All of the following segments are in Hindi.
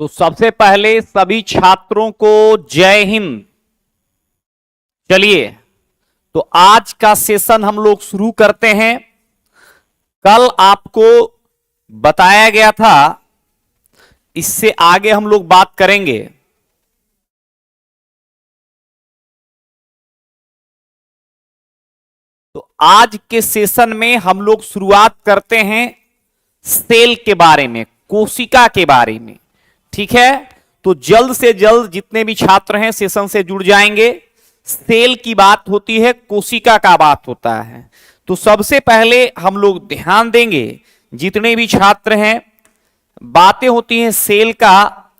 तो सबसे पहले सभी छात्रों को जय हिंद। चलिए, तो आज का सेशन हम लोग शुरू करते हैं। कल आपको बताया गया था, इससे आगे हम लोग बात करेंगे। तो आज के सेशन में हम लोग शुरुआत करते हैं सेल के बारे में, कोशिका के बारे में। ठीक है, तो जल्द से जल्द जितने भी छात्र हैं सेशन से जुड़ जाएंगे। सेल की बात होती है, कोशिका का बात होता है। तो सबसे पहले हम लोग ध्यान देंगे, जितने भी छात्र हैं, बातें होती हैं सेल का,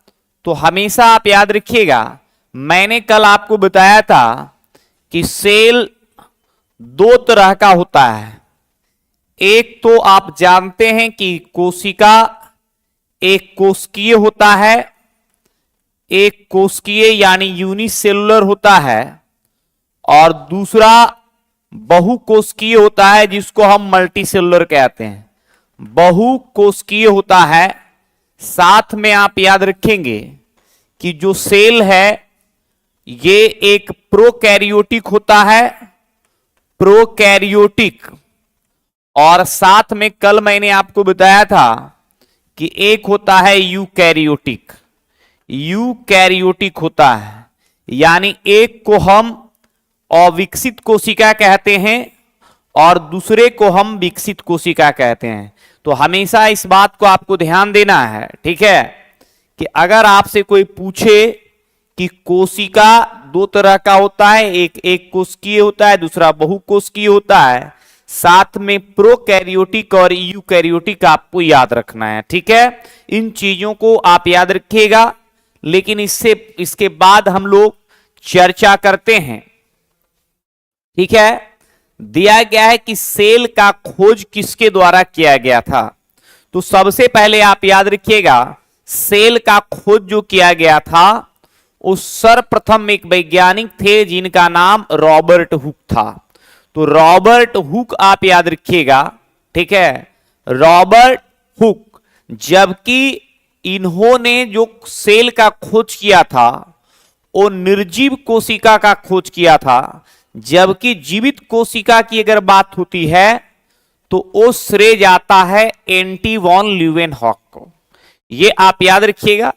तो हमेशा आप याद रखिएगा। मैंने कल आपको बताया था कि सेल दो तरह का होता है। एक तो आप जानते हैं कि कोशिका एक कोशिकीय होता है, एक कोशिकीय यानी यूनिसेलुलर होता है, और दूसरा बहुकोशिकीय होता है जिसको हम मल्टीसेलुलर कहते हैं। बहुकोशिकीय होता है। साथ में आप याद रखेंगे कि जो सेल है ये एक प्रोकैरियोटिक होता है, प्रोकैरियोटिक। और साथ में कल मैंने आपको बताया था कि एक होता है यूकैरियोटिक। यूकैरियोटिक होता है, यानी एक को हम अविकसित कोशिका कहते हैं और दूसरे को हम विकसित कोशिका कहते हैं। तो हमेशा इस बात को आपको ध्यान देना है, ठीक है, कि अगर आपसे कोई पूछे कि कोशिका दो तरह का होता है, एक कोशिकीय होता है, दूसरा बहुकोशिकीय होता है, साथ में प्रोकैरियोटिक और यूकैरियोटिक आपको याद रखना है। ठीक है, इन चीजों को आप याद रखिएगा। लेकिन इसके बाद हम लोग चर्चा करते हैं। ठीक है, दिया गया है कि सेल का खोज किसके द्वारा किया गया था। तो सबसे पहले आप याद रखिएगा, सेल का खोज जो किया गया था उस सर्वप्रथम एक वैज्ञानिक थे जिनका नाम रॉबर्ट हुक था। तो रॉबर्ट हुक आप याद रखिएगा, ठीक है, रॉबर्ट हुक। जबकि इन्होंने जो सेल का खोज किया था वो निर्जीव कोशिका का खोज किया था, जबकि जीवित कोशिका की अगर बात होती है तो वो श्रेय जाता है एंटी वॉन ल्यूवेनहॉक को। ये आप याद रखिएगा।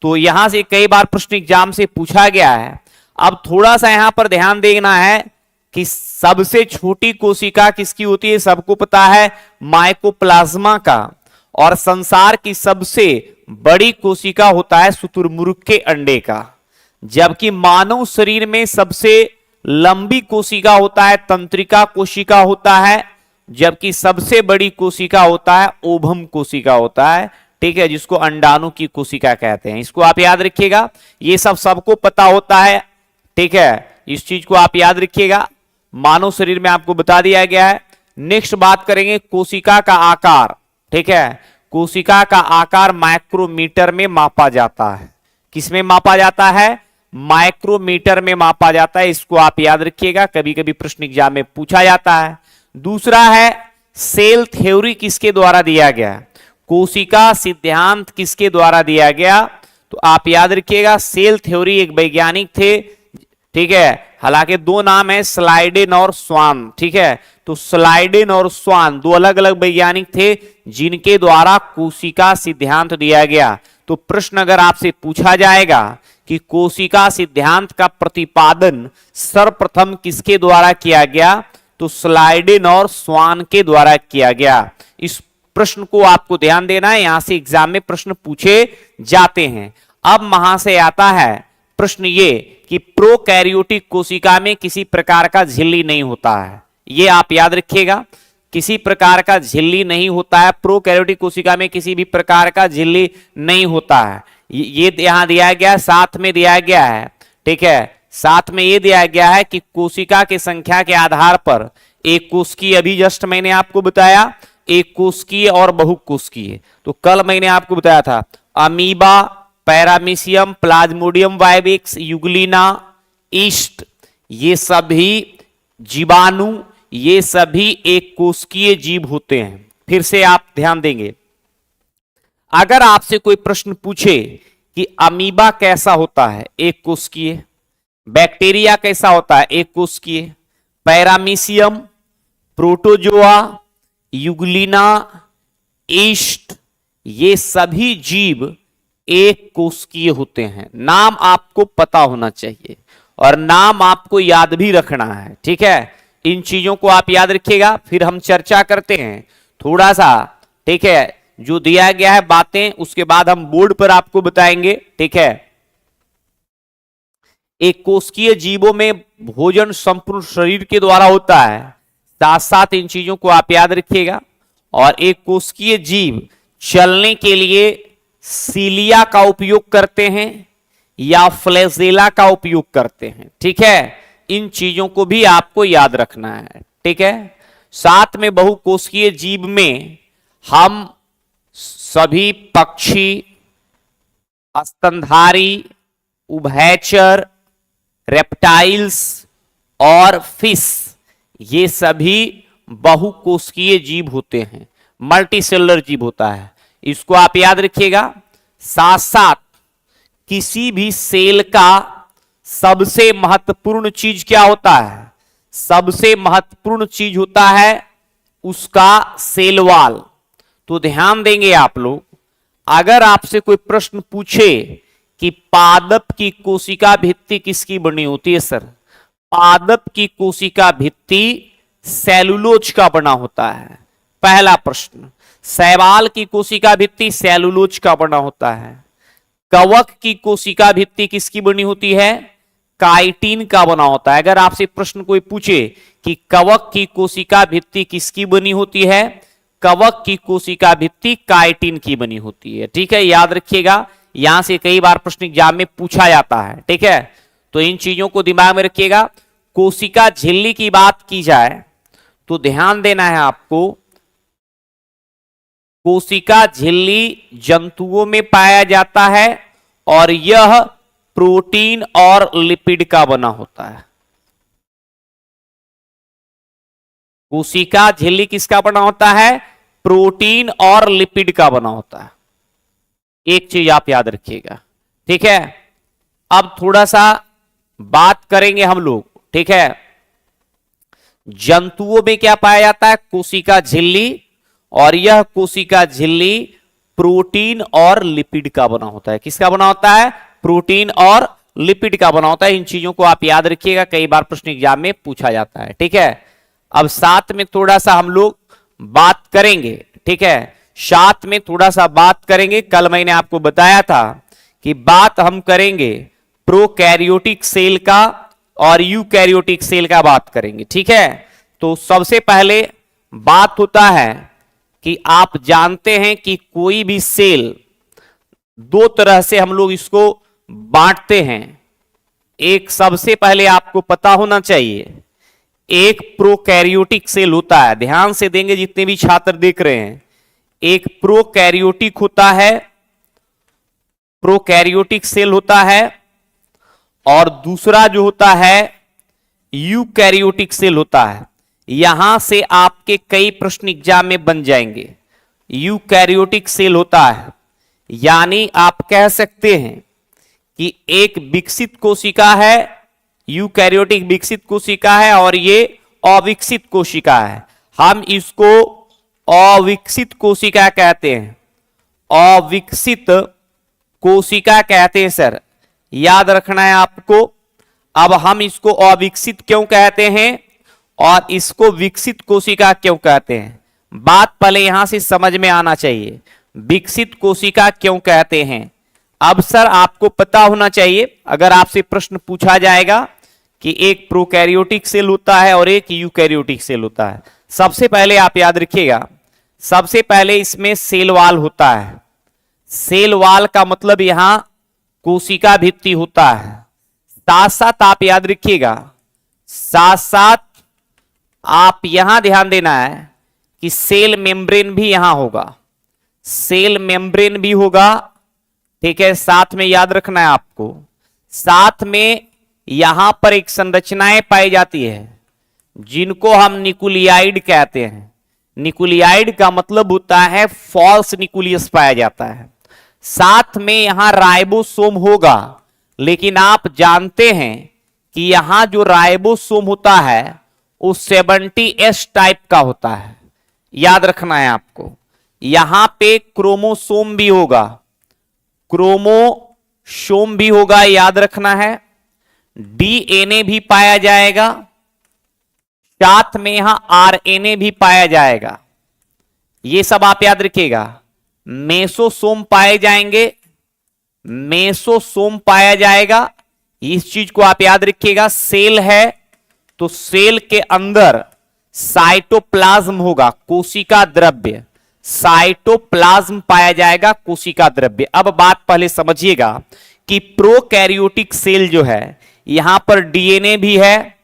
तो यहां से कई बार प्रश्न एग्जाम से पूछा गया है। अब थोड़ा सा यहां पर ध्यान देना है कि सबसे छोटी कोशिका किसकी होती है, सबको पता है, माइकोप्लाज्मा का। और संसार की सबसे बड़ी कोशिका होता है शुतुरमुर्ग के अंडे का। जबकि मानव शरीर में सबसे लंबी कोशिका होता है तंत्रिका कोशिका होता है, जबकि सबसे बड़ी कोशिका होता है ओभम कोशिका होता है। ठीक है, जिसको अंडाणु की कोशिका कहते हैं। इसको आप याद रखिएगा, ये सब सबको पता होता है। ठीक है, इस चीज को आप याद रखिएगा, मानव शरीर में आपको बता दिया गया है। नेक्स्ट बात करेंगे कोशिका का आकार। ठीक है, कोशिका का आकार माइक्रोमीटर में मापा जाता है। किसमें मापा जाता है? माइक्रोमीटर में मापा जाता है। इसको आप याद रखिएगा, कभी कभी प्रश्न एग्जाम में पूछा जाता है। दूसरा है सेल थ्योरी किसके द्वारा दिया गया, कोशिका सिद्धांत किसके द्वारा दिया गया। तो आप याद रखिएगा, सेल थ्योरी एक वैज्ञानिक थे। ठीक है, हालांकि दो नाम है, स्लाइडेन और स्वान। ठीक है, तो स्लाइडेन और स्वान दो अलग अलग वैज्ञानिक थे जिनके द्वारा कोशिका सिद्धांत दिया गया। तो प्रश्न अगर आपसे पूछा जाएगा कि कोशिका सिद्धांत का प्रतिपादन सर्वप्रथम किसके द्वारा किया गया, तो स्लाइडेन और स्वान के द्वारा किया गया। इस प्रश्न को आपको ध्यान देना है, यहां से एग्जाम में प्रश्न पूछे जाते हैं। अब वहां से आता है प्रश्न ये कि प्रोकैरियोटिक कोशिका में किसी प्रकार का झिल्ली नहीं होता है। ये आप याद रखिएगा, किसी प्रकार का झिल्ली नहीं होता है। प्रोकैरियोटिक कोशिका में किसी भी प्रकार का झिल्ली नहीं होता है। ये यहां दिया गया, साथ में दिया गया है। ठीक है, साथ में ये दिया गया है कि कोशिका की संख्या के आधार पर एक कोशिकीय, अभी जस्ट मैंने आपको बताया, एक कोशिकीय और बहुकोशिकीय। तो कल मैंने आपको बताया था amoeba, paramecium, plasmodium vivax, euglena, yeast, ये सभी जीवाणु, ये सभी एक कोशिकीय जीव होते हैं। फिर से आप ध्यान देंगे, अगर आपसे कोई प्रश्न पूछे कि अमीबा कैसा होता है, एक कोशिकीय, बैक्टीरिया कैसा होता है, एक कोशिकीय, पैरामीशियम, प्रोटोजोआ, यूग्लिना, ईस्ट, ये सभी जीव एक कोशिकीय होते हैं। नाम आपको पता होना चाहिए और नाम आपको याद भी रखना है, ठीक है। इन चीजों को आप याद रखिएगा, फिर हम चर्चा करते हैं थोड़ा सा, ठीक है। जो दिया गया है बातें उसके बाद हम बोर्ड पर आपको बताएंगे, ठीक है। एक कोशिकीय जीवों में भोजन संपूर्ण शरीर के द्वारा होता है, साथ साथ इन चीजों को आप याद रखिएगा। और एक कोशिकीय जीव चलने के लिए सीलिया का उपयोग करते हैं या फ्लैजेला का उपयोग करते हैं, ठीक है। इन चीजों को भी आपको याद रखना है, ठीक है। साथ में बहुकोशिकीय जीव में हम सभी पक्षी, स्तनधारी, उभयचर, रेप्टाइल्स और फिश, ये सभी बहुकोशिकीय जीव होते हैं, मल्टीसेलुलर जीव होता है, इसको आप याद रखिएगा। साथ साथ किसी भी सेल का सबसे महत्वपूर्ण चीज क्या होता है, सबसे महत्वपूर्ण चीज होता है उसका सेल वॉल। तो ध्यान देंगे आप लोग, अगर आपसे कोई प्रश्न पूछे कि पादप की कोशिका भित्ति किसकी बनी होती है सर, पादप की कोशिका भित्ति सेलुलोज का बना होता है, पहला प्रश्न। शैवाल की कोशिका भित्ति सेलुलोज का बना होता है। कवक की कोशिका भित्ति किसकी बनी होती है, काइटिन का बना होता है। अगर आपसे प्रश्न कोई पूछे कि कवक की कोशिका भित्ति किसकी बनी होती है, कवक की कोशिका भित्ति काइटिन की बनी होती है, ठीक है। याद रखिएगा, यहां से कई बार प्रश्न एग्जाम में पूछा जाता है, ठीक है। तो इन चीजों को दिमाग में रखिएगा। कोशिका झिल्ली की बात की जाए तो ध्यान देना है आपको, कोशिका झिल्ली जंतुओं में पाया जाता है और यह प्रोटीन और लिपिड का बना होता है। कोशिका झिल्ली किसका बना होता है, प्रोटीन और लिपिड का बना होता है। एक चीज आप याद रखिएगा, ठीक है। अब थोड़ा सा बात करेंगे हम लोग, ठीक है। जंतुओं में क्या पाया जाता है, कोशिका झिल्ली, और यह कोशिका झिल्ली प्रोटीन और लिपिड का बना होता है। किसका बना होता है, प्रोटीन और लिपिड का बना होता है। इन चीजों को आप याद रखिएगा, कई बार प्रश्न एग्जाम में पूछा जाता है, ठीक है। अब साथ में थोड़ा सा हम लोग बात करेंगे, ठीक है, साथ में थोड़ा सा बात करेंगे। कल मैंने आपको बताया था कि बात हम करेंगे प्रोकैरियोटिक सेल का और यूकैरियोटिक सेल का बात करेंगे, ठीक है। तो सबसे पहले बात होता है कि आप जानते हैं कि कोई भी सेल दो तरह से हम लोग इसको बांटते हैं। एक सबसे पहले आपको पता होना चाहिए, एक प्रोकैरियोटिक सेल होता है, ध्यान से देंगे जितने भी छात्र देख रहे हैं। एक प्रोकैरियोटिक होता है, प्रोकैरियोटिक सेल होता है, और दूसरा जो होता है यूकैरियोटिक सेल होता है। यहां से आपके कई प्रश्न एग्जाम में बन जाएंगे। यूकैरियोटिक सेल होता है, यानी आप कह सकते हैं कि एक विकसित कोशिका है, यूकैरियोटिक विकसित कोशिका है, और ये अविकसित कोशिका है। हम इसको अविकसित कोशिका कहते हैं, अविकसित कोशिका कहते हैं सर, याद रखना है आपको। अब हम इसको अविकसित क्यों कहते हैं और इसको विकसित कोशिका क्यों कहते हैं, बात पहले यहां से समझ में आना चाहिए। विकसित कोशिका क्यों कहते हैं, अब सर आपको पता होना चाहिए। अगर आपसे प्रश्न पूछा जाएगा कि एक प्रोकैरियोटिक सेल होता है और एक यूकैरियोटिक सेल होता है, सबसे पहले आप याद रखिएगा, सबसे पहले इसमें सेल वॉल होता है। सेल वॉल का मतलब यहां कोशिका भित्ति होता है। साथ साथ आप याद रखिएगा, साथ साथ आप यहां ध्यान देना है कि सेल मेम्ब्रेन भी यहां होगा, सेल मेम्ब्रेन भी होगा, ठीक है। साथ में याद रखना है आपको, साथ में यहां पर एक संरचनाएं पाई जाती है जिनको हम न्यूक्लियाइड कहते हैं। न्यूक्लियाइड का मतलब होता है फॉल्स न्यूक्लियस पाया जाता है। साथ में यहां राइबोसोम होगा, लेकिन आप जानते हैं कि यहां जो राइबोसोम होता है वो 70S टाइप का होता है, याद रखना है आपको। यहां पे क्रोमोसोम भी होगा, क्रोमोसोम भी होगा, याद रखना है। डीएनए भी पाया जाएगा, साथ में यहां आरएनए भी पाया जाएगा, ये सब आप याद रखिएगा। मेसोसोम पाए जाएंगे, मेसोसोम पाया जाएगा, इस चीज को आप याद रखिएगा। सेल है तो सेल के अंदर साइटोप्लाज्म होगा, कोशिका द्रव्य, साइटोप्लाज्म पाया जाएगा, कोशिका द्रव्य। अब बात पहले समझिएगा कि प्रोकैरियोटिक सेल जो है, यहां पर डीएनए भी है,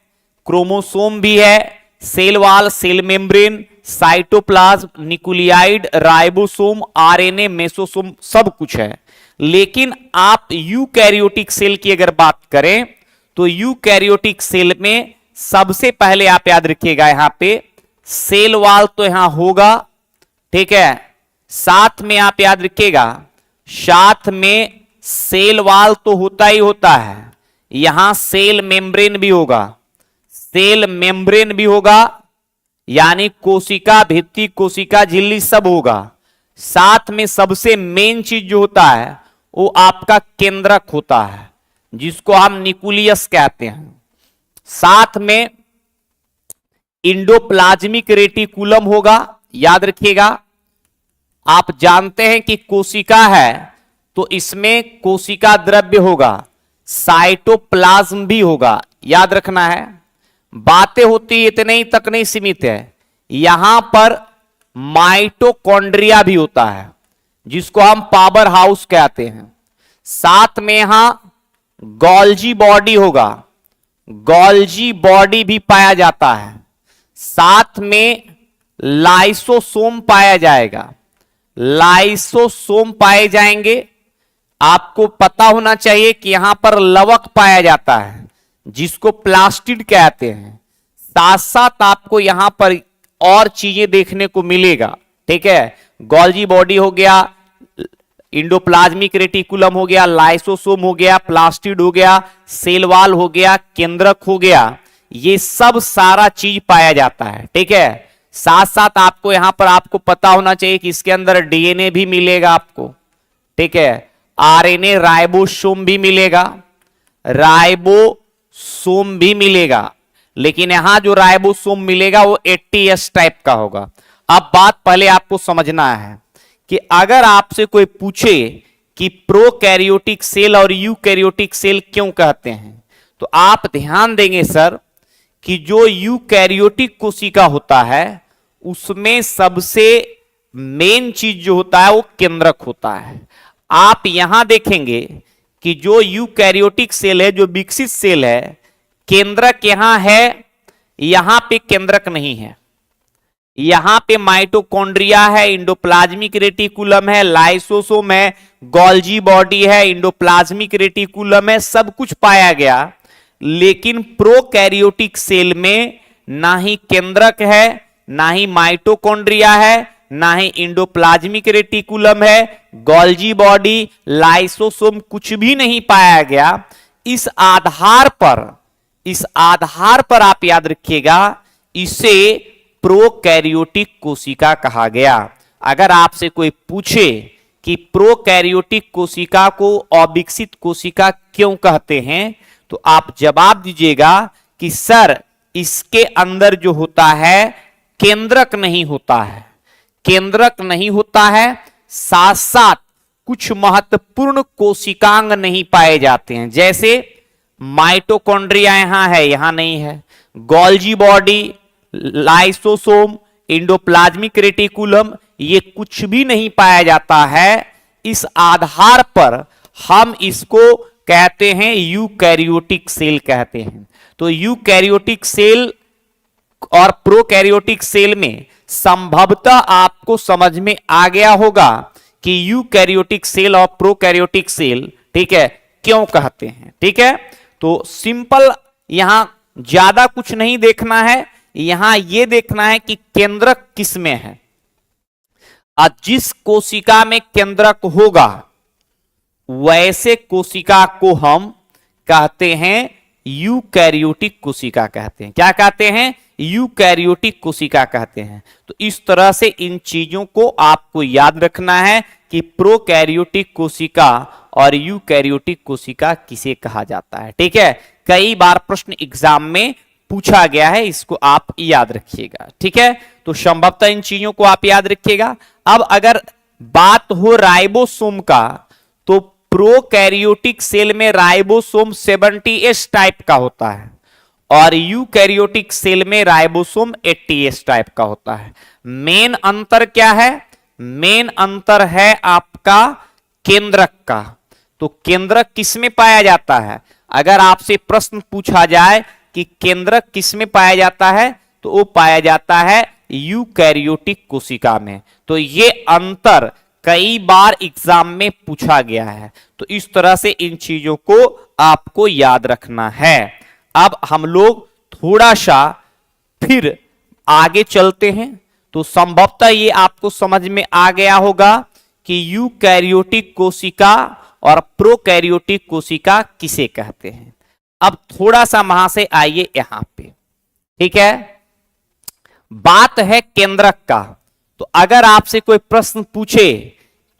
क्रोमोसोम भी है, cell wall, cell membrane, cytoplasm, nucleoid, ribosome, RNA, mesosome, सब कुछ है। लेकिन आप यूकैरियोटिक सेल की अगर बात करें तो यूकैरियोटिक सेल में सबसे पहले आप याद रखिएगा, यहां पे सेल वॉल तो यहां होगा, ठीक है। साथ में आप याद रखिएगा, साथ में सेल वॉल तो होता ही होता है, यहां सेल मेम्ब्रेन भी होगा, सेल मेम्ब्रेन भी होगा, यानी कोशिका भित्ति, कोशिका झिल्ली सब होगा। साथ में सबसे मेन चीज जो होता है वो आपका केंद्रक होता है, जिसको हम न्यूक्लियस कहते हैं। साथ में इंडोप्लाज्मिक रेटिकुलम होगा, याद रखिएगा। आप जानते हैं कि कोशिका है तो इसमें कोशिका द्रव्य होगा, साइटोप्लाज्म भी होगा, याद रखना है। बातें होती इतने ही तक नहीं सीमित है, यहां पर माइटोकॉन्ड्रिया भी होता है, जिसको हम पावर हाउस कहते हैं। साथ में यहां गोल्जी बॉडी होगा, गोल्जी बॉडी भी पाया जाता है। साथ में लाइसोसोम पाया जाएगा, लाइसोसोम पाए जाएंगे। आपको पता होना चाहिए कि यहां पर लवक पाया जाता है, जिसको प्लास्टिड कहते हैं। साथ साथ आपको यहां पर और चीजें देखने को मिलेगा, ठीक है। गोल्जी बॉडी हो गया, इंडोप्लाज्मिक रेटिकुलम हो गया, लाइसोसोम हो गया, प्लास्टिड हो गया, सेल वॉल हो गया, केंद्रक हो गया, ये सब सारा चीज पाया जाता है, ठीक है। साथ साथ आपको यहां पर आपको पता होना चाहिए कि इसके अंदर डीएनए भी मिलेगा आपको, ठीक है। आरएनए, राइबोसोम भी मिलेगा, राइबोसोम भी मिलेगा, लेकिन यहां जो राइबोसोम मिलेगा वो 80S टाइप का होगा। अब बात पहले आपको समझना है कि अगर आपसे कोई पूछे कि प्रोकैरियोटिक सेल और यूकैरियोटिक सेल क्यों कहते हैं, तो आप ध्यान देंगे सर कि जो यूकैरियोटिक कोशिका होता है उसमें सबसे मेन चीज जो होता है वो केंद्रक होता है। आप यहां देखेंगे कि जो यूकैरियोटिक सेल है, जो विकसित सेल है, केंद्रक यहां है, यहां पे केंद्रक नहीं है। यहां पे माइटोकॉन्ड्रिया है, इंडोप्लाज्मिक रेटिकुलम है, लाइसोसोम है, गोल्जी बॉडी है, इंडोप्लाज्मिक रेटिकुलम है, सब कुछ पाया गया। लेकिन प्रोकैरियोटिक सेल में ना ही केंद्रक है, ना ही माइटोकॉन्ड्रिया है, ना ही इंडोप्लाज्मिक रेटिकुलम है, गोल्जी बॉडी, लाइसोसोम कुछ भी नहीं पाया गया। इस आधार पर आप याद रखिएगा, इसे प्रोकैरियोटिक कोशिका कहा गया। अगर आपसे कोई पूछे कि प्रोकैरियोटिक कोशिका को अविकसित कोशिका क्यों कहते हैं, तो आप जवाब दीजिएगा कि सर इसके अंदर जो होता है केंद्रक नहीं होता है, केंद्रक नहीं होता है, साथ साथ कुछ महत्वपूर्ण कोशिकांग नहीं पाए जाते हैं। जैसे माइटोकॉन्ड्रिया यहां है, यहां नहीं है, Golgi body, lysosome, endoplasmic reticulum, ये कुछ भी नहीं पाया जाता है। इस आधार पर हम इसको कहते हैं यूकैरियोटिक सेल कहते हैं। तो यूकैरियोटिक सेल और प्रोकैरियोटिक सेल में संभवतः आपको समझ में आ गया होगा कि यूकैरियोटिक सेल और प्रोकैरियोटिक सेल, ठीक है, क्यों कहते हैं, ठीक है। तो सिंपल, यहां ज्यादा कुछ नहीं देखना है, यहां यह देखना है कि केंद्रक किसमें है। अब जिस कोशिका में केंद्रक होगा वैसे कोशिका को हम कहते हैं यूकैरियोटिक कोशिका कहते हैं। क्या कहते हैं? यूकैरियोटिक कोशिका कहते हैं। तो इस तरह से इन चीजों को आपको याद रखना है कि प्रोकैरियोटिक कोशिका और यूकैरियोटिक कोशिका किसे कहा जाता है। ठीक है, कई बार प्रश्न एग्जाम में पूछा गया है, इसको आप याद रखिएगा। ठीक है, तो संभवतः इन चीजों को आप याद रखिएगा। अब अगर बात हो राइबोसोम का, तो प्रोकैरियोटिक सेल में राइबोसोम 70S टाइप का होता है और यूकैरियोटिक सेल में राइबोसोम 80S टाइप का होता है। मेन अंतर क्या है? मेन अंतर है आपका केंद्रक का। तो केंद्रक किसमें पाया जाता है? अगर आपसे प्रश्न पूछा जाए कि केंद्रक किसमें पाया जाता है, तो वो पाया जाता है यूकैरियोटिक कोशिका में। तो ये अंतर कई बार एग्जाम में पूछा गया है। तो इस तरह से इन चीजों को आपको याद रखना है। अब हम लोग थोड़ा सा फिर आगे चलते हैं। तो संभवतः ये आपको समझ में आ गया होगा कि यूकैरियोटिक कोशिका और प्रोकैरियोटिक कोशिका किसे कहते हैं। अब थोड़ा सा वहां से आइए यहां पे। ठीक है, बात है केंद्रक का। तो अगर आपसे कोई प्रश्न पूछे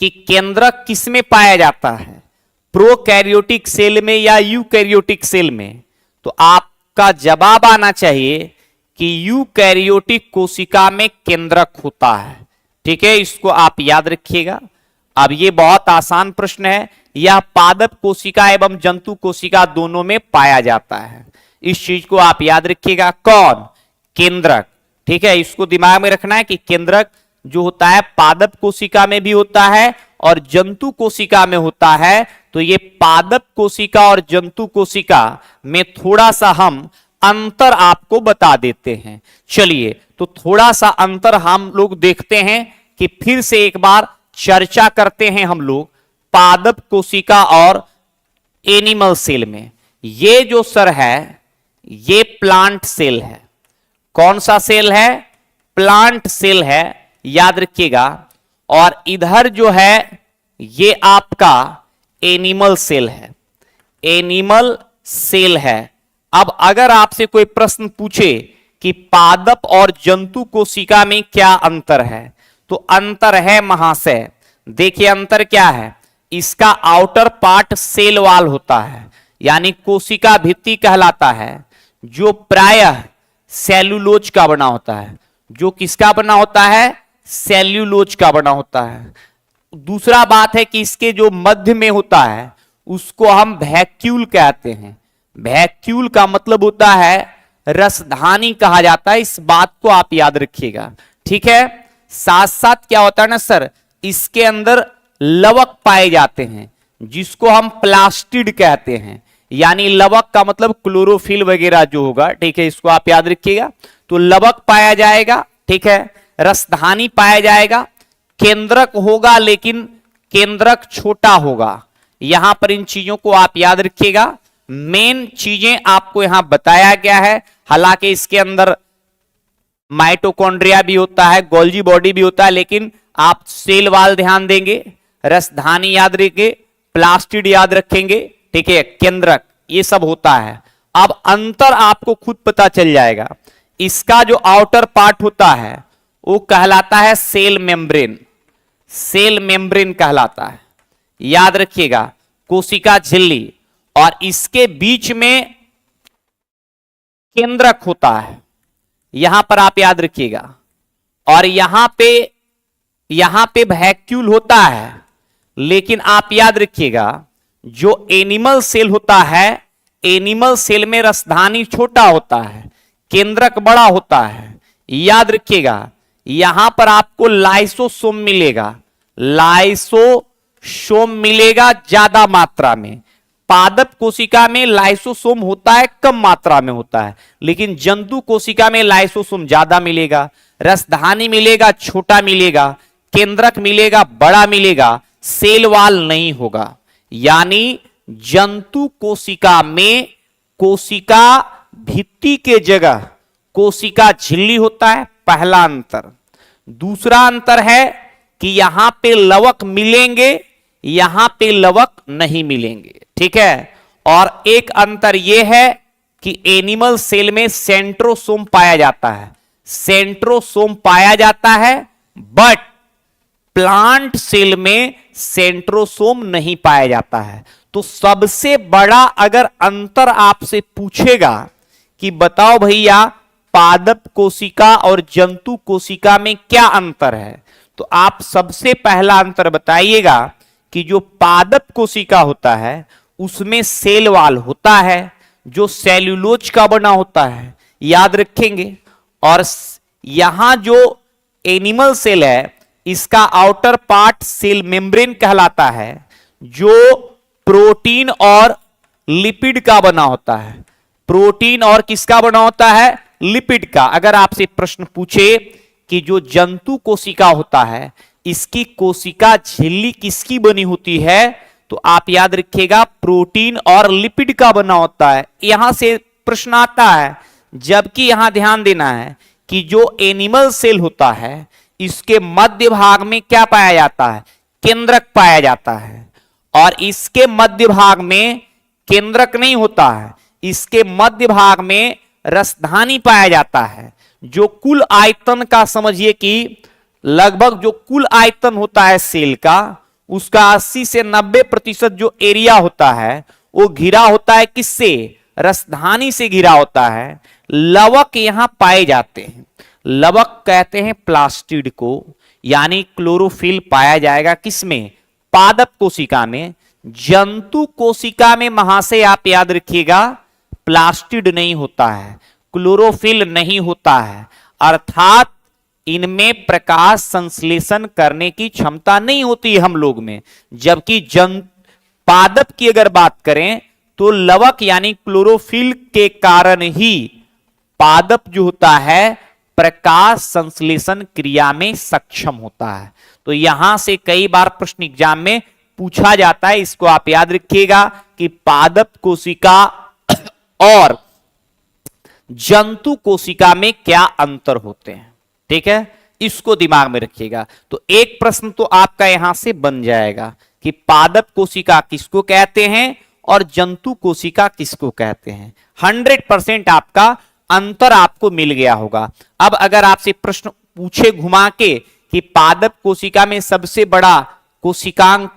कि केंद्रक किसमें पाया जाता है, प्रोकैरियोटिक सेल में या यूकैरियोटिक सेल में, तो आपका जवाब आना चाहिए कि यूकैरियोटिक कोशिका में केंद्रक होता है। ठीक है, इसको आप याद रखिएगा। अब ये बहुत आसान प्रश्न है। यह पादप कोशिका एवं जंतु कोशिका दोनों में पाया जाता है। इस चीज को आप याद रखिएगा। कौन? केंद्रक। ठीक है, इसको दिमाग में रखना है कि केंद्रक जो होता है पादप कोशिका में भी होता है और जंतु कोशिका में होता है। तो ये पादप कोशिका और जंतु कोशिका में थोड़ा सा हम अंतर आपको बता देते हैं। चलिए, तो थोड़ा सा अंतर हम लोग देखते हैं कि फिर से एक बार चर्चा करते हैं हम लोग पादप कोशिका और एनिमल सेल में। ये जो सर है ये प्लांट सेल है। कौन सा सेल है? प्लांट सेल है, याद रखिएगा। और इधर जो है ये आपका एनिमल सेल है। एनिमल सेल है। अब अगर आपसे कोई प्रश्न पूछे कि पादप और जंतु कोशिका में क्या अंतर है, तो अंतर है महाशय। देखिए अंतर क्या है। इसका आउटर पार्ट सेल वाल होता है, यानी कोशिका भित्ति कहलाता है, जो प्रायः सेल्यूलोज का बना होता है। जो किसका बना होता है? सेल्यूलोज का बना होता है। दूसरा बात है कि इसके जो मध्य में होता है उसको हम वैक्यूल कहते हैं। वैक्यूल का मतलब होता है रसधानी कहा जाता है। इस बात को आप याद रखिएगा। ठीक है, साथ साथ क्या होता है ना सर, इसके अंदर लवक पाए जाते हैं जिसको हम प्लास्टिड कहते हैं। यानी लवक का मतलब क्लोरोफिल वगैरह जो होगा। ठीक है, इसको आप याद रखिएगा। तो लवक पाया जाएगा। ठीक है, रसधानी पाया जाएगा। केंद्रक होगा लेकिन केंद्रक छोटा होगा। यहां पर इन चीजों को आप याद रखिएगा। मेन चीजें आपको यहां बताया गया है। हालांकि इसके अंदर माइटोकॉन्ड्रिया भी होता है, गोल्जी बॉडी भी होता है, लेकिन आप सेल वाल ध्यान देंगे, रसधानी याद रखेंगे, प्लास्टिड याद रखेंगे। ठीक है, केंद्रक ये सब होता है। अब अंतर आपको खुद पता चल जाएगा। इसका जो आउटर पार्ट होता है वो कहलाता है सेल मेम्ब्रेन। सेल मेम्ब्रेन कहलाता है, याद रखिएगा, कोशिका झिल्ली। और इसके बीच में केंद्रक होता है, यहां पर आप याद रखिएगा। और यहां पे वैक्यूल होता है। लेकिन आप याद रखिएगा जो एनिमल सेल होता है, एनिमल सेल में रसधानी छोटा होता है, केंद्रक बड़ा होता है। याद रखिएगा, यहां पर आपको लाइसोसोम मिलेगा। लाइसोसोम मिलेगा ज्यादा मात्रा में। पादप कोशिका में लाइसोसोम होता है, कम मात्रा में होता है, लेकिन जंतु कोशिका में लाइसोसोम ज्यादा मिलेगा। रसधानी मिलेगा, छोटा मिलेगा। केंद्रक मिलेगा, बड़ा मिलेगा। सेल वाल नहीं होगा। यानी जंतु कोशिका में कोशिका भित्ति के जगह कोशिका झिल्ली होता है, पहला अंतर। दूसरा अंतर है कि यहां पे लवक मिलेंगे, यहां पे लवक नहीं मिलेंगे, ठीक है। और एक अंतर यह है कि एनिमल सेल में सेंट्रोसोम पाया जाता है, सेंट्रोसोम पाया जाता है, बट प्लांट सेल में सेंट्रोसोम नहीं पाया जाता है। तो सबसे बड़ा अगर अंतर आपसे पूछेगा कि बताओ भैया पादप कोशिका और जंतु कोशिका में क्या अंतर है, तो आप सबसे पहला अंतर बताइएगा कि जो पादप कोशिका होता है उसमें सेल वॉल होता है जो सेल्यूलोज का बना होता है, याद रखेंगे। और यहां जो एनिमल सेल है इसका आउटर पार्ट सेल मेम्ब्रेन कहलाता है जो प्रोटीन और लिपिड का बना होता है, प्रोटीन और किसका बना होता है, लिपिड का। अगर आपसे प्रश्न पूछे कि जो जंतु कोशिका होता है इसकी कोशिका झिल्ली किसकी बनी होती है, तो आप याद रखिएगा प्रोटीन और लिपिड का बना होता है, यहां से प्रश्न आता है। जबकि यहां ध्यान देना है कि जो एनिमल सेल होता है इसके मध्य भाग में क्या पाया जाता है, केंद्रक पाया जाता है, और इसके मध्य भाग में केंद्रक नहीं होता है, इसके मध्य भाग में रसधानी पाया जाता है, जो कुल आयतन का समझिए कि लगभग जो कुल आयतन होता है सेल का उसका 80 से 90% जो एरिया होता है वो घिरा होता है किससे, रसधानी से घिरा होता है। लवक यहां पाए जाते हैं, लवक कहते हैं प्लास्टिड को, यानी क्लोरोफिल पाया जाएगा किसमें, पादप कोशिका में। जंतु कोशिका में महाशय आप याद रखिएगा प्लास्टिड नहीं होता है, क्लोरोफिल नहीं होता है, अर्थात इनमें प्रकाश संश्लेषण करने की क्षमता नहीं होती है हम लोग में। जबकि पादप की अगर बात करें तो लवक यानी क्लोरोफिल के कारण ही पादप जो होता है प्रकाश संश्लेषण क्रिया में सक्षम होता है। तो यहां से कई बार प्रश्न एग्जाम में पूछा जाता है, इसको आप याद रखिएगा कि पादप कोशिका और जंतु कोशिका में क्या अंतर होते हैं, ठीक है, इसको दिमाग में रखिएगा। तो एक प्रश्न तो आपका यहां से बन जाएगा कि पादप कोशिका किसको कहते हैं और जंतु कोशिका किसको कहते हैं। 100% आपका अंतर आपको मिल गया होगा। अब अगर आपसे प्रश्न पूछे घुमा के कि पादप कोशिका में सबसे बड़ा कोशिकांग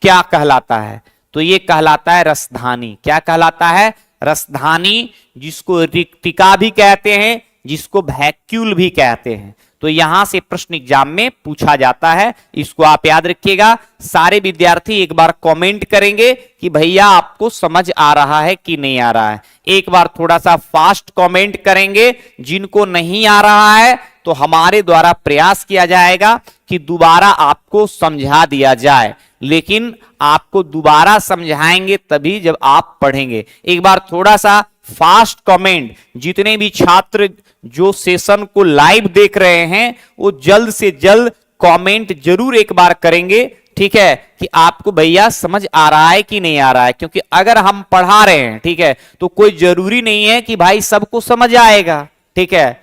क्या कहलाता है, तो यह कहलाता है रसधानी। क्या कहलाता है, रसधानी, जिसको रिक्तिका भी कहते हैं, जिसको वैक्यूल भी कहते हैं। तो यहां से प्रश्न एग्जाम में पूछा जाता है, इसको आप याद रखिएगा। सारे विद्यार्थी एक बार कमेंट करेंगे कि भैया आपको समझ आ रहा है कि नहीं आ रहा है। एक बार थोड़ा सा फास्ट कमेंट करेंगे, जिनको नहीं आ रहा है तो हमारे द्वारा प्रयास किया जाएगा कि दोबारा आपको समझा दिया जाए, लेकिन आपको दोबारा समझाएंगे तभी जब आप पढ़ेंगे। एक बार थोड़ा सा फास्ट कमेंट, जितने भी छात्र जो सेशन को लाइव देख रहे हैं वो जल्द से जल्द कमेंट जरूर एक बार करेंगे, ठीक है, कि आपको भैया समझ आ रहा है कि नहीं आ रहा है। क्योंकि अगर हम पढ़ा रहे हैं, ठीक है, तो कोई जरूरी नहीं है कि भाई सबको समझ आएगा, ठीक है,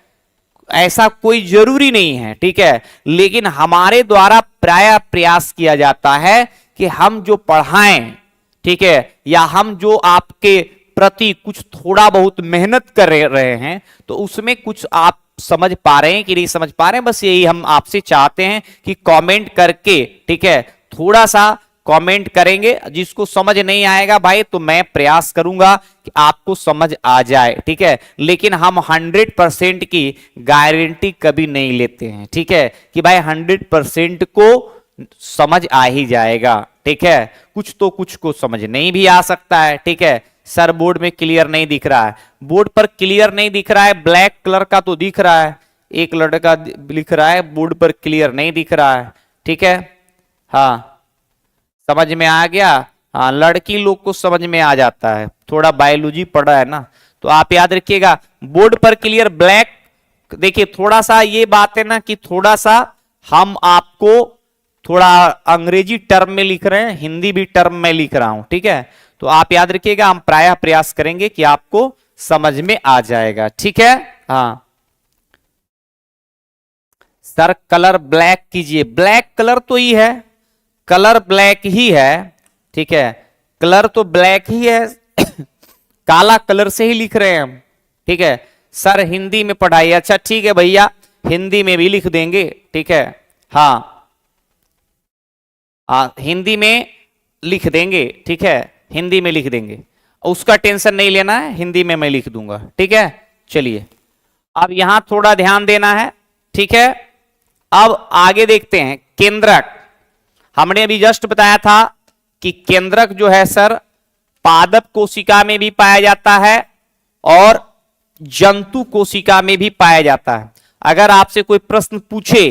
ऐसा कोई जरूरी नहीं है, ठीक है। लेकिन हमारे द्वारा प्राय प्रयास किया जाता है कि हम जो पढ़ाएं, ठीक है, या हम जो आपके प्रति कुछ थोड़ा बहुत मेहनत कर रहे हैं तो उसमें कुछ आप समझ पा रहे हैं कि नहीं समझ पा रहे हैं, बस यही हम आपसे चाहते हैं कि कमेंट करके, ठीक है, थोड़ा सा कमेंट करेंगे। जिसको समझ नहीं आएगा भाई तो मैं प्रयास करूंगा कि आपको समझ आ जाए, ठीक है, लेकिन हम 100% की गारंटी कभी नहीं लेते हैं, ठीक है, कि भाई 100% को समझ आ ही जाएगा, ठीक है। कुछ तो कुछ को समझ नहीं भी आ सकता है, ठीक है। सर बोर्ड में क्लियर नहीं दिख रहा है, बोर्ड पर क्लियर नहीं दिख रहा है, ब्लैक कलर का तो दिख रहा है, एक लड़का लिख रहा है बोर्ड पर क्लियर नहीं दिख रहा है, ठीक है। हाँ समझ में आ गया, हाँ लड़की लोग को समझ में आ जाता है, थोड़ा बायोलॉजी पढ़ा है ना, तो आप याद रखिएगा बोर्ड पर क्लियर ब्लैक। देखिए थोड़ा सा ये बात है ना कि थोड़ा सा हम आपको थोड़ा अंग्रेजी टर्म में लिख रहे हैं, हिंदी भी टर्म में लिख रहा हूं, ठीक है। तो आप याद रखिएगा हम प्रायः प्रयास करेंगे कि आपको समझ में आ जाएगा, ठीक है। हाँ सर कलर ब्लैक कीजिए, ब्लैक कलर तो ही है, कलर ब्लैक ही है, ठीक है, कलर तो ब्लैक ही है काला कलर से ही लिख रहे हैं हम, ठीक है। सर हिंदी में पढ़ाइए, अच्छा ठीक है भैया, हिंदी में भी लिख देंगे, ठीक है, हाँ हिंदी में लिख देंगे, ठीक है, हिंदी में लिख देंगे, उसका टेंशन नहीं लेना है, हिंदी में मैं लिख दूंगा, ठीक है। चलिए अब यहां थोड़ा ध्यान देना है, ठीक है। अब आगे देखते हैं केंद्रक। हमने अभी जस्ट बताया था कि केंद्रक जो है सर पादप कोशिका में भी पाया जाता है और जंतु कोशिका में भी पाया जाता है। अगर आपसे कोई प्रश्न पूछे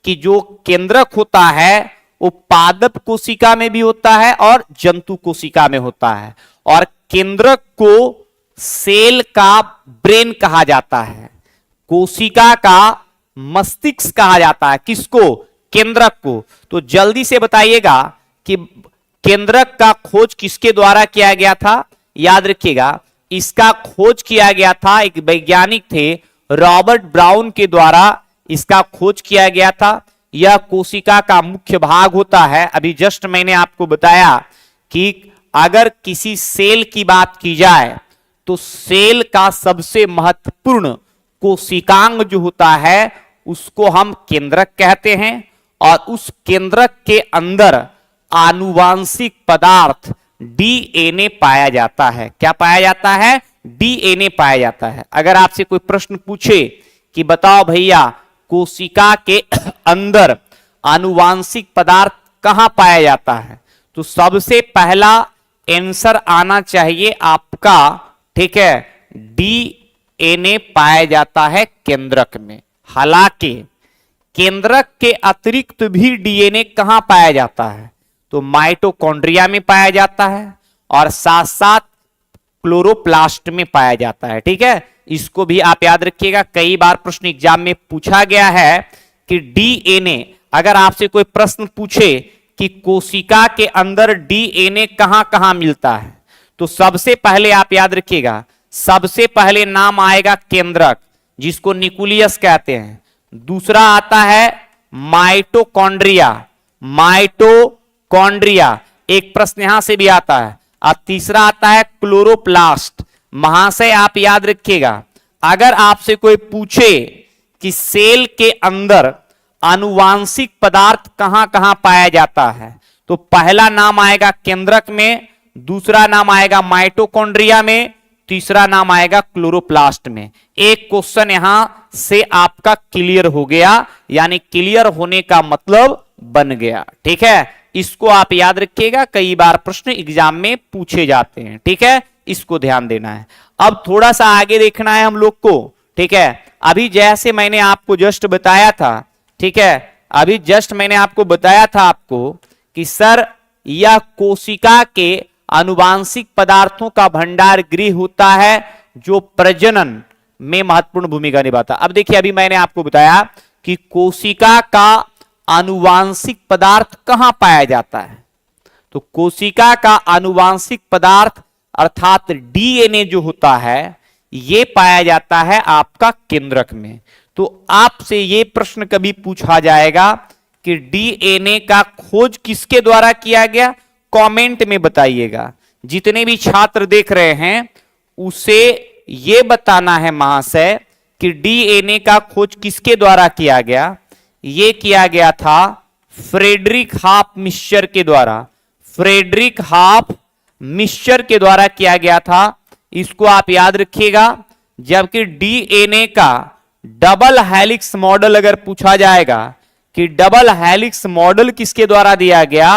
कि जो केंद्रक होता है वो पादप कोशिका में भी होता है और जंतु कोशिका में होता है, और केंद्रक को सेल का ब्रेन कहा जाता है, कोशिका का मस्तिष्क कहा जाता है। किसको? केंद्रक को। तो जल्दी से बताइएगा कि केंद्रक का खोज किसके द्वारा किया गया था? याद रखिएगा, इसका खोज किया गया था, एक वैज्ञानिक थे रॉबर्ट ब्राउन के द्वारा इसका खोज किया गया था। यह कोशिका का मुख्य भाग होता है। अभी जस्ट मैंने आपको बताया कि अगर किसी सेल की बात की जाए तो सेल का सबसे महत्वपूर्ण कोशिकांग जो होता है उसको हम केंद्रक कहते हैं, और उस केंद्रक के अंदर आनुवांशिक पदार्थ डीएनए पाया जाता है। क्या पाया जाता है? डीएनए पाया जाता है। अगर आपसे कोई प्रश्न पूछे कि बताओ भैया कोशिका के अंदर आनुवांशिक पदार्थ कहां पाया जाता है, तो सबसे पहला आंसर आना चाहिए आपका, ठीक है, डीएनए पाया जाता है केंद्रक में। हालांकि केंद्रक के अतिरिक्त भी डीएनए कहां पाया जाता है, तो माइटोकॉन्ड्रिया में पाया जाता है और साथ साथ क्लोरोप्लास्ट में पाया जाता है, ठीक है। इसको भी आप याद रखिएगा, कई बार प्रश्न एग्जाम में पूछा गया है कि डीएनए, अगर आपसे कोई प्रश्न पूछे कि कोशिका के अंदर डीएनए कहां कहां मिलता है, तो सबसे पहले आप याद रखिएगा, सबसे पहले नाम आएगा केंद्रक जिसको न्यूक्लियस कहते हैं। दूसरा आता है माइटोकॉन्ड्रिया, माइटोकॉन्ड्रिया एक प्रश्न यहां से भी आता है, और तीसरा आता है क्लोरोप्लास्ट। महाशय आप याद रखिएगा, अगर आपसे कोई पूछे कि सेल के अंदर आनुवांशिक पदार्थ कहां कहां पाया जाता है, तो पहला नाम आएगा केंद्रक में, दूसरा नाम आएगा माइटोकॉन्ड्रिया में, तीसरा नाम आएगा क्लोरोप्लास्ट में। एक क्वेश्चन यहां से आपका क्लियर हो गया, यानी क्लियर होने का मतलब बन गया, ठीक है। इसको आप याद रखिएगा, कई बार प्रश्न एग्जाम में पूछे जाते हैं, ठीक है, इसको ध्यान देना है। अब थोड़ा सा आगे देखना है हम लोग को, ठीक है। अभी जैसे मैंने आपको जस्ट बताया था, ठीक है, अभी जस्ट मैंने आपको बताया था आपको कि सर यह कोशिका के आनुवांशिक पदार्थों का भंडार गृह होता है जो प्रजनन में महत्वपूर्ण भूमिका निभाता। अब देखिए, अभी मैंने आपको बताया कि कोशिका का आनुवांशिक पदार्थ कहां पाया जाता है, तो कोशिका का आनुवांशिक पदार्थ अर्थात डीएनए जो होता है यह पाया जाता है आपका केंद्रक में। तो आपसे यह प्रश्न कभी पूछा जाएगा कि डीएनए का खोज किसके द्वारा किया गया, कमेंट में बताइएगा। जितने भी छात्र देख रहे हैं उसे यह बताना है महाशय कि डीएनए का खोज किसके द्वारा किया गया। यह किया गया था फ्रेडरिक हाफ मिश्चर के द्वारा, फ्रेडरिक हाफ मिश्चर के द्वारा किया गया था। इसको आप याद रखिएगा। जबकि डीएनए का डबल हेलिक्स मॉडल अगर पूछा जाएगा कि डबल हेलिक्स मॉडल किसके द्वारा दिया गया,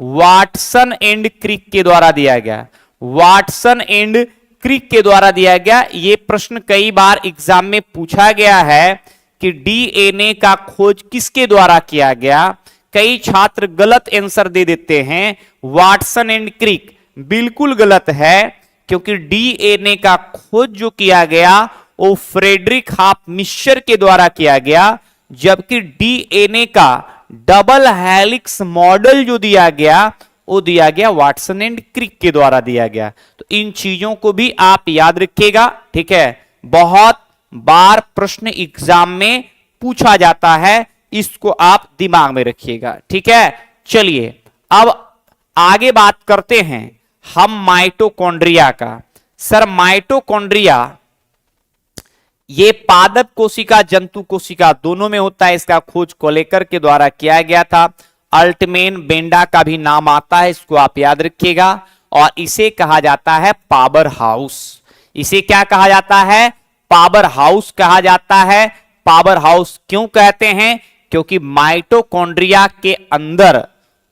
वाटसन एंड क्रिक के द्वारा दिया गया, वाटसन एंड क्रिक के द्वारा दिया गया। यह प्रश्न कई बार एग्जाम में पूछा गया है कि डीएनए का खोज किसके द्वारा किया गया। कई छात्र गलत आंसर दे देते हैं, वाटसन एंड क्रिक। बिल्कुल गलत है, क्योंकि डीएनए का खोज जो किया गया वो फ्रेडरिक हाफ मिश्चर के द्वारा किया गया, जबकि डीएनए का डबल हेलिक्स मॉडल जो दिया गया वो दिया गया वाटसन एंड क्रिक के द्वारा दिया गया। तो इन चीजों को भी आप याद रखिएगा, ठीक है। बहुत बार प्रश्न एग्जाम में पूछा जाता है, इसको आप दिमाग में रखिएगा। ठीक है, चलिए अब आगे बात करते हैं हम माइटोकॉन्ड्रिया का। सर माइटोकॉन्ड्रिया ये पादप कोशिका जंतु कोशिका दोनों में होता है। इसका खोज कोलेकर के द्वारा किया गया था। अल्टमेन बेंडा का भी नाम आता है, इसको आप याद रखिएगा। और इसे कहा जाता है पावर हाउस। इसे क्या कहा जाता है? पावर हाउस कहा जाता है। पावर हाउस क्यों कहते हैं? क्योंकि माइटोकॉन्ड्रिया के अंदर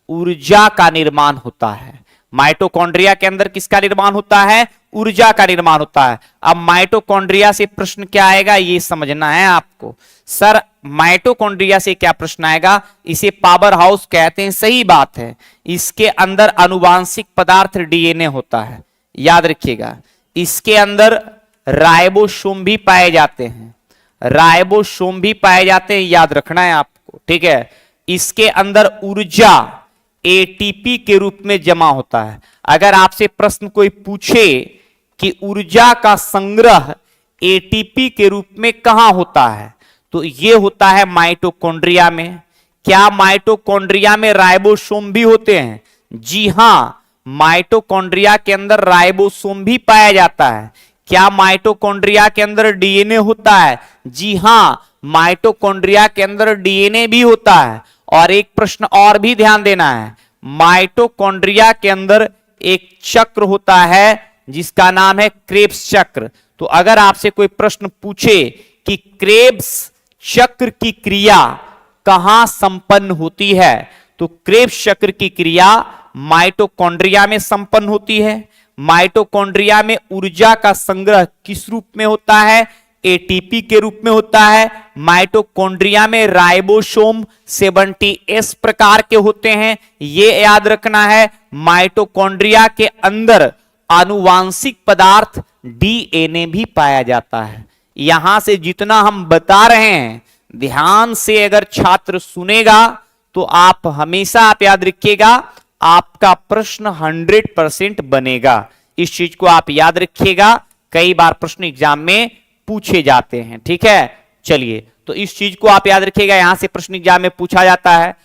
ऊर्जा का निर्माण होता है। माइटोकॉन्ड्रिया के अंदर किसका निर्माण होता है? ऊर्जा का निर्माण होता है। अब माइटोकॉन्ड्रिया से प्रश्न क्या आएगा ये समझना है आपको। सर माइटोकॉन्ड्रिया से क्या प्रश्न आएगा? इसे पावर हाउस कहते हैं, सही बात है। इसके अंदर आनुवांशिक पदार्थ डीएनए होता है, याद रखिएगा। इसके अंदर राइबोसोम भी पाए जाते हैं, राइबोसोम भी पाए जाते हैं, याद रखना है आपको। ठीक है, इसके अंदर ऊर्जा एटीपी के रूप में जमा होता है। अगर आपसे प्रश्न कोई पूछे कि ऊर्जा का संग्रह एटीपी के रूप में कहां होता है, तो यह होता है माइटोकॉन्ड्रिया में। क्या माइटोकॉन्ड्रिया में राइबोसोम भी होते हैं? जी हां, माइटोकॉन्ड्रिया के अंदर राइबोसोम भी पाया जाता है। क्या माइटोकॉन्ड्रिया के अंदर डीएनए होता है? जी हां, माइटोकॉन्ड्रिया के अंदर डीएनए भी होता है। और एक प्रश्न और भी ध्यान देना है, माइटोकॉन्ड्रिया के अंदर एक चक्र होता है जिसका नाम है क्रेब्स चक्र। तो अगर आपसे कोई प्रश्न पूछे कि क्रेब्स चक्र की क्रिया कहां संपन्न होती है, तो क्रेब्स चक्र की क्रिया माइटोकॉन्ड्रिया में संपन्न होती है। माइटोकॉन्ड्रिया में ऊर्जा का संग्रह किस रूप में होता है? एटीपी के रूप में होता है। माइटोकॉन्ड्रिया में राइबोसोम 70S प्रकार के होते हैं, यह याद रखना है। माइटोकॉन्ड्रिया के अंदर आनुवांशिक पदार्थ डीएनए भी पाया जाता है। यहां से जितना हम बता रहे हैं, ध्यान से अगर छात्र सुनेगा तो आप हमेशा आप याद रखिएगा, आपका प्रश्न 100% बनेगा। इस चीज को आप याद रखिएगा, कई बार प्रश्न एग्जाम में पूछे जाते हैं। ठीक है, चलिए तो इस चीज को आप याद रखिएगा, यहां से प्रश्न एग्जाम में पूछा जाता है।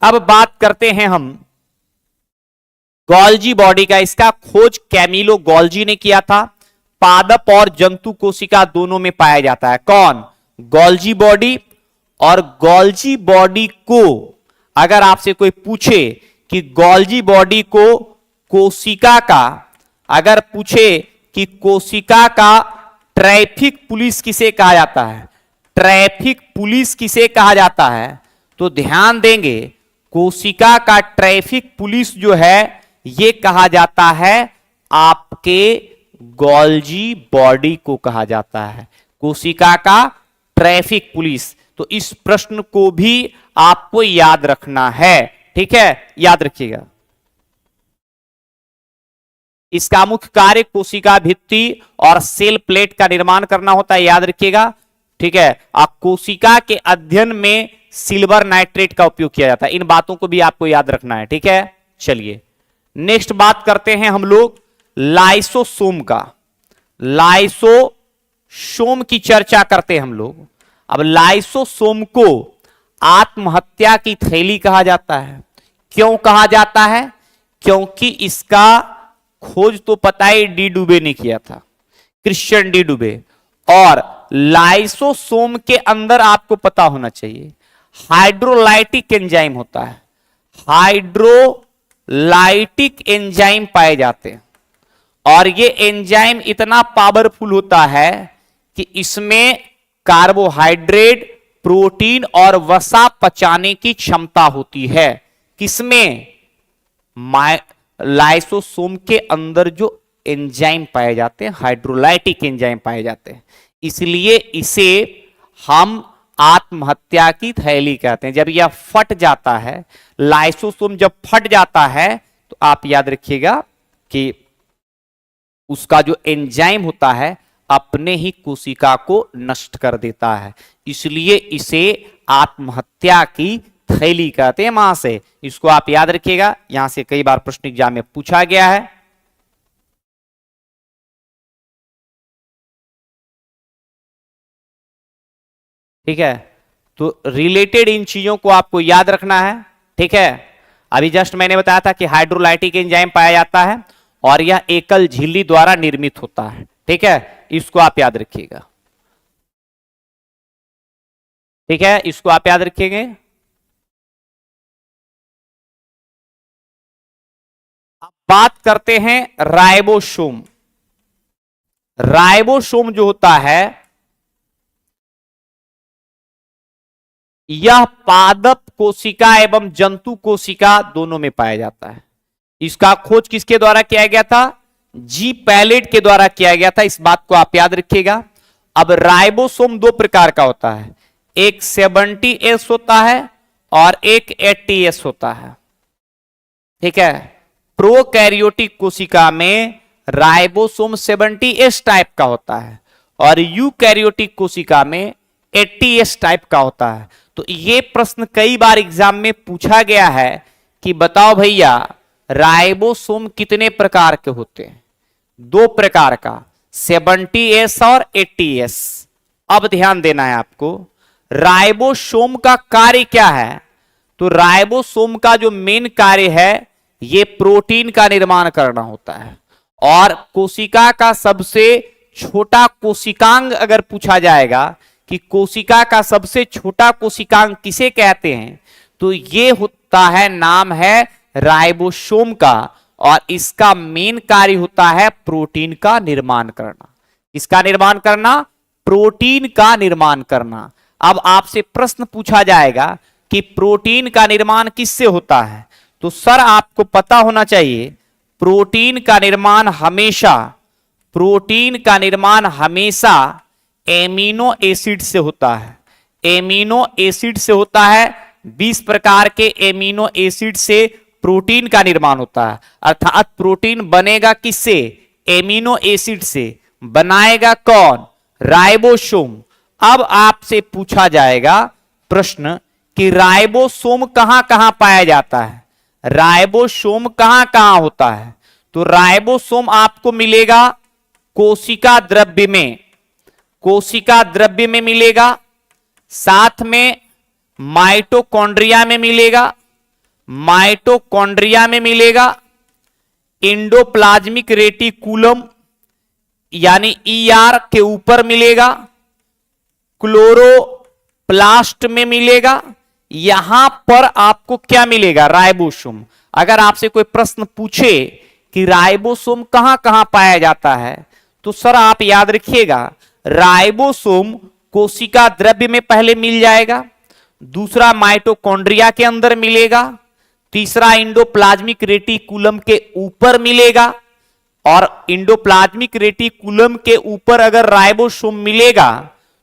अब बात करते हैं हम गोल्जी बॉडी का। इसका खोज कैमिलो गोल्जी ने किया था। पादप और जंतु कोशिका दोनों में पाया जाता है। कौन? Golgi body. और गोल्जी बॉडी को अगर आपसे कोई पूछे कि गोल्जी बॉडी को कोशिका का, अगर पूछे कि कोशिका का ट्रैफिक पुलिस किसे कहा जाता है, ट्रैफिक पुलिस किसे कहा जाता है, तो ध्यान देंगे कोशिका का ट्रैफिक पुलिस जो है यह कहा जाता है आपके गोल्जी बॉडी को कहा जाता है, कोशिका का ट्रैफिक पुलिस। तो इस प्रश्न को भी आपको याद रखना है। ठीक है, याद रखिएगा। इसका मुख्य कार्य कोशिका भित्ति और सेल प्लेट का निर्माण करना होता है, याद रखिएगा। ठीक है, कोशिका के अध्ययन में सिल्वर नाइट्रेट का उपयोग किया जाता है। इन बातों को भी आपको याद रखना है। ठीक है, चलिए नेक्स्ट बात करते हैं हम लोग लाइसोसोम का। लाइसोसोम की चर्चा करते हैं हम लोग। अब लाइसोसोम को आत्महत्या की थैली कहा जाता है। क्यों कहा जाता है? क्योंकि इसका खोज तो पता ही डी डुबे ने किया था, क्रिश्चियन डी डुबे। और लाइसोसोम के अंदर आपको पता होना चाहिए हाइड्रोलाइटिक एंजाइम होता है, हाइड्रोलाइटिक एंजाइम पाए जाते हैं। और ये एंजाइम इतना पावरफुल होता है कि इसमें कार्बोहाइड्रेट, प्रोटीन और वसा पचाने की क्षमता होती है। किसमें? लाइसोसोम के अंदर जो एंजाइम पाए जाते हैं, हाइड्रोलाइटिक एंजाइम पाए जाते हैं, इसलिए इसे हम आत्महत्या की थैली कहते हैं। जब यह फट जाता है, लाइसोसोम जब फट जाता है, तो आप याद रखिएगा कि उसका जो एंजाइम होता है अपने ही कोशिका को नष्ट कर देता है, इसलिए इसे आत्महत्या की थैली कहते हैं। वहां से इसको आप याद रखिएगा, यहां से कई बार प्रश्न एग्जाम में पूछा गया है। ठीक है, तो रिलेटेड इन चीजों को आपको याद रखना है। ठीक है, अभी जस्ट मैंने बताया था कि हाइड्रोलाइटिक एंजाइम पाया जाता है और यह एकल झिल्ली द्वारा निर्मित होता है। ठीक है, इसको आप याद रखिएगा। ठीक है, इसको आप याद रखिएगा। अब बात करते हैं राइबोसोम। राइबोसोम जो होता है यह पादप कोशिका एवं जंतु कोशिका दोनों में पाया जाता है। इसका खोज किसके द्वारा किया गया था? जी पैलेट के द्वारा किया गया था, इस बात को आप याद रखिएगा। अब राइबोसोम दो प्रकार का होता है, एक 70S होता है और एक 80S होता है। ठीक है, प्रोकैरियोटिक कोशिका में राइबोसोम 70S टाइप का होता है और यूकैरियोटिक कोशिका में 80S टाइप का होता है। तो ये प्रश्न कई बार एग्जाम में पूछा गया है कि बताओ भैया राइबोसोम कितने प्रकार के होते हैं? दो प्रकार का, 70S और 80S। अब ध्यान देना है आपको, राइबोसोम का कार्य क्या है? तो राइबोसोम का जो मेन कार्य है ये प्रोटीन का निर्माण करना होता है। और कोशिका का सबसे छोटा कोशिकांग अगर पूछा जाएगा कि कोशिका का सबसे छोटा कोशिकांग किसे कहते हैं, तो ये होता है, नाम है राइबोसोम का, और इसका मेन कार्य होता है प्रोटीन का निर्माण करना। इसका निर्माण करना, प्रोटीन का निर्माण करना। अब आपसे प्रश्न पूछा जाएगा कि प्रोटीन का निर्माण किससे होता है, तो सर आपको पता होना चाहिए प्रोटीन का निर्माण हमेशा एमिनो एसिड से होता है। एमिनो एसिड से होता है, 20 प्रकार के एमिनो एसिड से प्रोटीन का निर्माण होता है। अर्थात प्रोटीन बनेगा किससे? एमिनो एसिड से। बनाएगा कौन? राइबोसोम। अब आपसे पूछा जाएगा प्रश्न कि राइबोसोम कहां कहां पाया जाता है, राइबोसोम कहां कहां होता है? तो राइबोसोम आपको मिलेगा कोशिका द्रव्य में, कोशिका द्रव्य में मिलेगा, साथ में माइटोकॉन्ड्रिया में मिलेगा, माइटोकॉन्ड्रिया में मिलेगा, इंडोप्लाज्मिक रेटिकुलम यानी ईआर के ऊपर मिलेगा, क्लोरोप्लास्ट में मिलेगा। यहां पर आपको क्या मिलेगा? राइबोसोम। अगर आपसे कोई प्रश्न पूछे कि राइबोसोम कहां कहां पाया जाता है, तो सर आप याद रखिएगा राइबोसोम कोशिका द्रव्य में पहले मिल जाएगा, दूसरा माइटोकॉन्ड्रिया के अंदर मिलेगा, तीसरा इंडोप्लाज्मिक रेटिकुलम के ऊपर मिलेगा। और इंडोप्लाज्मिक रेटिकुलम के ऊपर अगर राइबोसोम मिलेगा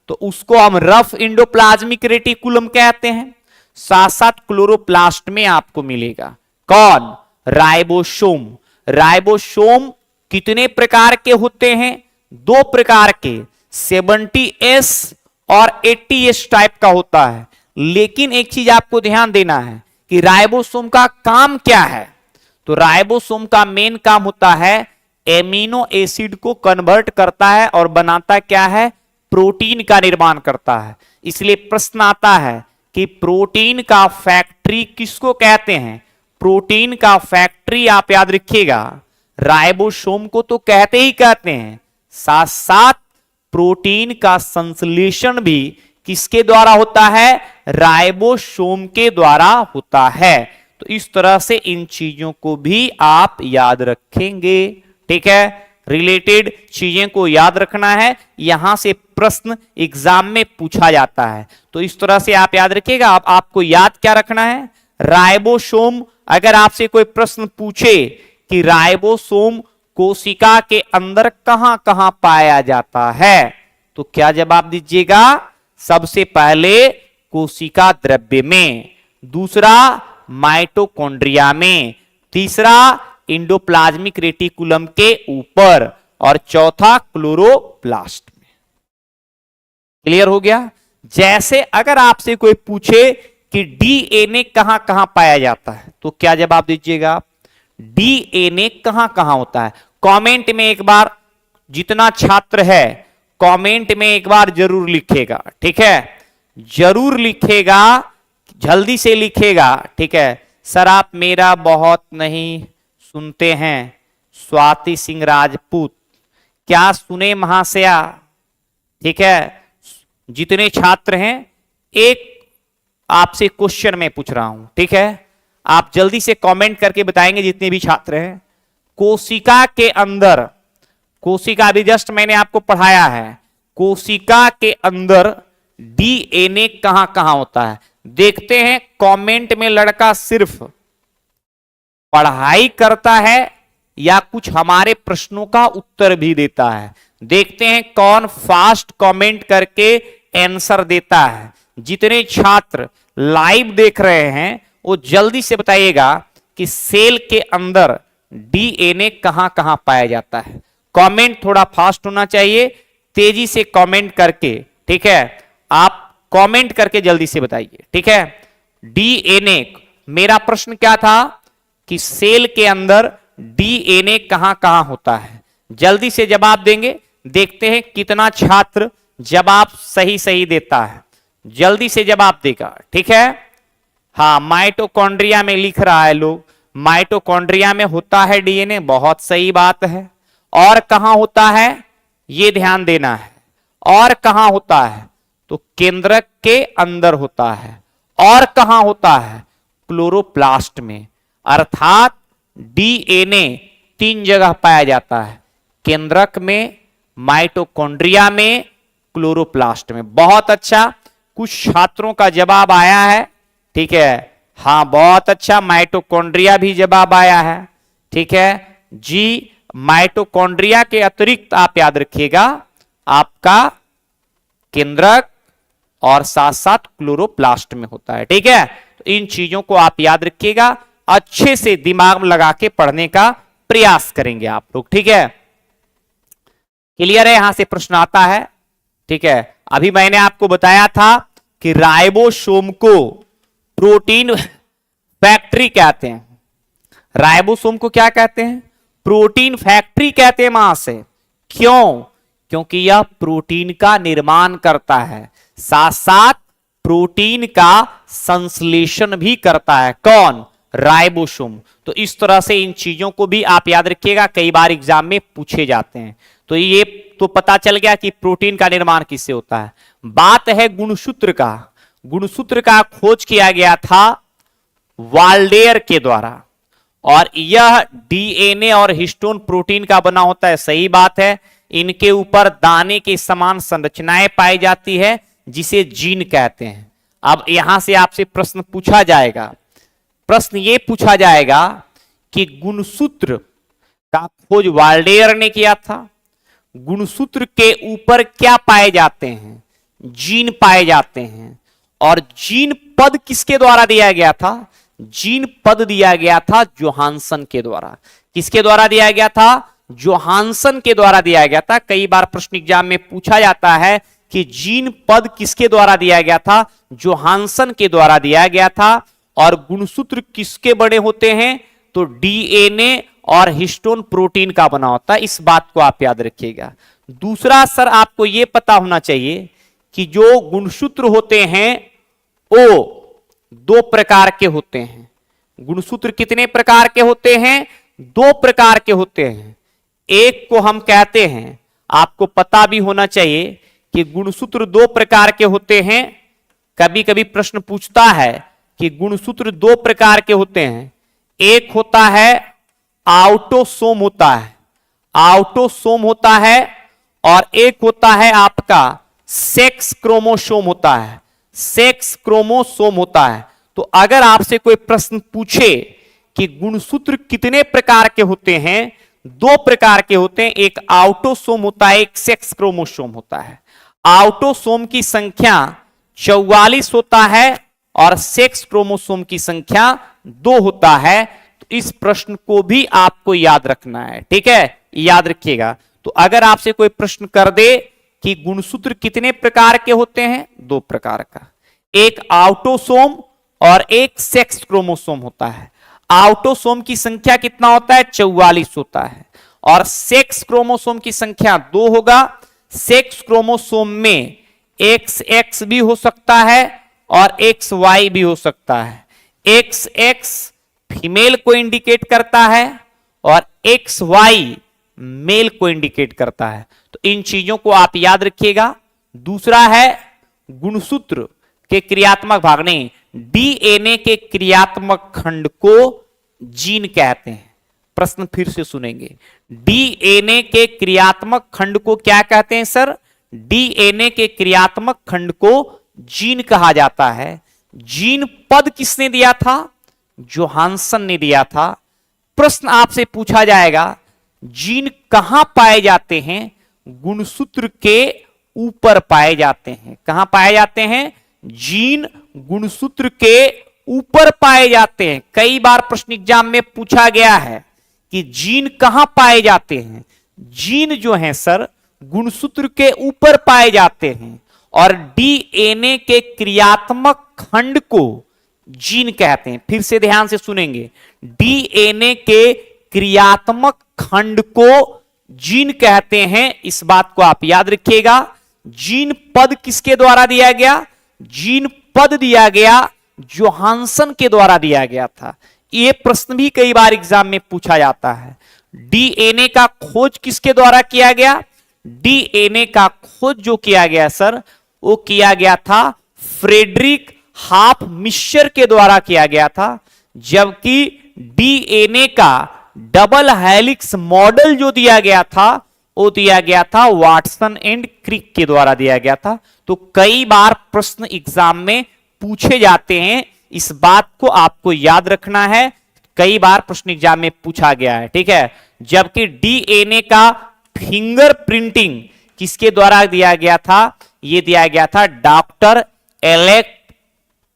तो उसको हम रफ इंडोप्लाज्मिक रेटिकुलम कहते हैं। साथ साथ क्लोरोप्लास्ट में आपको मिलेगा कौन? राइबोसोम। राइबोसोम कितने प्रकार के होते हैं? दो प्रकार के, 70S और 80S टाइप का होता है। लेकिन एक चीज आपको ध्यान देना है कि राइबोसोम का काम क्या है? तो राइबोसोम का मेन काम होता है एमिनो एसिड को कन्वर्ट करता है और बनाता क्या है? प्रोटीन का निर्माण करता है। इसलिए प्रश्न आता है कि प्रोटीन का फैक्ट्री किसको कहते हैं? प्रोटीन का फैक्ट्री आप याद रखिएगा राइबोसोम को तो कहते ही कहते हैं, साथ साथ प्रोटीन का संश्लेषण भी किसके द्वारा होता है? राइबोसोम के द्वारा होता है। तो इस तरह से इन चीजों को भी आप याद रखेंगे। ठीक है, रिलेटेड चीजें को याद रखना है, यहां से प्रश्न एग्जाम में पूछा जाता है। तो इस तरह से आप याद रखिएगा। अब आपको याद क्या रखना है? राइबोसोम। अगर आपसे कोई प्रश्न पूछे कि राइबोसोम कोशिका के अंदर कहां कहां पाया जाता है, तो क्या जवाब दीजिएगा? सबसे पहले कोशिका द्रव्य में, दूसरा माइटोकॉन्ड्रिया में, तीसरा इंडोप्लाज्मिक रेटिकुलम के ऊपर और चौथा क्लोरोप्लास्ट में। क्लियर हो गया? जैसे अगर आपसे कोई पूछे कि डीएनए कहां कहां पाया जाता है, तो क्या जवाब दीजिएगा? डीएनए कहां कहां होता है? कमेंट में एक बार, जितना छात्र है कमेंट में एक बार जरूर लिखेगा। ठीक है, जरूर लिखेगा, जल्दी से लिखेगा। ठीक है सर, आप मेरा बहुत नहीं सुनते हैं। स्वाति सिंह राजपूत, क्या सुने महाशया? ठीक है, जितने छात्र हैं, एक आपसे क्वेश्चन मैं पूछ रहा हूं, ठीक है, आप जल्दी से कमेंट करके बताएंगे जितने भी छात्र हैं। कोशिका के अंदर, कोशिका अभी जस्ट मैंने आपको पढ़ाया है, कोशिका के अंदर डीएनए कहां कहां होता है? देखते हैं कमेंट में लड़का सिर्फ पढ़ाई करता है या कुछ हमारे प्रश्नों का उत्तर भी देता है। देखते हैं कौन फास्ट कमेंट करके आंसर देता है। जितने छात्र लाइव देख रहे हैं वो जल्दी से बताइएगा कि सेल के अंदर डीएनए कहां कहां पाया जाता है। कमेंट थोड़ा फास्ट होना चाहिए, तेजी से कमेंट करके, ठीक है, आप कमेंट करके जल्दी से बताइए। ठीक है, डीएनए, मेरा प्रश्न क्या था कि सेल के अंदर डीएनए कहां कहां होता है? जल्दी से जवाब देंगे। देखते हैं कितना छात्र जवाब सही सही देता है, जल्दी से जवाब देगा। ठीक है, हाँ, माइटोकॉन्ड्रिया में लिख रहा है लोग, माइटोकॉन्ड्रिया में होता है डीएनए, बहुत सही बात है। और कहां होता है ये ध्यान देना है, और कहां होता है? तो केंद्रक के अंदर होता है। और कहां होता है? क्लोरोप्लास्ट में। अर्थात डीएनए 3 जगह पाया जाता है, केंद्रक में, माइटोकॉन्ड्रिया में, क्लोरोप्लास्ट में। बहुत अच्छा, कुछ छात्रों का जवाब आया है। ठीक है, हाँ बहुत अच्छा, माइटोकॉन्ड्रिया भी जवाब आया है। ठीक है जी, माइटोकॉन्ड्रिया के अतिरिक्त आप याद रखिएगा आपका केंद्रक और साथ साथ क्लोरोप्लास्ट में होता है। ठीक है, तो इन चीजों को आप याद रखिएगा, अच्छे से दिमाग में लगा के पढ़ने का प्रयास करेंगे आप लोग। ठीक है, क्लियर है? यहां से प्रश्न आता है। ठीक है, अभी मैंने आपको बताया था कि राइबोसोम को प्रोटीन फैक्ट्री कहते हैं। राइबोसोम को क्या कहते हैं? प्रोटीन फैक्ट्री कहते हैं मां से। क्यों? क्योंकि यह प्रोटीन का निर्माण करता है, साथ साथ प्रोटीन का संश्लेषण भी करता है। कौन? राइबोसोम। तो इस तरह से इन चीजों को भी आप याद रखिएगा, कई बार एग्जाम में पूछे जाते हैं। तो ये तो पता चल गया कि प्रोटीन का निर्माण किससे होता है। बात है गुणसूत्र का। गुणसूत्र का खोज किया गया था वाल्डेयर के द्वारा, और यह डीएनए और हिस्टोन प्रोटीन का बना होता है। सही बात है, इनके ऊपर दाने के समान संरचनाएं पाई जाती है जिसे जीन कहते हैं। अब यहां से आपसे प्रश्न पूछा जाएगा, प्रश्न ये पूछा जाएगा कि गुणसूत्र का खोज वाल्डेयर ने किया था, गुणसूत्र के ऊपर क्या पाए जाते हैं? जीन पाए जाते हैं। और जीन पद किसके द्वारा दिया गया था? जीन पद दिया गया था जोहानसन के द्वारा। किसके द्वारा दिया गया था? जोहानसन के द्वारा दिया गया था। कई बार प्रश्न एग्जाम में पूछा जाता है कि जीन पद किसके द्वारा दिया गया था? जोहानसन के द्वारा दिया गया था। और गुणसूत्र किसके बने होते हैं? तो डीएनए और हिस्टोन प्रोटीन का बना होता है। इस बात को आप याद रखिएगा। दूसरा, सर आपको यह पता होना चाहिए कि जो गुणसूत्र होते हैं वो 2 प्रकार के होते हैं। गुणसूत्र कितने प्रकार के होते हैं? 2 प्रकार के होते हैं। एक को हम कहते हैं, आपको पता भी होना चाहिए कि गुणसूत्र 2 प्रकार के होते हैं। कभी कभी प्रश्न पूछता है कि गुणसूत्र 2 प्रकार के होते हैं। एक होता है ऑटोसोम होता है, ऑटोसोम होता है, और एक होता है आपका सेक्स क्रोमोसोम होता है, सेक्स क्रोमोसोम होता है। तो अगर आपसे कोई प्रश्न पूछे कि गुणसूत्र कितने प्रकार के होते हैं? 2 प्रकार के होते हैं, एक ऑटोसोम होता है, एक सेक्स क्रोमोसोम होता है। ऑटोसोम की संख्या 44 होता है और सेक्स क्रोमोसोम की संख्या 2 होता है। तो इस प्रश्न को भी आपको याद रखना है। ठीक है, याद रखिएगा। तो अगर आपसे कोई प्रश्न कर दे कि गुणसूत्र कितने प्रकार के होते हैं? 2 प्रकार का, एक ऑटोसोम और एक सेक्स क्रोमोसोम होता है। ऑटोसोम की संख्या कितना होता है? 44 होता है। और सेक्स क्रोमोसोम की संख्या 2 होगा। सेक्स क्रोमोसोम में एक्स एक्स भी हो सकता है और एक्स वाई भी हो सकता है। एक्स एक्स फीमेल को इंडिकेट करता है और एक्स वाई मेल को इंडिकेट करता है। तो इन चीजों को आप याद रखिएगा। दूसरा है गुणसूत्र के क्रियात्मक भाग, नहीं, डीएनए के क्रियात्मक खंड को जीन कहते हैं। प्रश्न फिर से सुनेंगे, डीएनए के क्रियात्मक खंड को क्या कहते हैं सर? डीएनए के क्रियात्मक खंड को जीन कहा जाता है। जीन पद किसने दिया था? जोहानसन ने दिया था। प्रश्न आपसे पूछा जाएगा, जीन कहां पाए जाते हैं? गुणसूत्र के ऊपर पाए जाते हैं। कहां पाए जाते हैं? जीन गुणसूत्र के ऊपर पाए जाते हैं। कई बार प्रश्न एग्जाम में पूछा गया है कि जीन कहां पाए जाते हैं। जीन जो है सर गुणसूत्र के ऊपर पाए जाते हैं और डीएनए के क्रियात्मक खंड को जीन कहते हैं। फिर से ध्यान से सुनेंगे, डीएनए के क्रियात्मक खंड को जीन कहते हैं। इस बात को आप याद रखिएगा। जीन पद किसके द्वारा दिया गया? जीन पद दिया गया जोहानसन के द्वारा दिया गया था। यह प्रश्न भी कई बार एग्जाम में पूछा जाता है। डीएनए का खोज किसके द्वारा किया गया? डीएनए का खोज जो किया गया सर, वो किया गया था फ्रेडरिक हाफ मिश्र के द्वारा किया गया था। जबकि डीएनए का डबल हेलिक्स मॉडल जो दिया गया था, वो दिया गया था वाटसन एंड क्रिक के द्वारा दिया गया था। तो कई बार प्रश्न एग्जाम में पूछे जाते हैं, इस बात को आपको याद रखना है। कई बार प्रश्न एग्जाम में पूछा गया है, ठीक है। जबकि डीएनए का फिंगरप्रिंटिंग किसके द्वारा दिया गया था? यह दिया गया था डॉक्टर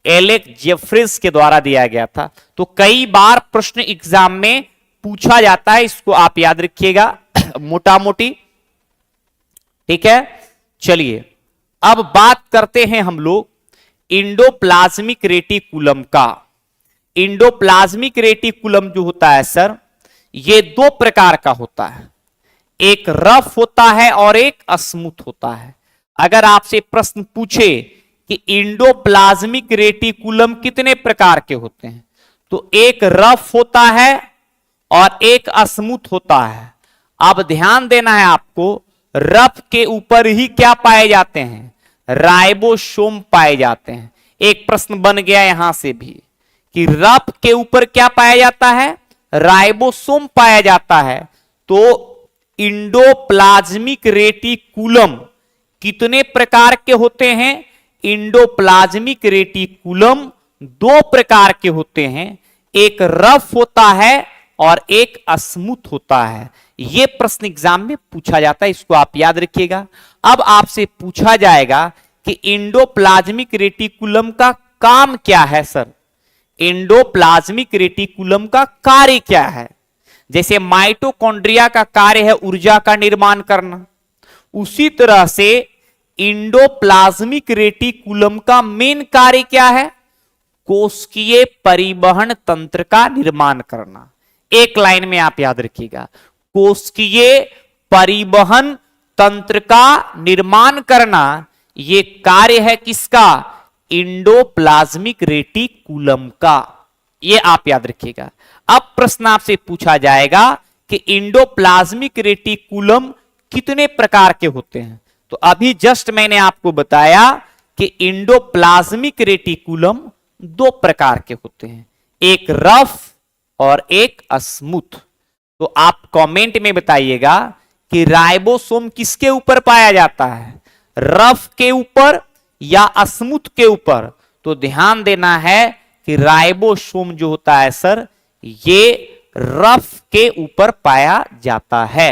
एलेक जेफरीज के द्वारा दिया गया था। तो कई बार प्रश्न एग्जाम में पूछा जाता है, इसको आप याद रखिएगा मोटा मोटी, ठीक है। चलिए अब बात करते हैं हम लोग इंडोप्लाज्मिक रेटिकुलम का। इंडोप्लाज्मिक रेटिकुलम जो होता है सर, ये दो प्रकार का होता है। एक रफ होता है और एक स्मूथ होता है। अगर आपसे प्रश्न पूछे कि इंडोप्लाज्मिक रेटिकुलम कितने प्रकार के होते हैं, तो एक रफ होता है और एक स्मूथ होता है। अब ध्यान देना है आपको, रफ के ऊपर ही क्या पाए जाते हैं? राइबोसोम पाए जाते हैं। एक प्रश्न बन गया यहां से भी कि रफ के ऊपर क्या पाया जाता है? राइबोसोम पाया जाता है। तो इंडोप्लाज्मिक रेटिकुलम कितने प्रकार के होते हैं? इंडोप्लाज्मिक रेटिकुलम दो प्रकार के होते हैं। एक रफ होता है और एक स्मूथ होता है। यह प्रश्न एग्जाम में पूछा जाता है, इसको आप याद रखिएगा। अब आपसे पूछा जाएगा कि इंडोप्लाज्मिक रेटिकुलम का काम क्या है सर? इंडोप्लाज्मिक रेटिकुलम का कार्य क्या है? जैसे माइटोकॉन्ड्रिया का कार्य है ऊर्जा का निर्माण करना, उसी तरह से इंडोप्लाज्मिक रेटिकुलम का मेन कार्य क्या है? कोशिकीय परिवहन तंत्र का निर्माण करना। एक लाइन में आप याद रखिएगा, कोशिकीय परिवहन तंत्र का निर्माण करना, यह कार्य है किसका? इंडोप्लाज्मिक रेटिकुलम का। यह आप याद रखिएगा। अब प्रश्न आपसे पूछा जाएगा कि इंडोप्लाज्मिक रेटिकुलम कितने प्रकार के होते हैं। तो अभी जस्ट मैंने आपको बताया कि इंडोप्लाज्मिक रेटिकुलम दो प्रकार के होते हैं, एक रफ और एक स्मूथ। तो आप कमेंट में बताइएगा कि राइबोसोम किसके ऊपर पाया जाता है, रफ के ऊपर या स्मूथ के ऊपर? तो ध्यान देना है कि राइबोसोम जो होता है सर, ये रफ के ऊपर पाया जाता है।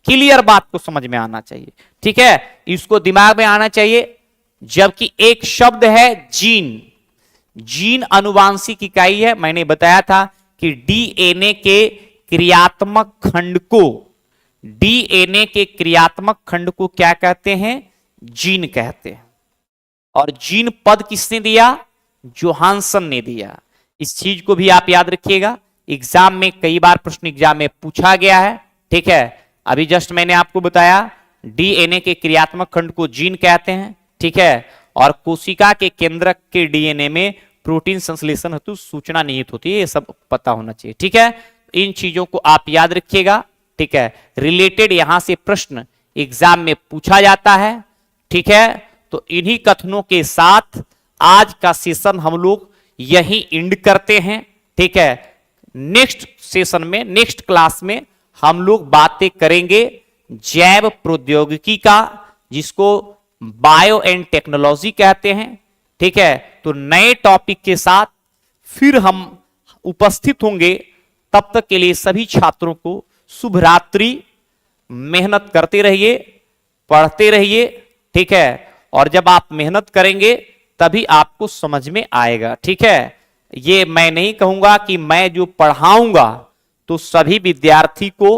क्लियर बात को समझ में आना चाहिए, ठीक है, इसको दिमाग में आना चाहिए। जबकि एक शब्द है जीन, जीन अनुवांशिक इकाई है। मैंने बताया था कि डीएनए के क्रियात्मक खंड को, डीएनए के क्रियात्मक खंड को क्या कहते हैं? जीन कहते हैं। और जीन पद किसने दिया? जोहानसन ने दिया। इस चीज को भी आप याद रखिएगा, एग्जाम में कई बार प्रश्न एग्जाम में पूछा गया है, ठीक है। अभी जस्ट मैंने आपको बताया डीएनए के क्रियात्मक खंड को जीन कहते हैं, ठीक है। और कोशिका के केंद्रक के डीएनए में प्रोटीन संश्लेषण हेतु सूचना निहित होती है, ये सब पता होना चाहिए, ठीक है। इन चीजों को आप याद रखिएगा, ठीक है। रिलेटेड यहां से प्रश्न एग्जाम में पूछा जाता है, ठीक है। तो इन्हीं कथनों के साथ आज का सेशन हम लोग यही एंड करते हैं, ठीक है। नेक्स्ट सेशन में, नेक्स्ट क्लास में हम लोग बातें करेंगे जैव प्रौद्योगिकी का, जिसको बायो एंड टेक्नोलॉजी कहते हैं, ठीक है। तो नए टॉपिक के साथ फिर हम उपस्थित होंगे। तब तक के लिए सभी छात्रों को शुभ रात्रि। मेहनत करते रहिए, पढ़ते रहिए, ठीक है। और जब आप मेहनत करेंगे तभी आपको समझ में आएगा, ठीक है। ये मैं नहीं कहूंगा कि मैं जो पढ़ाऊंगा तो सभी विद्यार्थी को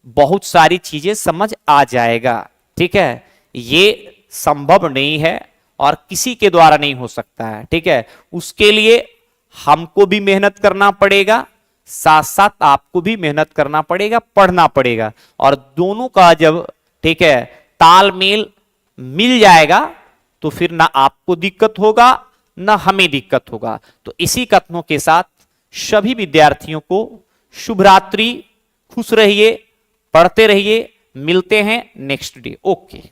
बहुत सारी चीजें समझ आ जाएगा, ठीक है। ये संभव नहीं है और किसी के द्वारा नहीं हो सकता है, ठीक है। उसके लिए हमको भी मेहनत करना पड़ेगा, साथ साथ आपको भी मेहनत करना पड़ेगा, पढ़ना पड़ेगा। और दोनों का जब, ठीक है, तालमेल मिल जाएगा तो फिर ना आपको दिक्कत होगा ना हमें दिक्कत होगा। तो इसी कथनों के साथ सभी विद्यार्थियों को शुभ रात्रि, खुश रहिए, पढ़ते रहिए। मिलते हैं next day. Okay.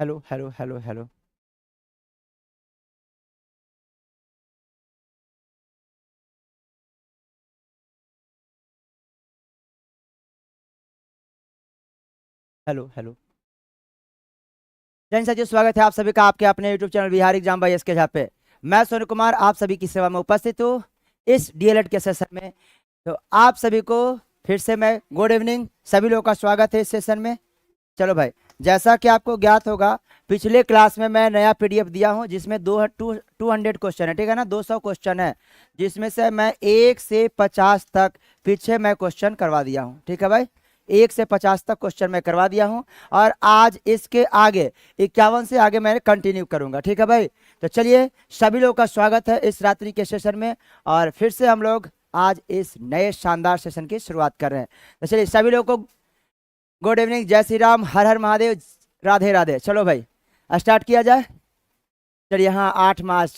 Hello hello hello hello. Hello hello. जैन सचिव, स्वागत है आप सभी का आपके अपने YouTube channel Bihar exam by SK Jha पे। मैं सोनू कुमार आप सभी की सेवा में उपस्थित हूँ इस डीएलएड के सेशन में। तो आप सभी को फिर से मैं गुड इवनिंग, सभी लोगों का स्वागत है इस सेशन में। चलो भाई, जैसा कि आपको ज्ञात होगा पिछले क्लास में मैं नया पीडीएफ दिया हूं जिसमें 200 क्वेश्चन है, ठीक है ना, 200 क्वेश्चन है, जिसमें से मैं 1 से 50 तक पीछे मैं क्वेश्चन करवा दिया हूं, ठीक है भाई। 1 से 50 तक क्वेश्चन मैं करवा दिया हूं और आज इसके आगे 51 से आगे मैं कंटिन्यू करूंगा, ठीक है भाई। तो चलिए, सभी लोगों का स्वागत है इस रात्रि के सेशन में और फिर से हम लोग आज इस नए शानदार सेशन की शुरुआत कर रहे हैं। तो चलिए सभी लोगों को गुड इवनिंग, जय श्री राम, हर हर महादेव, राधे राधे। चलो भाई स्टार्ट किया जाए। चलिए, हाँ 8 मार्च।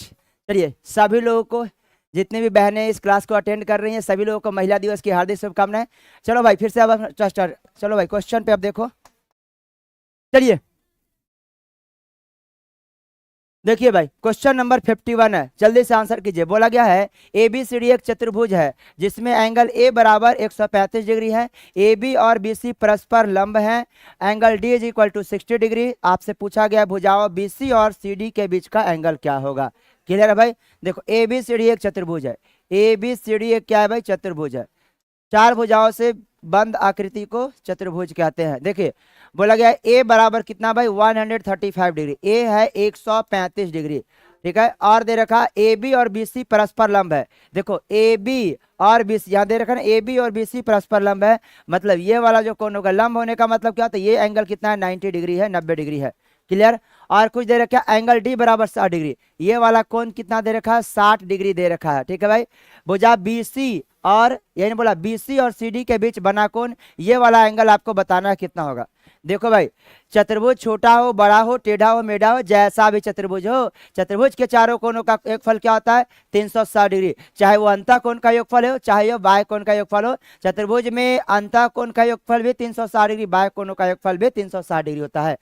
चलिए सभी लोगों को, जितने भी बहनें इस क्लास को अटेंड कर रही हैं, सभी लोगों को महिला दिवस की हार्दिक शुभकामनाएं। चलो भाई फिर से अब स्टार्ट। चलो भाई क्वेश्चन पे अब देखो। चलिए देखिए भाई, क्वेश्चन नंबर 51 है, जल्दी से आंसर कीजिए। बोला गया है ABCD एक चतुर्भुज है जिसमें एंगल A बराबर 135 डिग्री है, AB और BC परस्पर लंब हैं, angle D is equal to 60 degree. आपसे पूछा गया भुजाओं BC और CD के बीच का एंगल क्या होगा। क्लियर है भाई। देखो ABCD एक चतुर्भुज है, ABCD एक क्या है भाई, चतुर्भुज है। 4 भुजाओं से बंद आकृति को चतुर्भुज कहते हैं। देखिए बोला गया ए बराबर कितना भाई, 135 डिग्री, ए है 135 डिग्री ठीक है। और दे रखा ए बी और बी सी परस्पर लंब है। देखो ए बी और बी सी यहाँ दे रखा है ए बी और बी सी परस्पर लंब है, मतलब ये वाला जो कोण होगा लंब होने का मतलब क्या होता है, ये एंगल कितना है 90 डिग्री है, 90 डिग्री है। क्लियर। और कुछ दे रखा है एंगल डी बराबर 60 डिग्री, ये वाला कोण कितना दे रखा है 60 डिग्री दे रखा है। ठीक है भाई। भुजा बी सी और यही बोला बी सी और सी डी के बीच बना कोण, ये वाला एंगल आपको बताना है कितना होगा। देखो भाई चतुर्भुज छोटा हो बड़ा हो टेढ़ा हो मेढ़ा हो जैसा भी चतुर्भुज हो, चतुर्भुज के चारों कोणों का योगफल क्या होता है 360 डिग्री, चाहे वो अंतः कोण का योगफल हो चाहे वो बाह्य कोण का योगफल हो। चतुर्भुज में अंतः कोण का योगफल भी 360 डिग्री, बाह्य कोणों का योगफल भी 360 डिग्री होता है।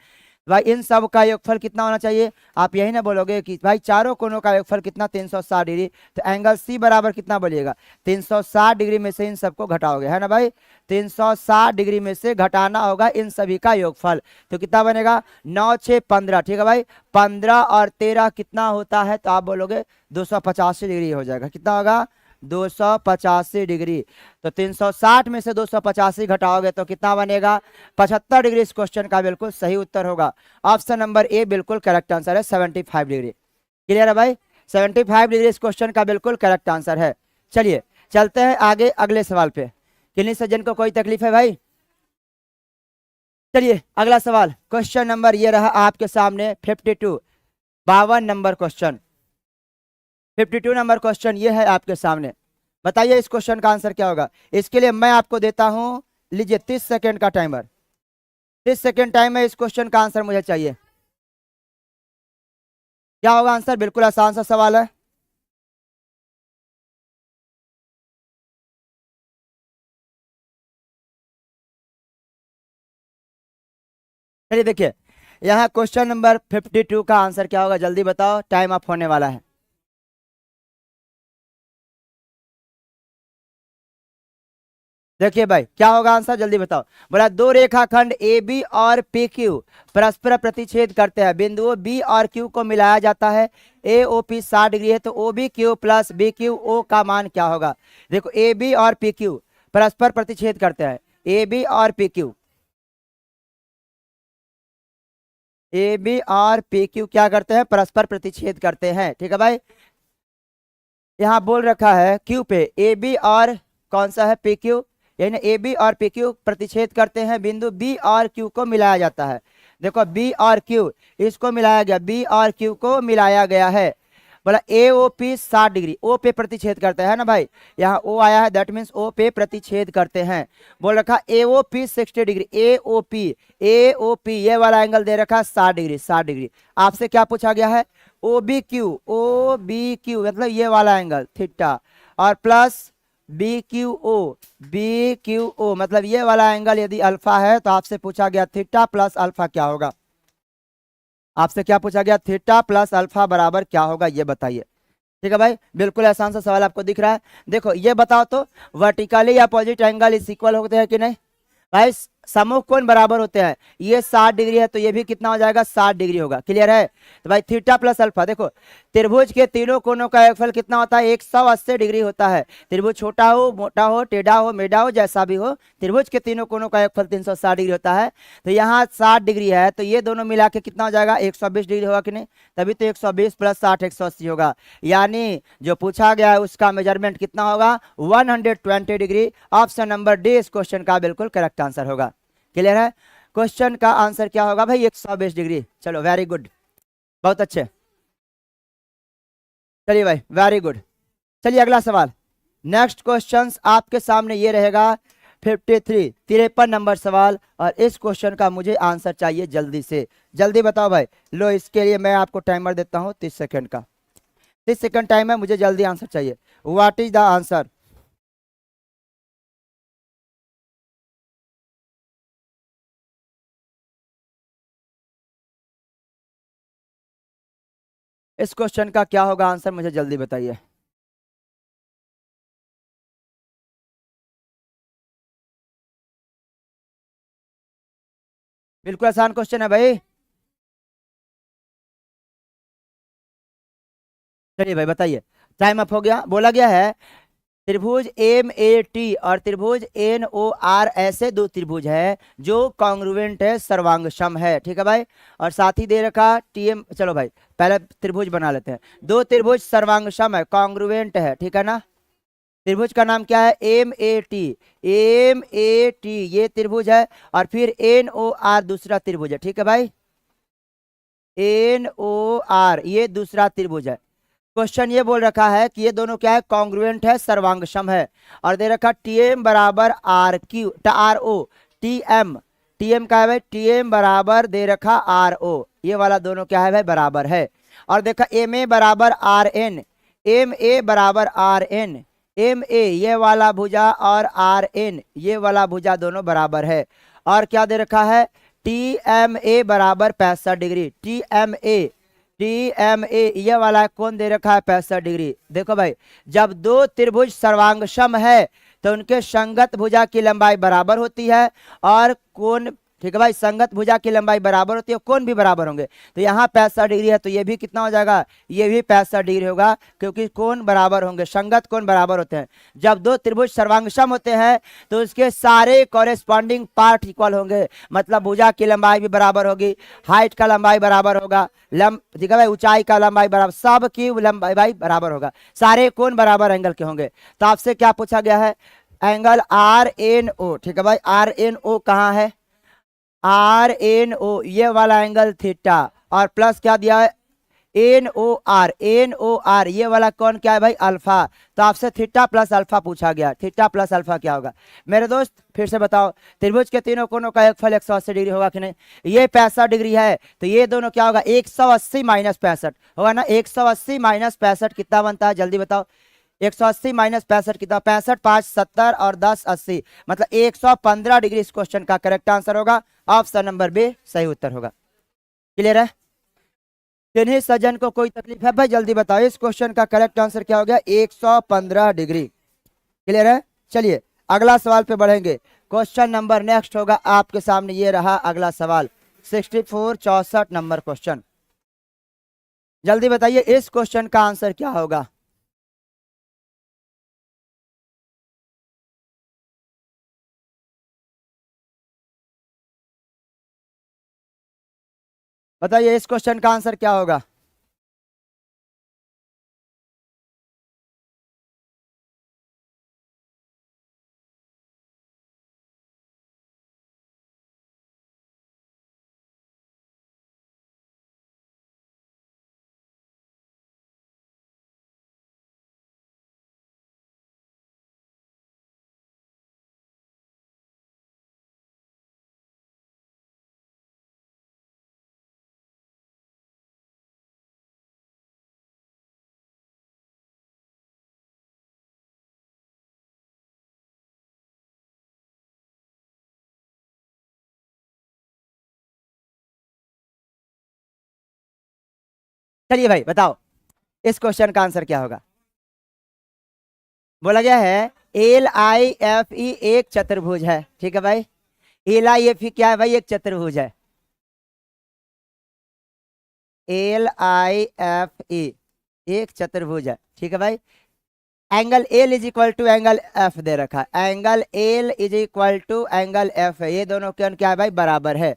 भाई इन सब का योगफल कितना होना चाहिए, आप यही ना बोलोगे कि भाई चारों कोणों का योगफल कितना 360 डिग्री, तो एंगल सी बराबर कितना बनेगा 360 डिग्री में से इन सबको घटाओगे, है ना भाई। 360 डिग्री में से घटाना होगा इन सभी का योगफल, तो कितना बनेगा 9 6 15। ठीक है भाई। 15 और 13 कितना होता है, तो आप बोलोगे 285 डिग्री हो जाएगा। कितना होगा 285 डिग्री। तो 360 में से 285 घटाओगे तो कितना बनेगा 75 डिग्री। इस क्वेश्चन का बिल्कुल सही उत्तर होगा ऑप्शन नंबर ए, बिल्कुल करेक्ट आंसर है 75 डिग्री। क्लियर है भाई। 75 डिग्री इस क्वेश्चन का बिल्कुल करेक्ट आंसर है। चलिए चलते हैं आगे अगले सवाल पे। किन्हीं सज्जन को कोई तकलीफ है भाई। चलिए अगला सवाल, क्वेश्चन नंबर ये रहा आपके सामने 52, 52 नंबर क्वेश्चन। 52 नंबर क्वेश्चन ये है आपके सामने। बताइए इस क्वेश्चन का आंसर क्या होगा। इसके लिए मैं आपको देता हूं, लीजिए 30 सेकेंड का टाइमर। 30 सेकेंड टाइम है, इस क्वेश्चन का आंसर मुझे चाहिए। क्या होगा आंसर, बिल्कुल आसान सा सवाल है। चलिए देखिए यहाँ क्वेश्चन नंबर 52 का आंसर क्या होगा, जल्दी बताओ, टाइम अप होने वाला है। देखिए भाई क्या होगा आंसर, जल्दी बताओ। बोला दो रेखाखंड ए बी और पी क्यू परस्पर प्रतिच्छेद करते हैं, बिंदुओं बी और क्यू को मिलाया जाता है, ए ओ पी 60 डिग्री है, तो O B Q plus B Q O का मान क्या होगा। देखो ए बी और पी क्यू परस्पर प्रतिच्छेद करते हैं, ए बी और पी क्यू, ए बी और पी क्यू क्या करते हैं परस्पर प्रतिच्छेद करते हैं। ठीक है भाई। यहाँ बोल रखा है क्यू पे ए बी और कौन सा है पी क्यू, यानी ए बी और पी क्यू प्रतिच्छेद करते हैं, बिंदु बी और क्यू को मिलाया जाता है। देखो बी और क्यू इसको मिलाया गया, बी और क्यू को मिलाया गया है। बोला ए ओ पी 60 डिग्री, ओ पे प्रतिच्छेद करते हैं ना भाई, यहाँ ओ आया है, दैट मीन्स ओ पे प्रतिच्छेद करते हैं। बोल रखा ए ओ पी 60 डिग्री, ए ओ पी ये वाला एंगल दे रखा है 60 डिग्री, 60 डिग्री। आपसे क्या पूछा गया है ओ बी क्यू मतलब ये वाला एंगल थीटा, और प्लस बी क्यू ओ मतलब ये वाला एंगल यदि अल्फा है, तो आपसे पूछा गया थीटा प्लस अल्फा क्या होगा। आपसे क्या पूछा गया, थीटा प्लस अल्फा बराबर क्या होगा, ये बताइए। ठीक है भाई, बिल्कुल आसान सा सवाल आपको दिख रहा है। देखो ये बताओ तो vertically opposite angle is equal होते हैं कि नहीं भाई, समूह कोण बराबर होते हैं। ये 60 डिग्री है तो ये भी कितना हो जाएगा 60 डिग्री होगा। क्लियर है। तो भाई थीटा प्लस अल्फा, देखो त्रिभुज के तीनों कोणों का योगफल कितना होता है 180 डिग्री होता है। त्रिभुज छोटा हो मोटा हो टेढ़ा हो मेढ़ा हो जैसा भी हो, त्रिभुज के तीनों कोणों का योगफल 360 डिग्री होता है। तो यहाँ 60 डिग्री है तो ये दोनों मिला के कितना हो जाएगा 120 डिग्री होगा कि नहीं, तभी तो 120 प्लस 60 180 होगा। यानी जो पूछा गया है उसका मेजरमेंट कितना होगा 120 डिग्री। ऑप्शन नंबर डी इस क्वेश्चन का बिल्कुल करेक्ट आंसर होगा। क्लियर है। क्वेश्चन का आंसर क्या होगा भाई 120 डिग्री। चलो वेरी गुड, बहुत अच्छे। चलिए भाई वेरी गुड। चलिए अगला सवाल, नेक्स्ट क्वेश्चन आपके सामने ये रहेगा 53 नंबर सवाल, और इस क्वेश्चन का मुझे आंसर चाहिए जल्दी से। जल्दी बताओ भाई। लो इसके लिए मैं आपको टाइमर देता हूं 30 सेकंड का। 30 सेकंड टाइम है, मुझे जल्दी आंसर चाहिए। What is the answer. इस क्वेश्चन का क्या होगा आंसर, मुझे जल्दी बताइए। बिल्कुल आसान क्वेश्चन है भाई। चलिए भाई बताइए, टाइम अप हो गया। बोला गया है त्रिभुज MAT और त्रिभुज NOR ऐसे दो त्रिभुज है जो कॉन्ग्रुएंट है, सर्वांगसम है। ठीक है भाई। और साथ ही दे रखा TM, चलो भाई पहले त्रिभुज बना लेते हैं। दो त्रिभुज सर्वांगसम है, कॉन्ग्रुएंट है, ठीक है ना। त्रिभुज का नाम क्या है? MAT। MAT ये त्रिभुज है और फिर NOR दूसरा त्रिभुज है। ठीक है भाई, NOR ये दूसरा त्रिभुज है। क्वेश्चन ये बोल रखा है कि ये दोनों क्या है? कॉन्ग्रुएंट है, सर्वांगसम है। और दे रखा TM बराबर RO। TM का है भाई, TM बराबर दे रखा RO, ये वाला दोनों क्या है भाई? बराबर है। और देखा MA बराबर RN, MA बराबर RN, MA ये वाला भुजा और RN ये वाला भुजा दोनों बराबर है। और क्या दे रखा है? TMA बराबर 65 डिग्री। TMA ये वाला कौन दे रखा है? 65 डिग्री। देखो भाई, जब दो त्रिभुज सर्वांगसम है तो उनके संगत भुजा की लंबाई बराबर होती है और कोण, ठीक है भाई, संगत भुजा की लंबाई बराबर होती है, कोण भी बराबर होंगे। तो यहाँ 65 डिग्री है तो ये भी कितना हो जाएगा? ये भी 65 डिग्री होगा, क्योंकि कोण बराबर होंगे, संगत कोण बराबर होते हैं। जब दो त्रिभुज सर्वांगसम होते हैं तो उसके सारे कॉरेस्पॉन्डिंग पार्ट इक्वल होंगे, मतलब भुजा की लंबाई भी बराबर होगी, हाइट का लंबाई बराबर होगा, ठीक है भाई, ऊंचाई का लंबाई बराबर, सब की लंबाई भाई बराबर होगा, सारे कोण बराबर एंगल के होंगे। तो आपसे क्या पूछा गया है? Angle RNO। ठीक है भाई, RNO कहाँ है? RNO ये वाला एंगल थीटा, और प्लस क्या दिया है? NOR ये वाला कौन क्या है भाई? अल्फा। तो आपसे थीटा प्लस अल्फा पूछा गया, थीटा प्लस अल्फा क्या होगा मेरे दोस्त? फिर से बताओ, त्रिभुज के तीनों कोणों का योगफल 180 डिग्री होगा कि नहीं? ये 65 डिग्री है तो ये दोनों क्या होगा? 180 माइनस 65 होगा ना। 180 माइनस 65 कितना बनता है? जल्दी बताओ। 180 माइनस 65 कितना? 65 5 70 और 10 80, मतलब 115 डिग्री इस क्वेश्चन का करेक्ट आंसर होगा। ऑप्शन नंबर बी सही उत्तर होगा। क्लियर है? किन्हीं सज्जन को कोई तकलीफ है भाई? जल्दी बताओ, इस क्वेश्चन का करेक्ट आंसर क्या हो गया? 115 डिग्री। क्लियर है? चलिए अगला सवाल पे बढ़ेंगे। क्वेश्चन नंबर नेक्स्ट होगा आपके सामने, ये रहा अगला सवाल, 64 नंबर क्वेश्चन। जल्दी बताइए इस क्वेश्चन का आंसर क्या होगा? बताइए इस क्वेश्चन का आंसर क्या होगा? चलिए भाई बताओ इस क्वेश्चन का आंसर क्या होगा? बोला गया है LIFE एक चतुर्भुज है। ठीक है भाई, LIFE क्या है भाई? एक चतुर्भुज है। LIFE एक चतुर्भुज है। ठीक है भाई, angle L is equal to angle F दे रखा है, angle L is equal to angle F है, ये दोनों क्या है भाई? बराबर है।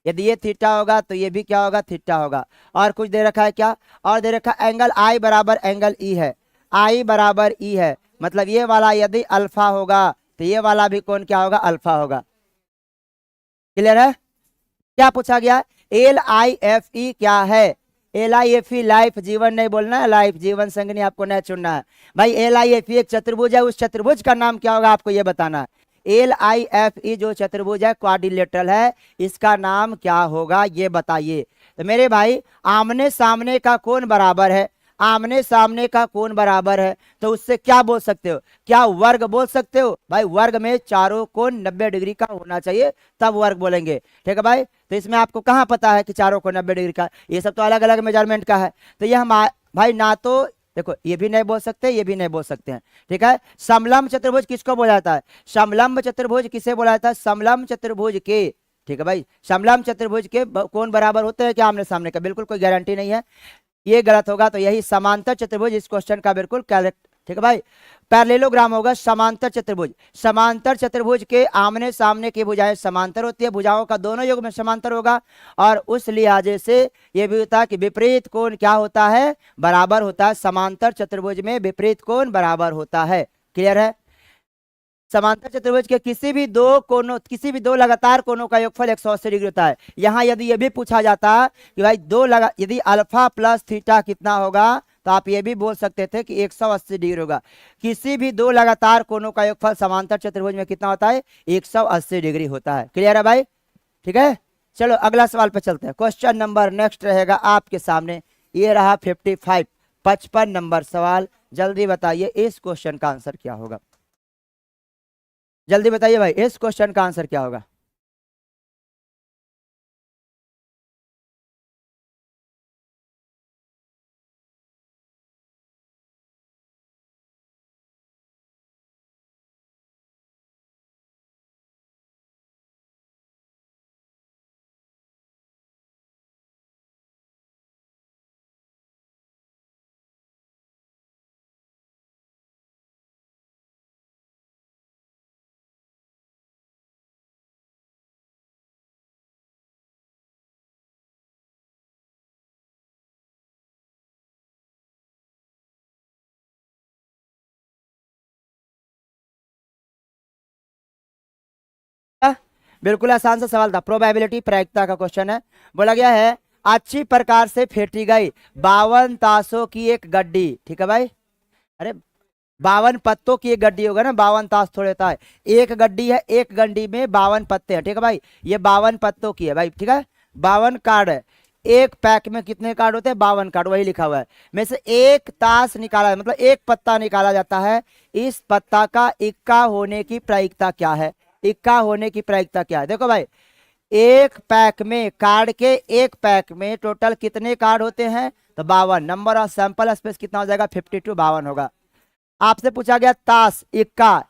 यदि ये थीटा होगा तो ये भी क्या होगा? थीटा होगा। और कुछ दे रखा है क्या? और दे रखा है एंगल I बराबर एंगल E है, I बराबर E है, मतलब ये वाला यदि अल्फा होगा तो ये वाला भी कौन क्या होगा? अल्फा होगा। क्लियर है? क्या पूछा गया? LIFE क्या है? LIFE लाइफ, जीवन नहीं बोलना है, लाइफ जीवन संगनी आपको नहीं चुनना है भाई। LIFE एक चतुर्भुज है, उस चतुर्भुज का नाम क्या होगा आपको ये बताना है। LIFE जो चतुर्भुज है क्वाड्रिलेटरल है, इसका नाम क्या होगा ये बताइए। तो मेरे भाई आमने सामने का कोण बराबर है, आमने सामने का कोण बराबर है तो उससे क्या बोल सकते हो? क्या वर्ग बोल सकते हो भाई? वर्ग में चारों कोण 90 डिग्री का होना चाहिए तब वर्ग बोलेंगे। ठीक है भाई, तो इसमें आपको कहाँ पता है कि चारों कोण 90 डिग्री का? ये सब तो अलग अलग मेजरमेंट का है। तो ये हम भाई ना तो देखो ये भी नहीं बोल सकते, ये भी नहीं बोल सकते हैं। ठीक है, समलंब चतुर्भुज किसको बोला जाता है? समलंब चतुर्भुज किसे बोला जाता है? समलंब चतुर्भुज के, ठीक है भाई, समलंब चतुर्भुज के कोण बराबर होते हैं क्या आमने सामने का? बिल्कुल कोई गारंटी नहीं है, ये गलत होगा। तो यही समांतर चतुर्भुज इस क्वेश्चन का बिल्कुल ठीक है भाई। पैरेललोग्राम होगा समांतर चतुर्भुज। समांतर चतुर्भुज के आमने सामने की भुजाएं समांतर होती है, भुजाओं का दोनों युग में समांतर होगा, और उस लिहाजे से यह भी होता है कि विपरीत कोण क्या होता है, बराबर होता है। समांतर चतुर्भुज में विपरीत कोण बराबर होता है। क्लियर है। समांतर चतुर्भुज के किसी भी दो लगातार कोणों का योगफल 180 डिग्री होता है। यहां यदि यह भी पूछा जाता कि भाई यदि अल्फा प्लस थीटा कितना होगा, तो आप ये भी बोल सकते थे कि 180 डिग्री होगा। किसी भी दो लगातार कोणों का योगफल समांतर चतुर्भुज में कितना होता है, 180 डिग्री होता है। क्लियर है भाई। ठीक है, चलो अगला सवाल पे चलते हैं। क्वेश्चन नंबर नेक्स्ट रहेगा आपके सामने, ये रहा 55 नंबर सवाल। जल्दी बताइए इस क्वेश्चन का आंसर क्या होगा। जल्दी बताइए भाई, इस क्वेश्चन का आंसर क्या होगा। बिल्कुल आसान सा सवाल था, प्रोबेबिलिटी प्रायिकता का क्वेश्चन है। बोला गया है अच्छी प्रकार से फेंटी गई 52 तासों की एक गड्डी। ठीक है भाई, अरे 52 पत्तों की एक गड्डी होगा ना, 52 ताश थोड़े होता है। एक गड्डी है, एक गड्डी में 52 पत्ते हैं। ठीक है भाई, ये 52 पत्तों की है भाई। ठीक है, 52 कार्ड है। एक पैक में कितने कार्ड होते हैं, 52 कार्ड, वही लिखा हुआ है। में से एक ताश निकाला, मतलब एक पत्ता निकाला जाता है। इस पत्ता का इक्का होने की प्रायिकता क्या है, इक्का होने की प्रायिकता क्या है। देखो भाई, एक पैक में कार्ड के एक पैक में टोटल कितने कार्ड होते हैं, तो 52। नंबर ऑफ सैंपल स्पेस कितना हो जाएगा, 52, 52 होगा। आपसे पूछा गया ताश इक्का,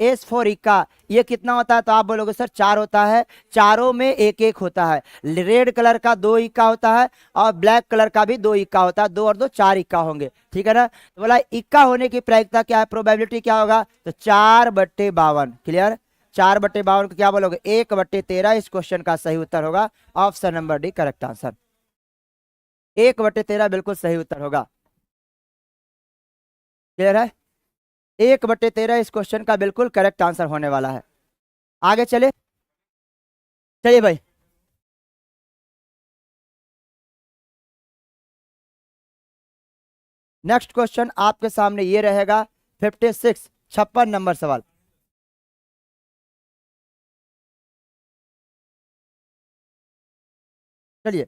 एस फॉर इक्का, ये कितना होता है, तो आप बोलोगे सर 4 होता है। चारों में एक एक होता है। रेड कलर का 2 इक्का होता है और ब्लैक कलर का भी 2 इक्का होता है। 2 और 2 4 इक्का होंगे। ठीक है ना, तो बोला इक्का होने की प्रायिकता क्या है, प्रोबेबिलिटी क्या होगा, तो 4/52। क्लियर, 4/52 को क्या बोलोगे, 1/13। इस क्वेश्चन का सही उत्तर होगा option number D, correct answer. 1/13 बिल्कुल सही उत्तर होगा। क्लियर है, 1/13 इस क्वेश्चन का बिल्कुल करेक्ट आंसर होने वाला है। आगे चले, चलिए भाई। नेक्स्ट क्वेश्चन आपके सामने ये रहेगा 56 नंबर सवाल। चलिए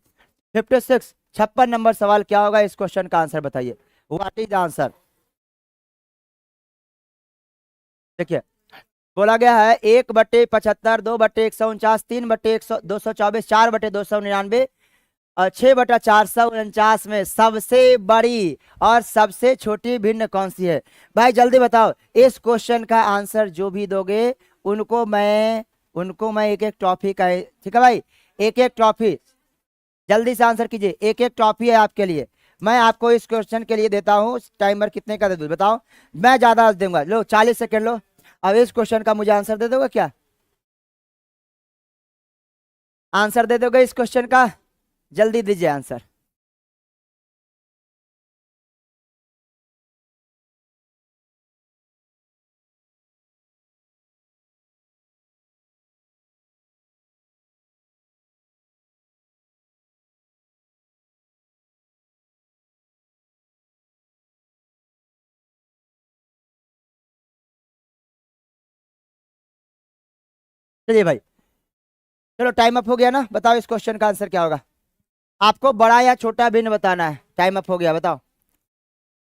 56 नंबर सवाल क्या होगा, इस क्वेश्चन का आंसर बताइए। What is answer. देखिए बोला गया है 1/75, 2/149, 3/224, 4/299 और 6/449 में सबसे बड़ी और सबसे छोटी भिन्न कौन सी है। भाई जल्दी बताओ, इस क्वेश्चन का आंसर जो भी दोगे उनको मैं एक एक ट्रॉफी का, ठीक है भाई, एक एक ट्रॉफी, जल्दी से आंसर कीजिए। एक एक ट्रॉफी है आपके लिए। मैं आपको इस क्वेश्चन के लिए देता हूँ टाइमर कितने का दे दूँ बताओ। मैं ज्यादा दूंगा, लो 40 सेकेंड लो। अब इस क्वेश्चन का मुझे आंसर दे दोगे क्या, आंसर दे दोगे इस क्वेश्चन का, जल्दी दीजिए आंसर। चलिए भाई, चलो टाइम अप हो गया ना। बताओ इस क्वेश्चन का आंसर क्या होगा। आपको बड़ा या छोटा भिन्न बताना है। टाइम अप हो गया, बताओ।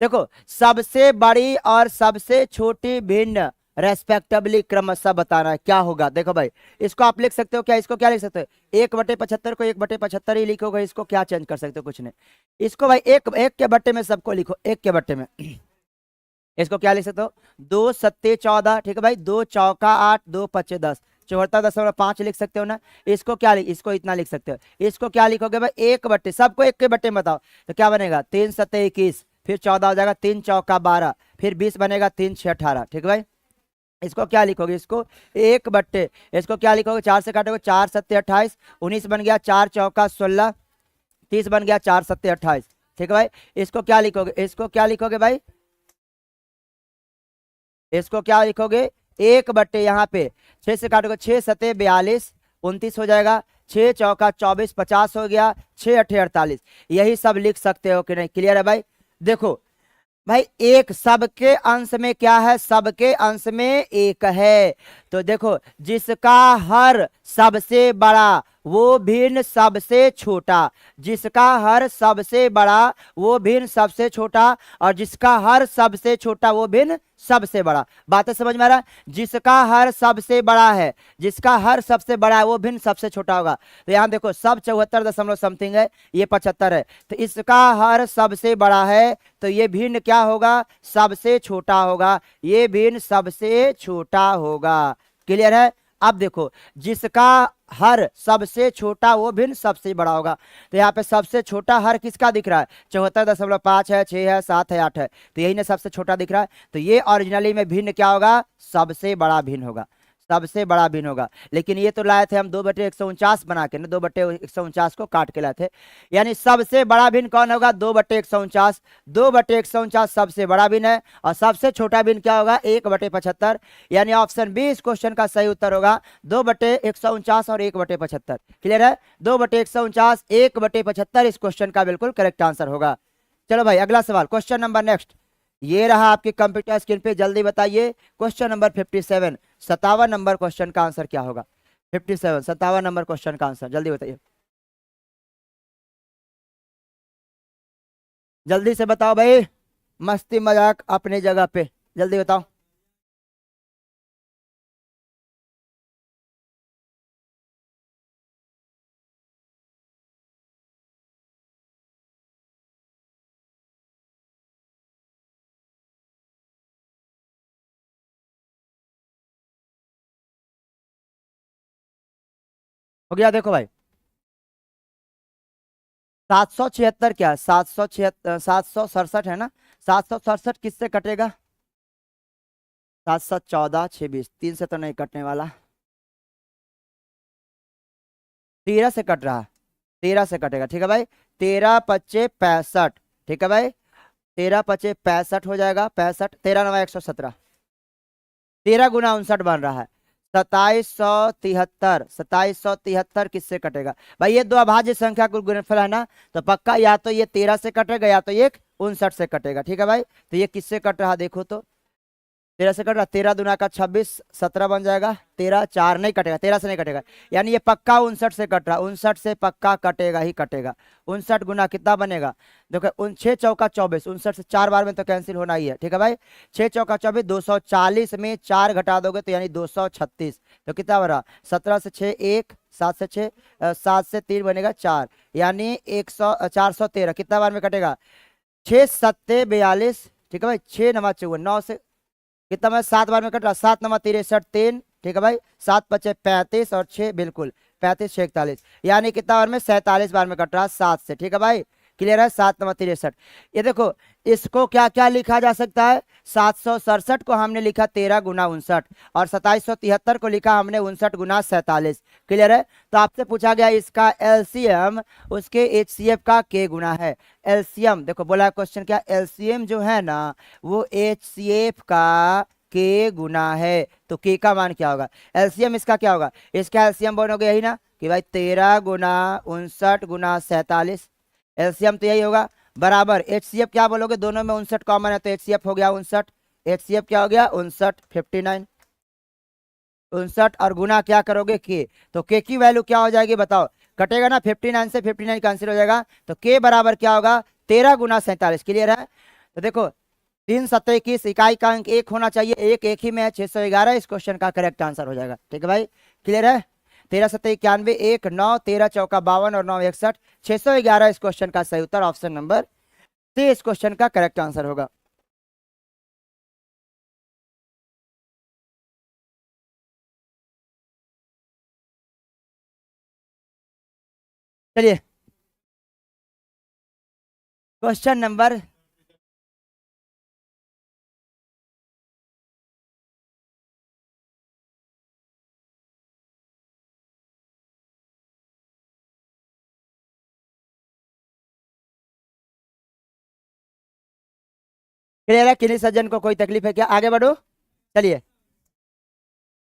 देखो सबसे बड़ी और सबसे छोटी भिन्न रेस्पेक्टिवली क्रमशः बताना है क्या होगा। देखो भाई, इसको आप लिख सकते हो क्या, इसको क्या लिख सकते हो, 1/75 को 1/75 ही लिखोगे। इसको क्या चेंज कर सकते हो, कुछ नहीं। इसको भाई एक के बट्टे में सबको लिखो, एक के बट्टे में। इसको क्या लिख सकते हो, 2 सत्ते 14। ठीक है भाई, 2 चौका 8, 2 पच्चे 10, 74.5 लिख सकते हो ना। इसको क्या इसको इतना लिख सकते हो। इसको क्या लिखोगे भाई, 1/, सबको 1 के बट्टे में बताओ, तो क्या बनेगा, 3 सत्ते 21, फिर 14 हो जाएगा, 3 चौका 12, फिर 20 बनेगा, 3 6 18। ठीक है भाई, इसको क्या लिखोगे, इसको 1/, इसको क्या लिखोगे, 4 से काटोगे, 4 7 28, 19 बन गया, 4 चौका 16, 30 बन गया, 4 7 28। ठीक है भाई, इसको क्या लिखोगे, इसको क्या लिखोगे भाई, इसको क्या लिखोगे, 1/, यहाँ पे 6 से काटोगे, 6 7 42, 29 हो जाएगा, 6 चौका 24, 50 हो गया, 6 8 48। यही सब लिख सकते हो कि नहीं, क्लियर है भाई। देखो भाई, एक सबके अंश में क्या है, सबके अंश में एक है, तो देखो जिसका हर सबसे बड़ा वो भिन्न सबसे छोटा, जिसका हर सबसे बड़ा वो भिन्न सबसे छोटा, और जिसका हर सबसे छोटा वो भिन्न सबसे बड़ा। बातें समझ में आ रहा है, जिसका हर सबसे बड़ा है, जिसका हर सबसे बड़ा है वो भिन्न सबसे छोटा होगा। तो यहाँ देखो सब 74 दशमलव समथिंग है, ये 75 है, तो इसका हर सबसे बड़ा है, तो ये भिन्न क्या होगा, सबसे छोटा होगा, ये भिन्न सबसे छोटा होगा। क्लियर है। अब देखो जिसका हर सबसे छोटा वो भिन्न सबसे बड़ा होगा, तो यहाँ पे सबसे छोटा हर किसका दिख रहा है, 74.5 है, 6 है, 7 है, 8 है, तो यही ना सबसे छोटा दिख रहा है, तो ये ओरिजिनली में भिन्न क्या होगा, सबसे बड़ा भिन्न होगा, सबसे बड़ा भिन्न होगा। लेकिन ये तो लाए थे हम 2/149 बना के ना, 2/149 को काट के लाए थे, यानी सबसे बड़ा भिन्न कौन होगा, 2/149, 2/149 सबसे बड़ा भिन्न है, और सबसे छोटा भिन्न क्या होगा, 1/75, यानी ऑप्शन बी इस क्वेश्चन का सही उत्तर होगा, 2/149 और 1/75। क्लियर है, 2/149, 1/75 इस क्वेश्चन का बिल्कुल करेक्ट आंसर होगा। चलो भाई अगला सवाल, क्वेश्चन नंबर नेक्स्ट, ये रहा आपके कंप्यूटर स्क्रीन पे, जल्दी बताइए क्वेश्चन नंबर 57, 57 नंबर क्वेश्चन का आंसर क्या होगा, 57 57 नंबर क्वेश्चन का आंसर जल्दी बताइए, जल्दी से बताओ भाई, मस्ती मजाक अपनी जगह पे, जल्दी बताओ। हो गया, देखो भाई 776 क्या, 776, 767 है ना, 767 किससे कटेगा, 7 7 14 6 20, 3 से तो नहीं कटने वाला, 13 से कट रहा है, 13 से कटेगा। ठीक है भाई, 13 25 65, ठीक है भाई, 13 25 65 हो जाएगा, 65, 13 9 117, 13 गुना 59 बन रहा है, 2773, 2773 किससे कटेगा भाई, ये दो अभाज्य संख्या कुल गुणनफल है ना, तो पक्का या तो ये 13 से कटेगा या तो ये 59 से कटेगा। ठीक है भाई, तो ये किससे कट रहा देखो तो, 13 से कट रहा, 13 दूना का 26, 17 बन जाएगा, 13 4 नहीं कटेगा, 13 से नहीं कटेगा, यानी ये पक्का 59 से कट रहा, 59 से पक्का कटेगा ही कटेगा। 59 गुना कितना बनेगा, देखो 6 चौका 24, 59 से 4 बार में तो कैंसिल होना ही है। ठीक है भाई, 6 चौका 24, 240 में 4 घटा दोगे तो यानी 236, तो कितना बना, 17 से 6 1, 7 से 6, 7 से 3 बनेगा 4, यानी 413 कितना बार में कटेगा, 6 7 42। ठीक है भाई, 6 9 54, 9 से कितना मैं 7 बार में कट रहा, 7 9 63 3। ठीक है भाई, 7 5 35 और 6 बिल्कुल 35 6 41, यानी कितना बार में 47 बार में कट रहा 7 से। ठीक है भाई, क्लियर है, 7 9 63। ये देखो इसको क्या क्या लिखा जा सकता है, 767 को हमने लिखा 13 गुना 59, और 2773 को लिखा हमने 59 गुना 47। क्लियर है, तो आपसे पूछा गया इसका एलसीएम उसके एचसीएफ का के गुना है, एलसीएम देखो बोला क्वेश्चन क्या, एलसीएम जो है ना वो एचसीएफ का के गुना है, तो के का मान क्या होगा, एलसीएम इसका क्या होगा, इसका एलसीएम बनोगे यही ना कि भाई 13 गुना 59 गुना 47, एलसीएम तो यही होगा, बराबर एचसीएफ क्या बोलोगे, दोनों में 59 कॉमन है तो एचसीएफ हो गया 59, एचसीएफ क्या हो गया 59 59, 59 और गुना क्या करोगे के, तो के की वैल्यू क्या हो जाएगी बताओ, कटेगा ना 59 से 59 कैंसिल हो जाएगा, तो के बराबर क्या होगा 13 गुना 47। क्लियर है, तो देखो 3 7 21, इकाई का अंक 1 होना चाहिए, एक एक ही में है, 611 इस क्वेश्चन का करेक्ट आंसर हो जाएगा। ठीक है भाई, क्लियर है, 13 7 91, 1 9, 13 चौका 52 और 9 61, 611 इस क्वेश्चन का सही उत्तर ऑप्शन नंबर सी इस क्वेश्चन का करेक्ट आंसर होगा। चलिए क्वेश्चन नंबर क्लियर है? किन्हीं सज्जन को कोई तकलीफ है क्या? आगे बढ़ो, चलिए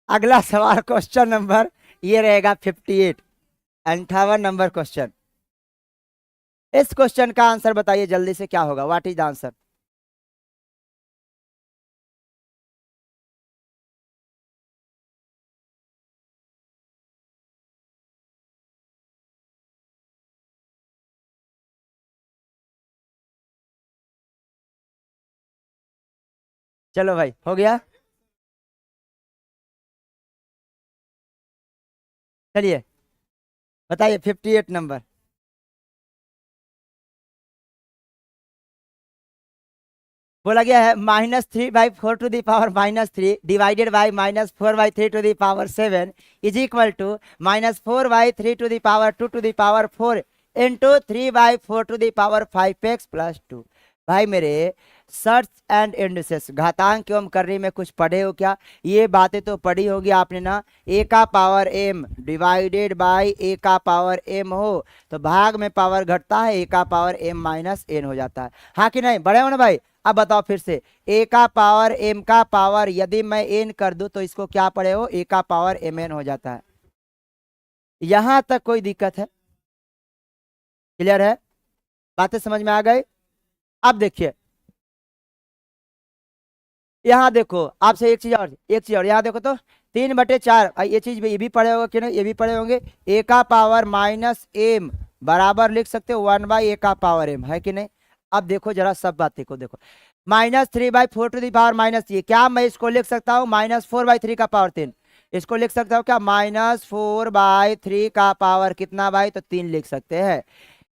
अगला सवाल, क्वेश्चन नंबर ये रहेगा 58, 58 नंबर क्वेश्चन। इस क्वेश्चन का आंसर बताइए जल्दी से, क्या होगा? What is the answer? चलो भाई, हो गया? चलिए बताइए 58 नंबर। बोला गया है -3/4 to the power -3 divided by -4/3 to the power 7 is equal to -4/3 to the power 2 to the power 4 into 3/4 to the power 5x plus 2। भाई मेरे, सर्च एंड इंडिसेस, घातांक एवं करनी में कुछ पढ़े हो क्या? ये बातें तो पढ़ी होगी आपने ना। a का power m divided by a का पावर m हो तो भाग में पावर घटता है, a का पावर m माइनस n हो जाता है। हाँ कि नहीं? बड़े हो ना भाई? अब बताओ फिर से, a का पावर m का पावर यदि मैं n कर दूं तो इसको क्या पढ़े हो? a का पावर mn हो जाता है। यहां तक कोई दिक्कत है? क्लियर है? बातें समझ में आ गई? अब देखिए, यहाँ देखो, आपसे एक चीज और यहाँ देखो तो 3/4, ये चीज ये भी पढ़े होंगे कि नहीं? ये भी पढ़े होंगे। a का पावर -m बराबर लिख सकते हो 1/a का पावर m, है कि नहीं? अब देखो जरा सब बातें को देखो, -3/4 टू दी पावर -3, क्या मैं इसको लिख सकता हूँ -4/3 का पावर 3? इसको लिख सकता हूँ क्या? -4/3 का पावर कितना भाई? तो 3 लिख सकते हैं।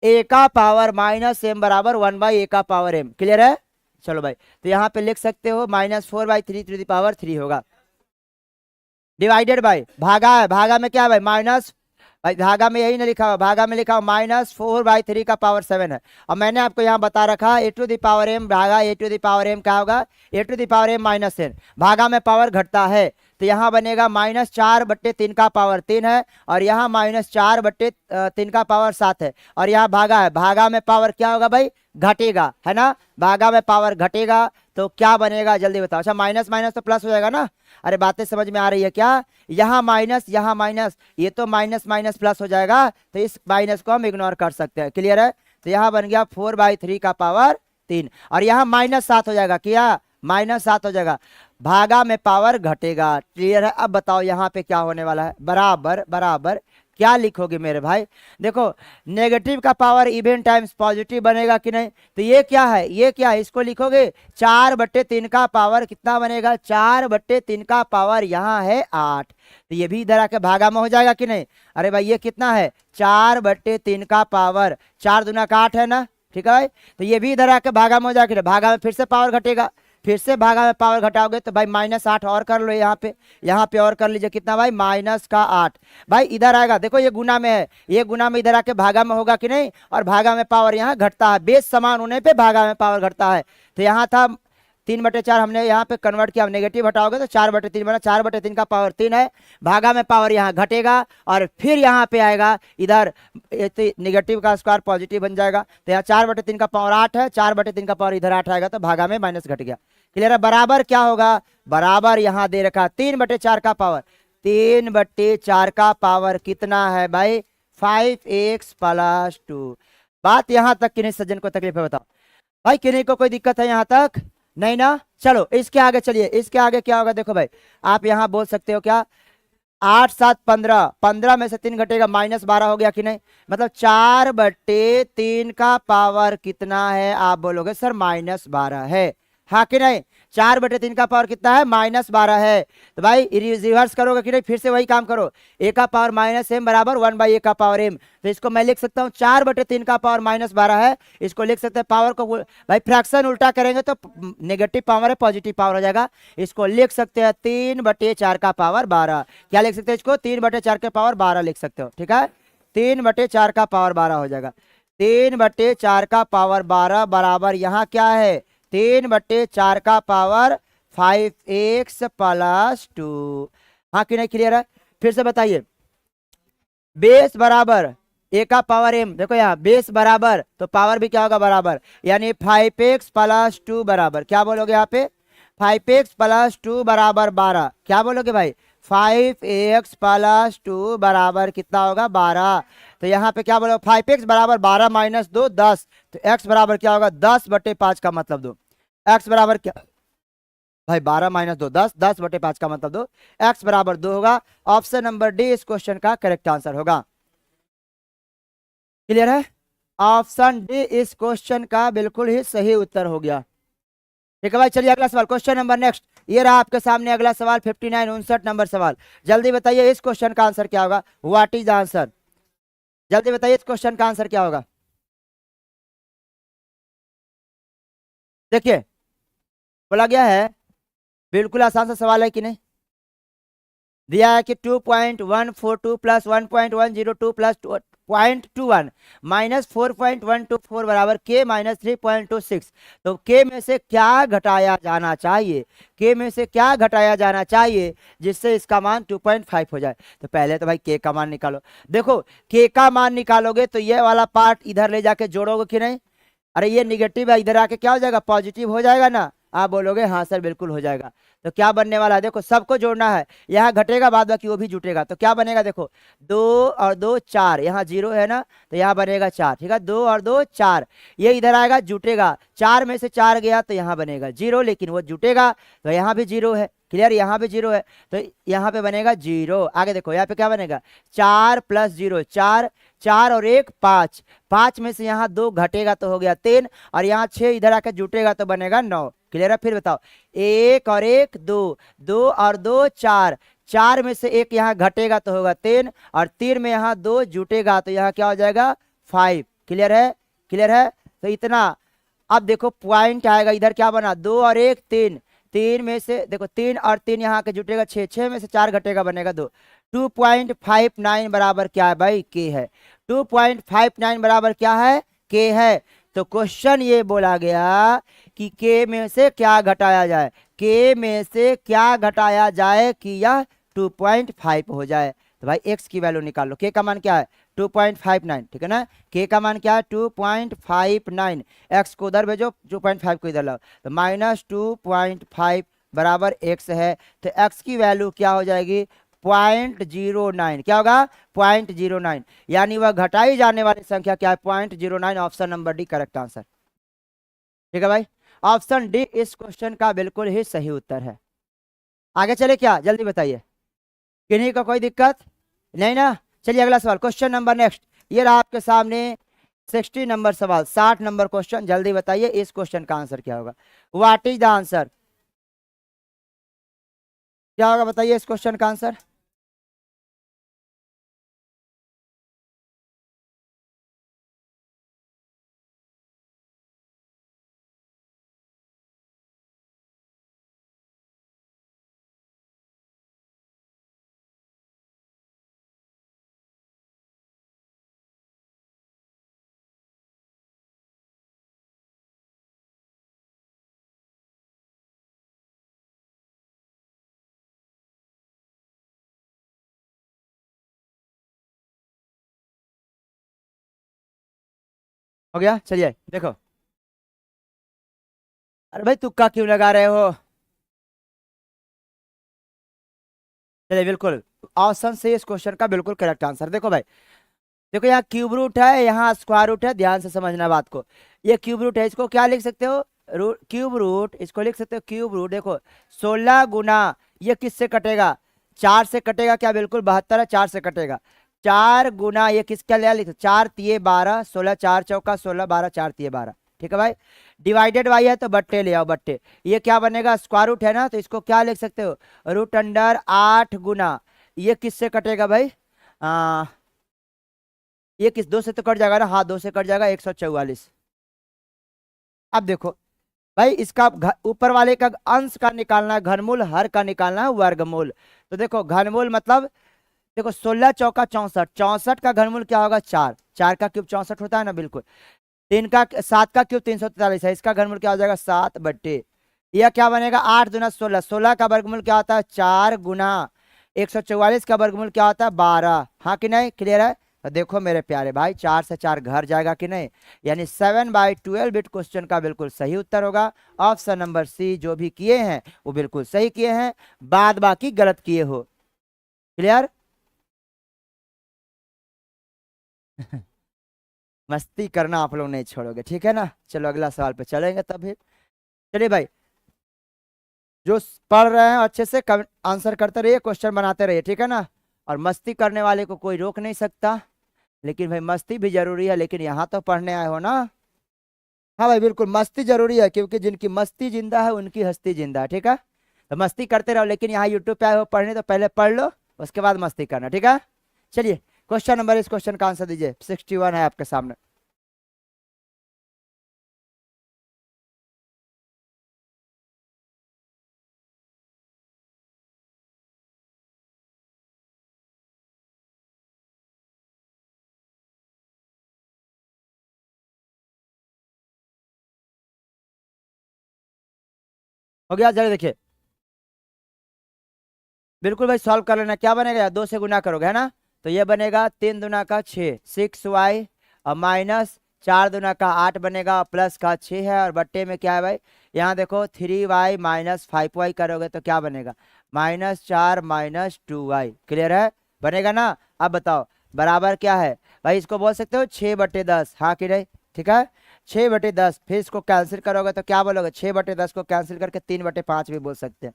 a का पावर -m बराबर 1/a का पावर m। क्लियर है? चलो भाई, तो यहाँ पे लिख सकते हो -4/3 टू दी पावर 3 होगा, डिवाइडेड बाय, भागा है, भागा में क्या है भाई? माइनस, भाई भागा में यही ना लिखा हुआ, भागा में लिखा हुआ -4/3 का पावर 7 है। और मैंने आपको यहाँ बता रखा a to the power m भागा a to the power m क्या होगा? a to the power m -n, भागा में पावर घटता है तो यहाँ बनेगा -4/3 का पावर 3 है, और यहाँ -4/3 का पावर 7 है, और यहाँ भागा है, भागा में पावर क्या होगा भाई? घटेगा, है ना? भागा में पावर घटेगा तो क्या बनेगा जल्दी बताओ। अच्छा, माइनस माइनस तो प्लस हो जाएगा ना? अरे बातें समझ में आ रही है क्या? यहाँ माइनस, यहाँ माइनस, ये तो माइनस माइनस प्लस हो जाएगा, तो इस माइनस को हम इग्नोर कर सकते हैं। क्लियर है? तो यहाँ बन गया 4/3 का पावर 3, और यहाँ -7 हो जाएगा, क्या? -7 हो जाएगा, भागा में पावर घटेगा। क्लियर है? अब बताओ यहाँ पे क्या होने वाला है? बराबर बराबर क्या लिखोगे मेरे भाई? देखो, नेगेटिव का पावर इवन टाइम्स पॉजिटिव बनेगा कि नहीं? तो ये क्या है? ये क्या है? इसको लिखोगे 4/3 का पावर कितना बनेगा? 4/3 का पावर यहाँ है 8, तो ये भी इधर आके भागा में हो जाएगा कि नहीं? अरे भाई ये कितना है? 4/3 का पावर, 4 दूना का 8 है ना? ठीक है भाई, तो ये भी इधर आके भागा में हो जाएगा, भागा में फिर से पावर घटेगा, फिर से भागा में पावर घटाओगे तो भाई -8 और कर लो, यहाँ पे और कर लीजिए, कितना भाई? -8। भाई इधर आएगा, देखो ये गुना में है, ये गुना में इधर आके भागा में होगा कि नहीं? और भागा में पावर यहाँ घटता है, बेस समान होने पे भागा में पावर घटता है। तो यहाँ था 3/4, हमने यहाँ पे कन्वर्ट किया, नेगेटिव हटाओगे तो 4/3 बना, 4/3 का पावर 3 है, भागा में पावर यहाँ घटेगा, और फिर यहाँ पे आएगा इधर नेगेटिव का स्क्वायर पॉजिटिव बन जाएगा, तो यहाँ 4/3 का पावर 8 है, 4/3 का पावर इधर 8 आएगा तो भागा में माइनस घट गया। क्लियर है? बराबर क्या होगा? बराबर यहाँ दे रखा 3/4 का पावर, 3/4 का पावर कितना है भाई? 5x plus 2। बात यहाँ तक किन्हीं सज्जन को तकलीफ है? बताओ भाई, किन्हीं को कोई दिक्कत है यहाँ तक? नहीं ना? चलो इसके आगे चलिए, इसके आगे क्या होगा? देखो भाई, आप यहाँ बोल सकते हो क्या? 8 7 15, 15 में से 3 घटेगा, -12 हो गया कि नहीं? मतलब 4/3 का पावर कितना है? आप बोलोगे सर -12 है, हाँ कि नहीं? 4/3 का पावर कितना है? -12 है। तो भाई रिवर्स करोगे कि नहीं? फिर से वही काम करो, a का पावर -m बराबर 1/a का पावर m, तो इसको मैं लिख सकता हूँ 4/3 का पावर -12 है, इसको लिख सकते हैं पावर को, भाई फ्रैक्शन उल्टा करेंगे तो नेगेटिव पावर है पॉजिटिव पावर हो जाएगा, इसको लिख सकते हैं 3/4 का पावर 12। क्या लिख सकते हैं इसको? 3/4 का पावर 12 लिख सकते हो, ठीक है? 3/4 का पावर 12 हो जाएगा, 3/4 का पावर 12 बराबर यहाँ क्या है? 3/4 का पावर 5x प्लस 2। हाँ कि नहीं? क्लियर है? फिर से बताइए, बेस बराबर ए का पावर m, देखो यहाँ बेस बराबर तो पावर भी क्या होगा बराबर, यानी 5x प्लस 2 बराबर क्या बोलोगे यहाँ पे 5x प्लस 2 बराबर 12, क्या बोलोगे भाई 5x प्लस 2 बराबर कितना होगा 12। तो यहाँ पे क्या बोलोगे 5x बराबर 12 माइनस 2 10, तो x बराबर क्या होगा 10/5 का मतलब दो, x बराबर क्या भाई 12 माइनस 2 10, 10/5 का मतलब दो, x बराबर 2 होगा। ऑप्शन नंबर डी इस क्वेश्चन का करेक्ट आंसर होगा। क्लियर है, ऑप्शन डी इस क्वेश्चन का बिल्कुल ही सही उत्तर हो गया। ठीक है भाई, चलिए अगला सवाल, क्वेश्चन नंबर नेक्स्ट। ये रहा आपके सामने अगला सवाल 59 59 नंबर सवाल। जल्दी बताइए इस क्वेश्चन का आंसर क्या होगा, व्हाट इज द आंसर, जल्दी बताइए इस क्वेश्चन का आंसर क्या होगा। देखिए बोला गया है, बिल्कुल आसान सा सवाल है कि नहीं, दिया है कि 2.142 प्लस 1.102 प्लस 0.21 माइनस 4.124 बराबर के माइनस 3.26। तो के में से क्या घटाया जाना चाहिए, के में से क्या घटाया जाना चाहिए जिससे इसका मान 2.5 हो जाए। तो पहले तो भाई के का मान निकालो। देखो के का मान निकालोगे तो ये वाला पार्ट इधर ले जाके जोड़ोगे कि नहीं, अरे ये निगेटिव है, इधर आके क्या हो जाएगा पॉजिटिव हो जाएगा ना, आप बोलोगे हाँ सर बिल्कुल हो जाएगा। तो क्या बनने वाला है, देखो सबको जोड़ना है, यहाँ घटेगा बाद बाकी वो भी जुटेगा, तो क्या बनेगा देखो 2 और 2 4, यहाँ 0 है ना तो यहाँ बनेगा 4, ठीक है 2 और 2 4, ये इधर आएगा जुटेगा, 4 में से 4 गया तो यहाँ बनेगा 0, लेकिन वो जुटेगा तो यहाँ भी 0 है, क्लियर, यहाँ भी 0 है तो यहाँ पे बनेगा 0। आगे देखो यहाँ पे क्या बनेगा 4 प्लस 0 4, 4 और 1 5, 5 में से यहाँ 2 घटेगा तो हो गया 3, और यहाँ 6 इधर आकर जुटेगा तो बनेगा 9। क्लियर है, फिर बताओ 1 और 1 2, 2 और 2 4, 4 में से 1 यहाँ घटेगा तो होगा 3, और 3 में यहाँ 2 जुटेगा तो यहाँ क्या हो जाएगा 5। क्लियर है, क्लियर है, तो इतना। अब देखो पॉइंट आएगा, इधर क्या बना 2 और 1 3, 3 में से देखो 3 और 3 यहाँ के जुटेगा 6, 6 में से 4 घटेगा बनेगा 2। 2.59 बराबर क्या है भाई के है, 2.59 बराबर क्या है के है। तो क्वेश्चन ये बोला गया कि के में से क्या घटाया जाए, के में से क्या घटाया जाए कि यह 2.5 हो जाए। तो भाई x की वैल्यू निकाल लो, के का मान क्या है 2.59, ठीक है ना, के का मान क्या है 2.59, x को उधर भेजो 2.5 को इधर लाओ, तो माइनस 2.5 बराबर x है, तो x की वैल्यू क्या हो जाएगी 0.09, क्या होगा 0.09, यानी वह घटाई जाने वाली संख्या क्या है 0.09। Option number D correct answer. ठीक है भाई, ऑप्शन डी इस क्वेश्चन का बिल्कुल ही सही उत्तर है। आगे चले क्या, जल्दी बताइए, किन्हीं को कोई दिक्कत नहीं ना। चलिए अगला सवाल, क्वेश्चन नंबर नेक्स्ट। ये रहा आपके सामने 60 नंबर सवाल, 60 नंबर क्वेश्चन। जल्दी बताइए इस क्वेश्चन का आंसर क्या होगा, व्हाट इज द आंसर, क्या होगा बताइए इस क्वेश्चन का आंसर। हो गया, चलिए देखो, अरे भाई तुक्का क्यों लगा रहे हो, चलिए बिल्कुल ऑप्शन से इस क्वेश्चन का बिल्कुल करेक्ट आंसर। देखो भाई, देखो यहाँ क्यूब रूट है, यहाँ स्क्वायर रूट है, ध्यान से समझना बात को। ये क्यूब रूट है, इसको क्या लिख सकते हो रूट, क्यूब रूट, इसको लिख सकते हो क्यूब रूट। देखो 16 गुना ये किससे कटेगा 4 से कटेगा, क्या बिल्कुल 72 है, 4 से कटेगा, 4 गुना ये किसका लिया लिख 4 तिये 12, 16 4 चौका 16, 12 4 तिये 12। ठीक है भाई, डिवाइडेड बाई है तो बट्टे ले आओ बट्टे, ये क्या बनेगा स्क्वायर रूट है ना, तो इसको क्या लिख सकते हो रूट अंडर 8 गुना ये किससे कटेगा भाई ये किस 2 से तो कट जाएगा ना, हाँ 2 से कट जाएगा 144। अब देखो भाई इसका ऊपर वाले का अंश का निकालना है घनमूल, हर का निकालना है वर्गमूल। तो देखो घनमूल मतलब देखो 16 चौका 64, 64 का घनमूल क्या होगा 4, 4 का क्यूब 64 होता है ना बिल्कुल, 3 का 7 का क्यूब 343 है, इसका घनमूल क्या हो जाएगा 7 बट्टे, यह क्या बनेगा 8 दुना 16, 16 का वर्गमूल क्या होता है 4 गुना 144 का वर्गमूल क्या होता है 12, हाँ कि नहीं, क्लियर है। तो देखो मेरे प्यारे भाई 4 से 4 घर जाएगा कि नहीं, यानी 7/12 बिट क्वेश्चन का बिल्कुल सही उत्तर होगा ऑप्शन नंबर सी। जो भी किए हैं वो बिल्कुल सही किए हैं, बाद बाकी गलत किए हो। क्लियर? मस्ती करना आप लोग नहीं छोड़ोगे, ठीक है ना। चलो अगला सवाल पे चलेंगे तब फिर। चलिए भाई, जो पढ़ रहे हैं अच्छे से आंसर करते रहिए, क्वेश्चन बनाते रहिए, ठीक है ना। और मस्ती करने वाले को कोई रोक नहीं सकता, लेकिन भाई मस्ती भी जरूरी है, लेकिन यहाँ तो पढ़ने आए हो ना। हाँ भाई बिल्कुल मस्ती जरूरी है, क्योंकि जिनकी मस्ती जिंदा है उनकी हस्ती जिंदा है, ठीक है। तो मस्ती करते रहो, लेकिन यहाँ यूट्यूब पे आए हो पढ़ने तो पहले पढ़ लो, उसके बाद मस्ती करना, ठीक है। चलिए क्वेश्चन नंबर, इस क्वेश्चन का आंसर दीजिए। 61 है आपके सामने। हो गया, जरा देखिए बिल्कुल भाई सॉल्व कर लेना। क्या बनेगा, 2 से गुना करोगे है ना, तो ये बनेगा 3 दूना का 6, 6y और माइनस 4 दूना का 8 बनेगा, प्लस का 6 है, और बट्टे में क्या है भाई, यहाँ देखो 3y माइनस 5y करोगे तो क्या बनेगा, -4 माइनस 2y। क्लियर है, बनेगा ना। अब बताओ बराबर क्या है भाई, इसको बोल सकते हो 6/10, हाँ कि नहीं, ठीक है 6/10। फिर इसको कैंसिल करोगे तो क्या बोलोगे, 6/10 को कैंसिल करके 3/5 भी बोल सकते हैं,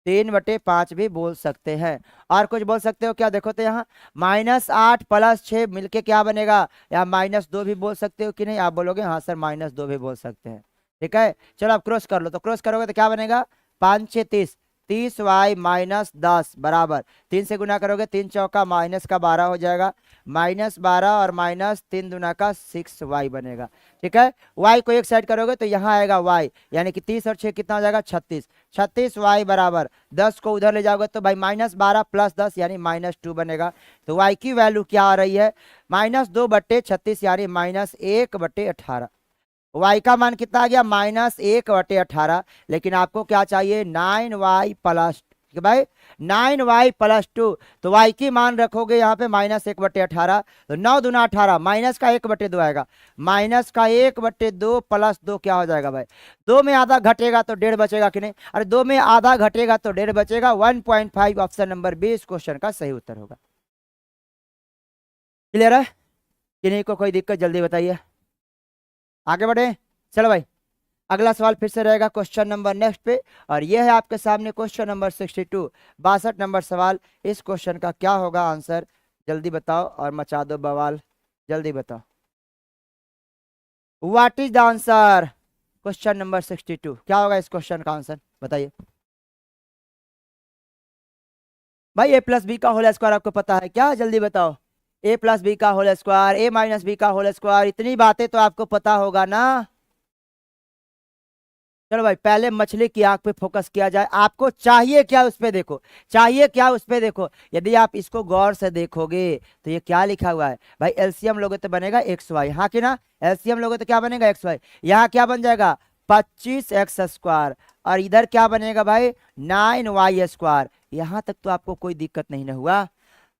3/5 भी बोल सकते हैं। और कुछ बोल सकते हो क्या, देखो तो यहाँ -8 प्लस 6 मिलके क्या बनेगा, या -2 भी बोल सकते हो कि नहीं, आप बोलोगे हाँ सर -2 भी बोल सकते हैं, ठीक है। चलो आप क्रॉस कर लो, तो क्रॉस करोगे तो क्या बनेगा, 5 6 30, 30y माइनस 10 बराबर 3 से गुना करोगे, 3 चौका माइनस का 12 हो जाएगा, -12 और माइनस 3 दूना का 6y बनेगा, ठीक है। y को एक साइड करोगे तो यहाँ आएगा y, यानी कि 30 और 6 कितना हो जाएगा 36, 36y बराबर 10 को उधर ले जाओगे तो भाई -12 प्लस 10 यानी -2 बनेगा। तो y की वैल्यू क्या आ रही है, -2/36 यानी -1/18। y का मान कितना आ गया, -1/18। लेकिन आपको क्या चाहिए, 9y प्लस, ठीक है भाई 9y प्लस 2। तो y की मान रखोगे यहाँ पे -1/18, तो 9 दूना 18, माइनस का 1/2 आएगा, माइनस का 1/2 प्लस 2 क्या हो जाएगा भाई, 2 में आधा घटेगा तो 1.5 बचेगा कि नहीं, अरे 2 में आधा घटेगा तो 1.5 बचेगा, 1.5 ऑप्शन नंबर बी इस क्वेश्चन का सही उत्तर होगा। क्लियर है, किन्हीं को कोई दिक्कत जल्दी बताइए, आगे बढ़े। चलो भाई अगला सवाल फिर से रहेगा क्वेश्चन नंबर नेक्स्ट पे, और ये है आपके सामने क्वेश्चन नंबर 62, 62 नंबर सवाल। इस क्वेश्चन का क्या होगा आंसर, जल्दी बताओ और मचा दो बवाल, जल्दी बताओ। What is the answer, question number 62 क्या होगा इस क्वेश्चन का आंसर, बताइए भाई। a प्लस बी का होल स्क्वायर आपको पता है क्या, जल्दी बताओ। a प्लस बी का whole square, a minus B का होल स्क्वायर, इतनी बातें तो आपको पता होगा ना। चलो भाई पहले मछली की आंख पे फोकस किया जाए, आपको चाहिए क्या उस पे देखो, चाहिए क्या उस पे देखो। यदि आप इसको गौर से देखोगे तो ये क्या लिखा हुआ है भाई, एलसीएम लोगे तो बनेगा XY, हाँ कि ना, एलसीएम लोगे तो क्या बनेगा XY, यहाँ क्या बन जाएगा 25x², और इधर क्या बनेगा भाई 9y²। यहाँ तक तो आपको कोई दिक्कत नहीं ना हुआ,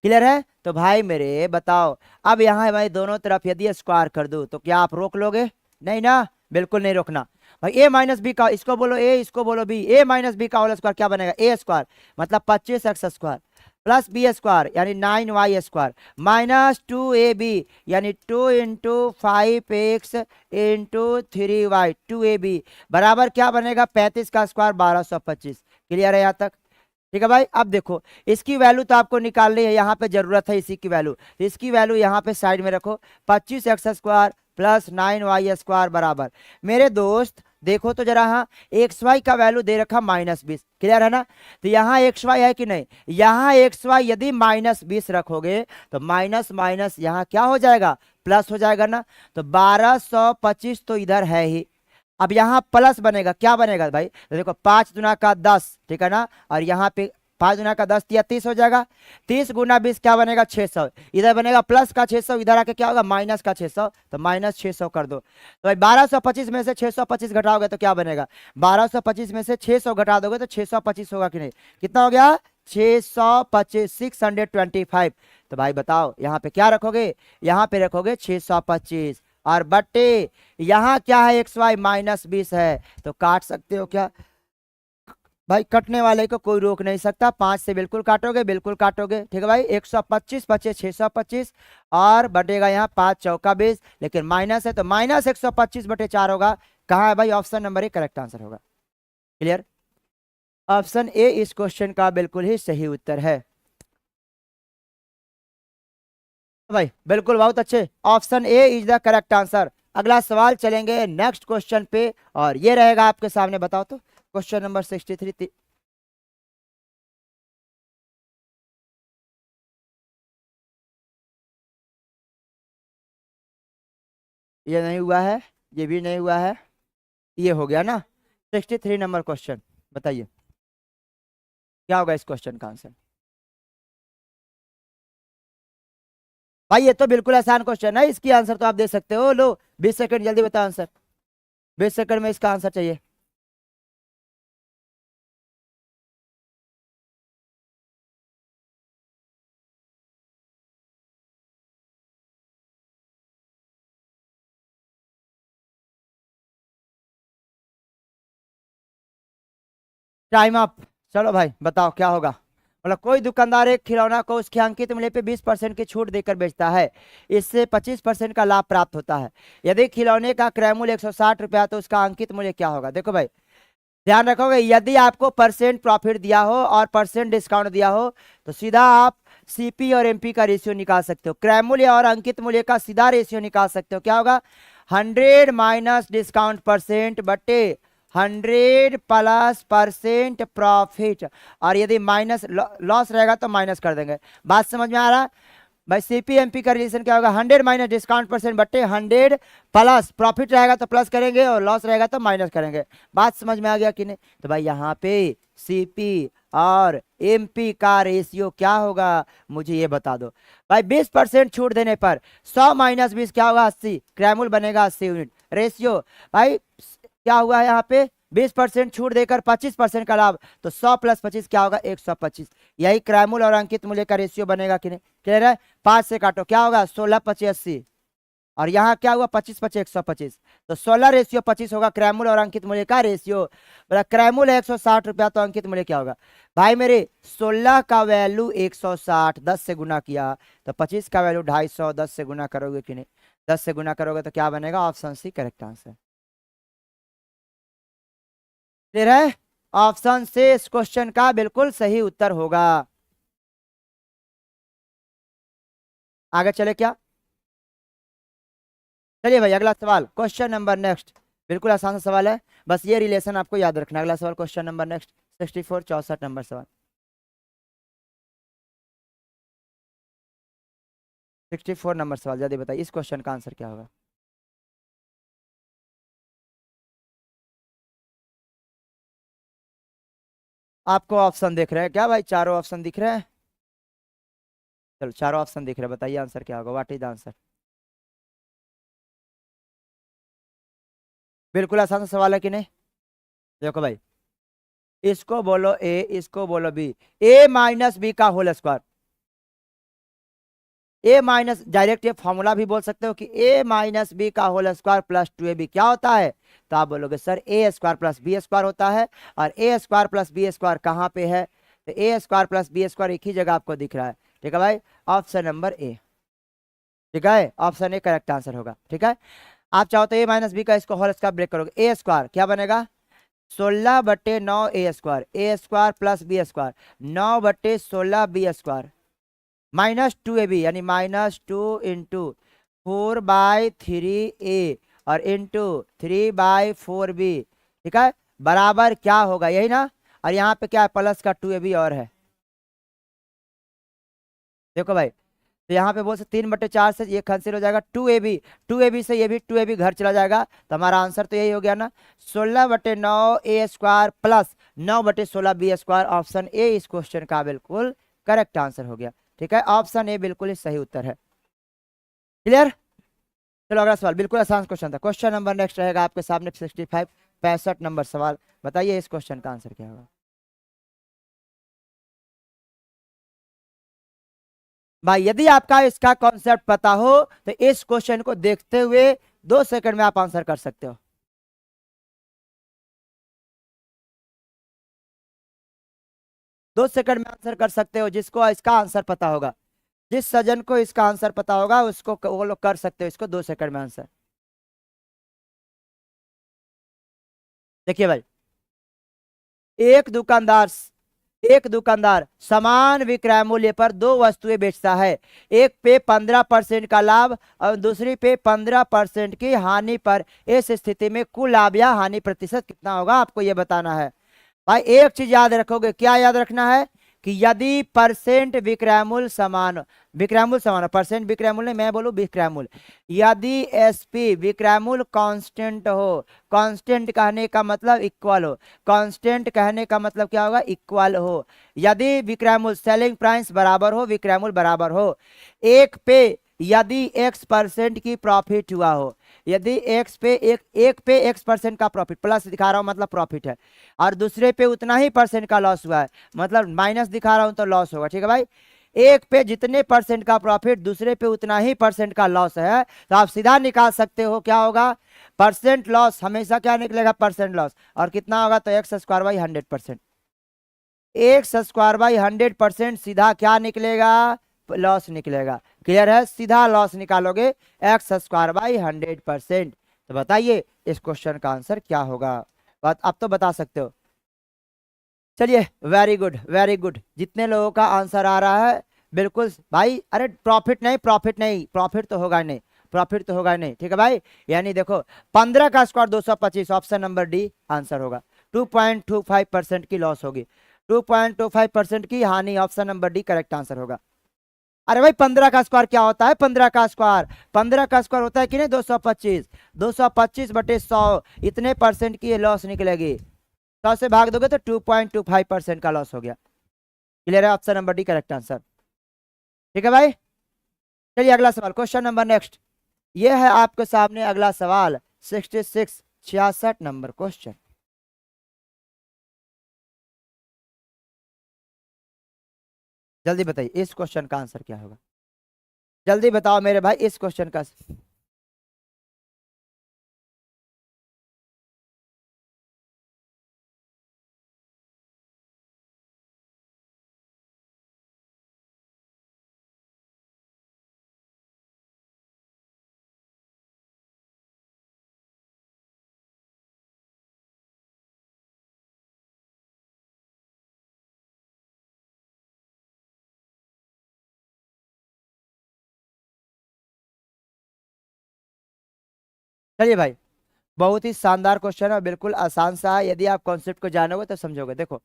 क्लियर है। तो भाई मेरे बताओ, अब यहाँ भाई दोनों तरफ यदि स्क्वायर कर दूं तो क्या आप रोक लोगे, नहीं ना, बिल्कुल नहीं रोकना भाई। a माइनस बी का, इसको बोलो a, इसको बोलो b, a माइनस बी का होल स्क्वायर क्या बनेगा a² मतलब 25x² प्लस b² यानी 9y² माइनस 2ab यानी 2 × 5x × 3y 2ab बराबर क्या बनेगा 35 का स्क्वायर 1225। क्लियर है यहाँ तक, ठीक है भाई। अब देखो इसकी वैल्यू तो आपको निकालनी है, यहाँ पे जरूरत है इसी की वैल्यू, तो इसकी वैल्यू यहाँ पे साइड में रखो, 25x² प्लस 9y² बराबर, मेरे दोस्त देखो तो जरा, हाँ xy का वैल्यू दे रखा -20। क्लियर है ना, तो यहाँ xy है कि नहीं, यहाँ xy यदि -20 रखोगे तो माइनस माइनस यहाँ क्या हो जाएगा, प्लस हो जाएगा ना। तो 1225 तो इधर है ही, अब यहाँ प्लस बनेगा, क्या बनेगा भाई, तो देखो 5 दूना का 10, ठीक है ना, और यहाँ पे 5 दूना का 10 या 30 हो जाएगा, 30 × 20 क्या बनेगा 600, इधर बनेगा प्लस का 600, इधर आके क्या होगा माइनस का 600, तो -600 कर दो। तो भाई 1225 में से 625 घटाओगे तो क्या बनेगा, 1225 में से 600 घटा दोगे तो 625 होगा कि नहीं, कितना हो गया 625, 625, तो भाई बताओ यहाँ पे क्या रखोगे, यहाँ पे रखोगे 625 और बट्टे यहाँ क्या है XY -20 है, तो काट सकते हो क्या भाई, कटने वाले को कोई रोक नहीं सकता, 5 से बिल्कुल काटोगे, बिल्कुल काटोगे, ठीक है भाई। 125 बचे 625 और बटेगा यहाँ 5 चौका 20, लेकिन माइनस है तो -125/4 होगा। कहाँ है भाई, option number A correct answer होगा। क्लियर, ऑप्शन ए इस क्वेश्चन का बिल्कुल ही सही उत्तर है भाई, बिल्कुल बहुत अच्छे, option A is the correct answer. अगला सवाल चलेंगे नेक्स्ट क्वेश्चन पे और ये रहेगा आपके सामने, बताओ तो क्वेश्चन नंबर 63। ये नहीं हुआ है, ये भी नहीं हुआ है, ये हो गया ना। 63 नंबर क्वेश्चन, बताइए क्या होगा इस क्वेश्चन का आंसर। भाई ये तो बिल्कुल आसान क्वेश्चन है, इसकी आंसर तो आप दे सकते हो। लो 20 सेकंड, जल्दी बताओ आंसर, 20 सेकंड में इसका आंसर चाहिए। Time up. चलो भाई बताओ क्या होगा। मतलब कोई दुकानदार एक खिलौना को उसके अंकित मूल्य पे 20% की छूट देकर बेचता है, इससे 25% का लाभ प्राप्त होता है। यदि खिलौने का क्रय मूल्य 160 रुपया तो उसका अंकित मूल्य क्या होगा। देखो भाई ध्यान रखोगे, यदि आपको परसेंट प्रॉफिट दिया हो और परसेंट डिस्काउंट दिया हो तो सीधा आप सीपी और एमपी का रेशियो निकाल सकते हो, क्रय मूल्य और अंकित मूल्य का सीधा रेशियो निकाल सकते हो। क्या होगा, 100 माइनस डिस्काउंट परसेंट बटे 100 प्लस परसेंट प्रॉफिट, और यदि माइनस लॉस रहेगा तो माइनस कर देंगे। बात समझ में आ रहा है भाई। सीपीएमपी का रिलेशन क्या होगा, 100 माइनस डिस्काउंट परसेंट बट्टे 100 प्लस प्रॉफिट रहेगा तो प्लस करेंगे और लॉस रहेगा तो माइनस करेंगे। बात समझ में आ गया कि नहीं। तो भाई यहाँ पे सीपी और एमपी का रेशियो क्या होगा, मुझे ये बता दो भाई। 20% छूट देने पर 100 माइनस 20 क्या होगा, 80, क्रैमुल बनेगा 80 यूनिट। रेशियो भाई क्या हुआ है यहाँ पे, 20% छूट देकर 25% का लाभ, तो 100 प्लस 25 क्या होगा, 125। यही क्रैमुल और अंकित मूल्य का रेशियो बनेगा कि नहीं। क्लियर है, 5 से काटो क्या होगा, 16 25 80, और यहाँ क्या हुआ 25 25 125, तो 16 रेशियो 25 होगा क्रैमुल और अंकित मूल्य का रेशियो। बोला क्रैमुल है 160 रुपया, तो अंकित मूल्य क्या होगा भाई मेरे, 16 का वैल्यू 160, 10 से गुना किया तो 25 का वैल्यू 250, 10 से गुना करोगे कि नहीं, 10 से गुना करोगे तो क्या बनेगा, option C correct answer. Clear है, ऑप्शन से इस क्वेश्चन का बिल्कुल सही उत्तर होगा। आगे चले क्या, चलिए भाई अगला सवाल, क्वेश्चन नंबर नेक्स्ट, बिल्कुल आसान सा सवाल है, बस ये रिलेशन आपको याद रखना। अगला सवाल क्वेश्चन नंबर नेक्स्ट 64 64 नंबर सवाल, 64 नंबर सवाल, जल्दी बताइए इस क्वेश्चन का आंसर क्या होगा। आपको ऑप्शन दिख रहे हैं क्या भाई, चारों ऑप्शन दिख रहे हैं, चलो चारों ऑप्शन दिख रहे हैं, बताइए आंसर क्या होगा, व्हाट इज द आंसर। बिल्कुल आसान सा सवाल है कि नहीं। देखो भाई इसको बोलो ए, इसको बोलो बी, ए माइनस बी का होल स्क्वायर, ए माइनस, डायरेक्ट ये फॉर्मूला भी बोल सकते हो कि ए माइनस बी का होल स्क्वायर प्लस 2ab क्या होता है, तो आप बोलोगे सर ए स्क्वायर प्लस बी स्क्वायर होता है, और ए स्क्वायर प्लस बी स्क्वायर कहाँ पे है, तो ए स्क्वायर प्लस बी स्क्वायर एक ही जगह आपको दिख रहा है। ठीक है भाई, ऑप्शन नंबर ए, ठीक है, ऑप्शन ए करेक्ट आंसर होगा। ठीक है, आप चाहो तो ए माइनस बी का इसको होल स्क्वायर ब्रेक करोगे, ए स्क्वायर क्या बनेगा, 16/9 A square plus B square, 9/16 B square minus 2ab, यानी -2 इंटू 4/3a और इंटू 3/4b। ठीक है, बराबर क्या होगा, यही ना, और यहाँ पे क्या है, प्लस का 2ab और है। देखो भाई तो यहाँ पे बोल सकते 3/4 से ये कैंसिल हो जाएगा, 2ab, 2ab से ये भी 2ab घर चला जाएगा, तो हमारा आंसर तो यही हो गया ना, 16/9 A square plus 9/16 B square. Option A इस क्वेश्चन का बिल्कुल करेक्ट आंसर हो गया। ठीक है, ऑप्शन ए बिल्कुल ही सही उत्तर है। क्लियर, चलो अगला सवाल, बिल्कुल आसान क्वेश्चन था। क्वेश्चन नंबर नेक्स्ट रहेगा आपके सामने 65 65 नंबर सवाल, बताइए इस क्वेश्चन का आंसर क्या होगा। भाई यदि आपका इसका कॉन्सेप्ट पता हो तो इस क्वेश्चन को देखते हुए 2 सेकंड में आप आंसर कर सकते हो। 2 सेकंड में आंसर कर सकते हो जिसको इसका आंसर पता होगा। जिस सज्जन को इसका आंसर पता होगा उसको वो लोग कर सकते हो इसको 2 सेकंड में आंसर। देखिए भाई, एक दुकानदार एक दुकानदार समान विक्रय मूल्य पर दो वस्तुएं बेचता है। एक पे 15% का लाभ और दूसरी पे 15% की हानि पर इस स्थिति में कुल लाभ या हानि प्रतिशत कितना होगा आपको यह बताना है। भाई एक चीज याद रखोगे, क्या याद रखना है कि यदि परसेंट विक्रय मूल्य समान, विक्रय मूल्य समान, परसेंट विक्रय मूल्य मैं बोलूं विक्रय मूल्य, यदि एसपी विक्रय मूल्य कांस्टेंट हो, कांस्टेंट कहने का मतलब इक्वल हो, कांस्टेंट कहने का मतलब क्या होगा, इक्वल हो। यदि विक्रय मूल्य सेलिंग प्राइस बराबर हो, विक्रय मूल्य बराबर हो, एक पे यदि x% की प्रॉफिट हुआ हो, यदि एक पे x% का प्रॉफिट प्लस दिखा रहा हूं मतलब प्रॉफिट है, और दूसरे पे उतना ही परसेंट का लॉस हुआ है मतलब माइनस दिखा रहा हूं तो लॉस होगा। ठीक है भाई, एक पे जितने परसेंट का प्रॉफिट दूसरे पे उतना ही परसेंट का लॉस है, तो आप सीधा निकाल सकते हो क्या होगा, परसेंट लॉस हमेशा क्या निकलेगा, परसेंट लॉस, और कितना होगा तो x² 100%, सीधा क्या निकलेगा, लॉस निकलेगा। क्लियर है, सीधा लॉस निकालोगे x² 100%। तो बताइए इस क्वेश्चन का आंसर क्या होगा, बात अब तो बता सकते हो। चलिए वेरी गुड वेरी गुड, जितने लोगों का आंसर आ रहा है बिल्कुल भाई, अरे प्रॉफिट नहीं, प्रॉफिट नहीं, प्रॉफिट तो होगा नहीं, प्रॉफिट तो होगा नहीं। ठीक है भाई, यानी देखो 15 का square 225, option number D answer होगा। 2.25% की लॉस होगी, 2.25% की हानि, option number D correct answer होगा। अरे भाई 15 का स्क्वायर क्या होता है, 15 का स्क्वायर, 15 का स्क्वायर होता है कि नहीं 225, 225/100, इतने परसेंट की लॉस निकलेगी, 100 से भाग दोगे तो 2.25% का लॉस हो गया। क्लियर है, option number D correct answer. ठीक है भाई, चलिए अगला सवाल, क्वेश्चन नंबर नेक्स्ट, ये है आपके सामने अगला सवाल 66 नंबर क्वेश्चन। जल्दी बताइए इस क्वेश्चन का आंसर क्या होगा, जल्दी बताओ मेरे भाई इस क्वेश्चन का। चलिए भाई, बहुत ही शानदार क्वेश्चन है, बिल्कुल आसान सा है, यदि आप कॉन्सेप्ट को जानोगे तो समझोगे। देखो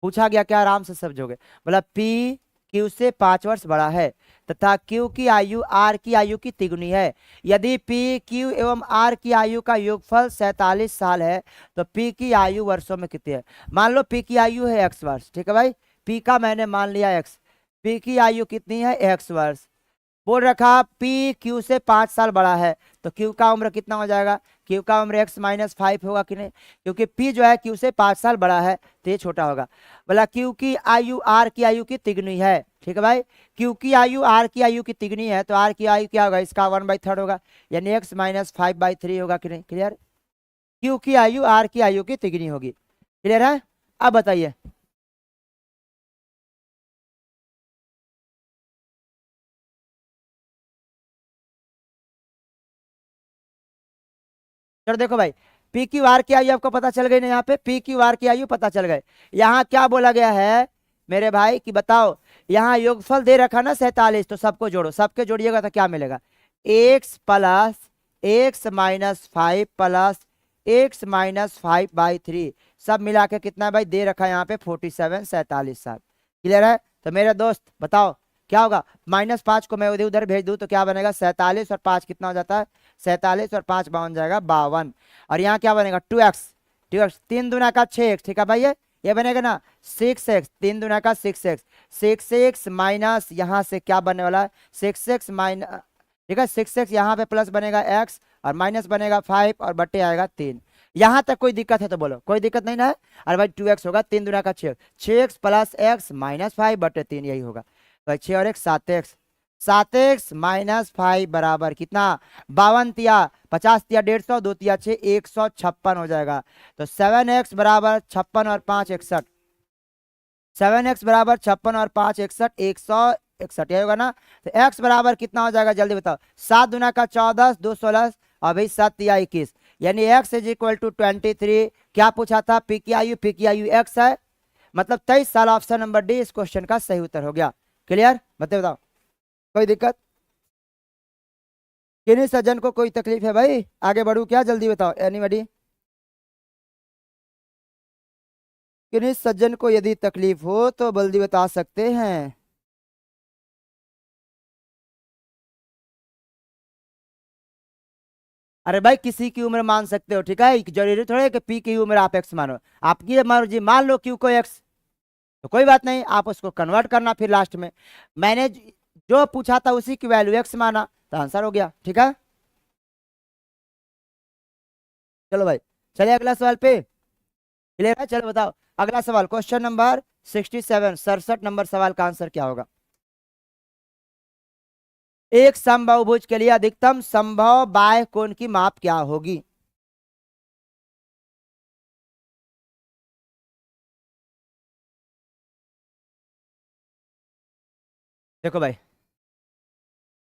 पूछा गया क्या, आराम से समझोगे, बोला पी क्यू से 5 वर्ष बड़ा है तथा क्यू की आयु आर की आयु की तिगुनी है। यदि पी क्यू एवं आर की आयु का योगफल 47 साल है तो पी की आयु वर्षों में कितनी है। मान लो पी की आयु है x वर्ष, ठीक है भाई, पी का मैंने मान लिया x, पी की आयु कितनी है x वर्ष, बोल रखा पी क्यू से 5 साल बड़ा है, तो क्यू का उम्र कितना हो जाएगा, क्यू का उम्र x-5 होगा कि नहीं, क्योंकि पी जो है क्यू से 5 साल बड़ा है तो ये छोटा होगा। बोला क्यू की आयु आर की आयु की तिगुनी है। ठीक है भाई, क्यू की आयु आर की आयु की तिगुनी है तो आर की आयु क्या होगा, इसका 1/3 होगा, यानी x-5/3 होगा कि नहीं। क्लियर, क्यू की आयु आर की आयु की तिगुनी होगी। क्लियर है, अब बताइए। चलो देखो भाई, पी क्यू आर की आयु आपको पता चल गई ना, यहाँ पे पी क्यू आर की आयु पता चल गए। यहाँ क्या बोला गया है मेरे भाई कि बताओ, यहाँ योगफल दे रखा ना 47, तो सबको जोड़ो, सबके जोड़िएगा तो क्या मिलेगा, x+(x-5) प्लस x-5/3, सब मिला के कितना है भाई, दे रखा है यहाँ पे 47, 47 साल। क्लियर है, तो मेरे दोस्त बताओ क्या होगा, -5 को मैं उधर उधर भेज दूं तो क्या बनेगा, 47 और 5 कितना हो जाता है, 47 और 5 52 जाएगा 52, और यहाँ क्या बनेगा 2x, 3 दूना का 6x। ठीक है भाई, ये बनेगा ना 6x, 3 दूना का 6x, 6x माइनस यहाँ से क्या बनने वाला है 6x माइनस, ठीक है 6x यहाँ पे प्लस बनेगा x और माइनस बनेगा 5 और बट्टे आएगा 3। यहाँ तक कोई दिक्कत है तो बोलो, कोई दिक्कत नहीं ना है। अरे भाई 2x होगा, 3 दूना का 6x प्लस x -5/3, यही होगा भाई, 6 और 1 7x, 7x माइनस 5 बराबर कितना 52 तिया 50 तिया 150 2 तिया 6 156 हो जाएगा। तो 7x बराबर 56 और 5 61, 7x बराबर 56 और 5 61 161 यही होगा ना। तो x बराबर कितना हो जाएगा जल्दी बताओ। 7 दूना का 14 2 16 और भाई 7 तिया 21 यानी x इज इक्वल टू 23। क्या पूछा था पी की आयु x है मतलब 23 साल। ऑप्शन नंबर डी इस क्वेश्चन का सही उत्तर हो गया। क्लियर बताओ कोई दिक्कत किन्हीं सज्जन को कोई तकलीफ है भाई आगे बढ़ू क्या जल्दी बताओ एनीबॉडी किन्हीं सज्जन को यदि तकलीफ हो तो जल्दी बता सकते हैं। अरे भाई किसी की उम्र मान सकते हो ठीक है जरूरी थोड़ा है कि पी की उम्र आप एक्स मानो आपकी मर्जी मान लो क्यू को एक्स तो कोई बात नहीं आप उसको कन्वर्ट करना फिर लास्ट में मैंने जो पूछा था उसी की वैल्यू एक्स माना तो आंसर हो गया ठीक है। चलो भाई चलिए अगला सवाल पे क्लियर है। चलो बताओ अगला सवाल क्वेश्चन नंबर 67 67 नंबर सवाल का आंसर क्या होगा। एक समबाहुभुज के लिए अधिकतम संभव बाह्य कोण की माप क्या होगी। देखो भाई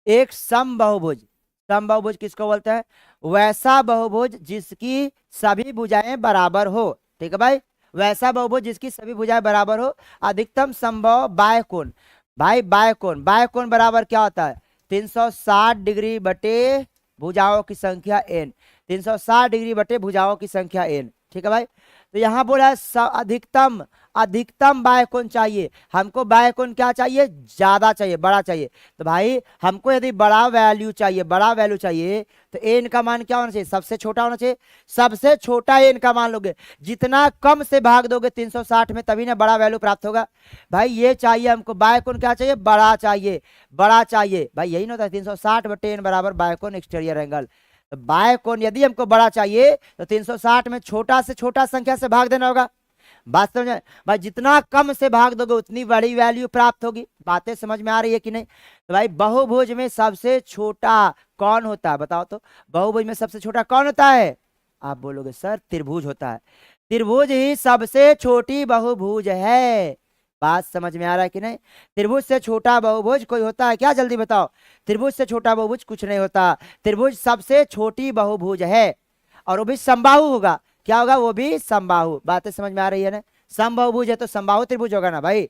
एक समबाहुभुज किसको बोलते हैं वैसा बहुभुज जिसकी सभी भुजाएं बराबर हो ठीक है भाई वैसा बहुभुज जिसकी सभी भुजाएं बराबर हो अधिकतम संभव बाह्य कोण। भाई बाह्य कोण बराबर क्या होता है 360 डिग्री बटे भुजाओं की संख्या n 360 डिग्री बटे भुजाओं की संख्या n ठीक है भाई। तो यहाँ बोला है अधिकतम अधिकतम बाह्य कोण चाहिए हमको बाह्य कोण क्या चाहिए ज्यादा चाहिए बड़ा चाहिए। तो भाई हमको यदि बड़ा वैल्यू चाहिए तो एन का मान क्या होना चाहिए सबसे छोटा होना चाहिए सबसे छोटा एन का मान लोगे जितना कम से भाग दोगे 360 में तभी ना बड़ा वैल्यू प्राप्त होगा। भाई ये चाहिए हमको बाह्य कोण क्या चाहिए बड़ा चाहिए भाई यही ना होता है 360 बटे एन बराबर बाह्य कोण एक्सटीरियर एंगल। तो बाह्य कोण यदि हमको बड़ा चाहिए तो 360 में छोटा से छोटा संख्या से भाग देना होगा। बात समझ में भाई जितना कम से भाग दोगे उतनी बड़ी वैल्यू प्राप्त होगी। बातें समझ में आ रही है कि नहीं। तो भाई बहुभुज में सबसे छोटा कौन होता है बताओ तो बहुभुज में सबसे छोटा कौन होता है आप बोलोगे सर त्रिभुज होता है त्रिभुज ही सबसे छोटी बहुभुज है। बात समझ में आ रहा है कि नहीं। त्रिभुज से छोटा बहुभुज कोई होता है क्या जल्दी बताओ त्रिभुज से छोटा बहुभुज कुछ नहीं होता त्रिभुज सबसे छोटी बहुभुज है और वो भी समबाहु होगा क्या होगा वो भी समबाहु। बातें समझ में आ रही है ना समबाहुभुज है तो समबाहु त्रिभुज होगा ना भाई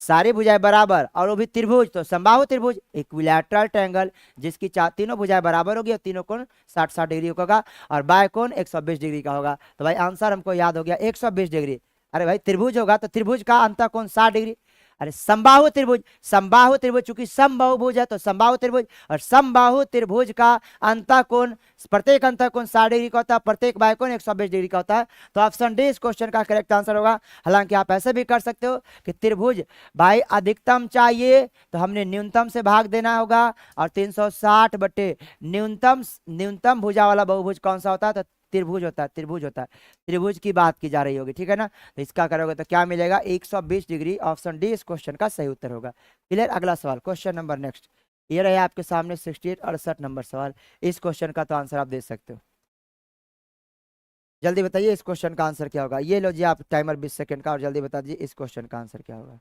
सारी भुजाएं बराबर और वो भी त्रिभुज तो समबाहु त्रिभुज इक्विलैटरल ट्रायंगल जिसकी तीनों भुजाएं बराबर होगी और तीनों कोण 60-60 डिग्री होगा और बाह्य कोण 120 डिग्री का होगा। तो भाई आंसर हमको याद हो गया 120 डिग्री। अरे भाई त्रिभुज होगा तो त्रिभुज का अंतःकोण 60 डिग्री। अरे समबाहु त्रिभुज चूंकि समबाहुभुज है तो समबाहु त्रिभुज और समबाहु त्रिभुज का अंतःकोण प्रत्येक अंतःकोण 60 डिग्री का होता है प्रत्येक बाह्य कोण 120 डिग्री का होता है। तो ऑप्शन डी इस क्वेश्चन का करेक्ट आंसर होगा। हालांकि आप ऐसे भी कर सकते हो कि त्रिभुज भाई अधिकतम चाहिए तो हमने न्यूनतम से भाग देना होगा और 360 बटे न्यूनतम भुजा वाला बहुभुज कौन सा होता है तो त्रिभुज होता है त्रिभुज की बात की जा रही होगी ठीक है ना। तो इसका करोगे तो क्या मिलेगा 120 डिग्री। ऑप्शन डी इस क्वेश्चन का सही उत्तर होगा। क्लियर। अगला सवाल क्वेश्चन नंबर नेक्स्ट ये रहे आपके सामने 68 नंबर सवाल। इस क्वेश्चन का तो आंसर आप दे सकते हो जल्दी बताइए इस क्वेश्चन का आंसर क्या होगा। ये लो जी आप टाइमर 20 सेकंड का और जल्दी बता दीजिए इस क्वेश्चन का आंसर क्या होगा।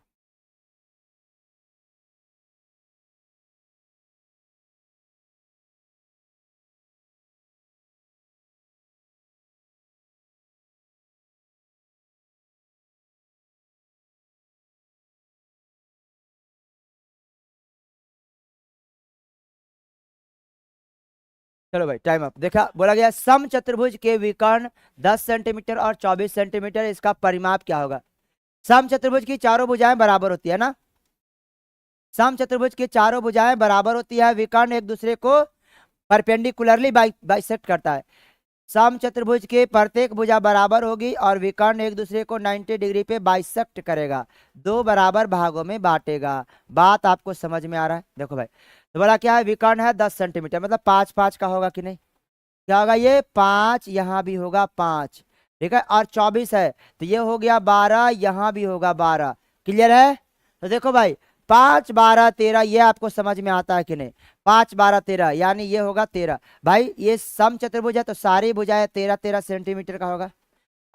चलो भाई टाइम अप। देखा बोला गया सम चतुर्भुज के विकर्ण 10 सेंटीमीटर और 24 सेंटीमीटर इसका परिमाप क्या होगा। सम चतुर्भुज की चारों भुजाएं बराबर होती है ना सम चतुर्भुज की चारों भुजाएं बराबर होती है विकर्ण एक दूसरे को परपेंडिकुलरली बाइसेक्ट करता है। सम चतुर्भुज के प्रत्येक भुजा बराबर होगी और विकर्ण एक दूसरे को 90 डिग्री पे बाइसेक्ट करेगा दो बराबर भागों में बांटेगा। बात आपको समझ में आ रहा है। देखो भाई तो बोला क्या है विकर्ण है 10 सेंटीमीटर मतलब 5-5 का होगा कि नहीं क्या होगा ये 5 यहाँ भी होगा 5 ठीक है और 24 है तो ये हो गया 12 यहाँ भी होगा 12। क्लियर है। तो देखो भाई 5 12 13 ये आपको समझ में आता है कि नहीं? 5 12 13 यानी ये होगा 13। भाई ये सम चतुर्भुज है तो सारी भुजाएं 13 13 सेंटीमीटर का होगा।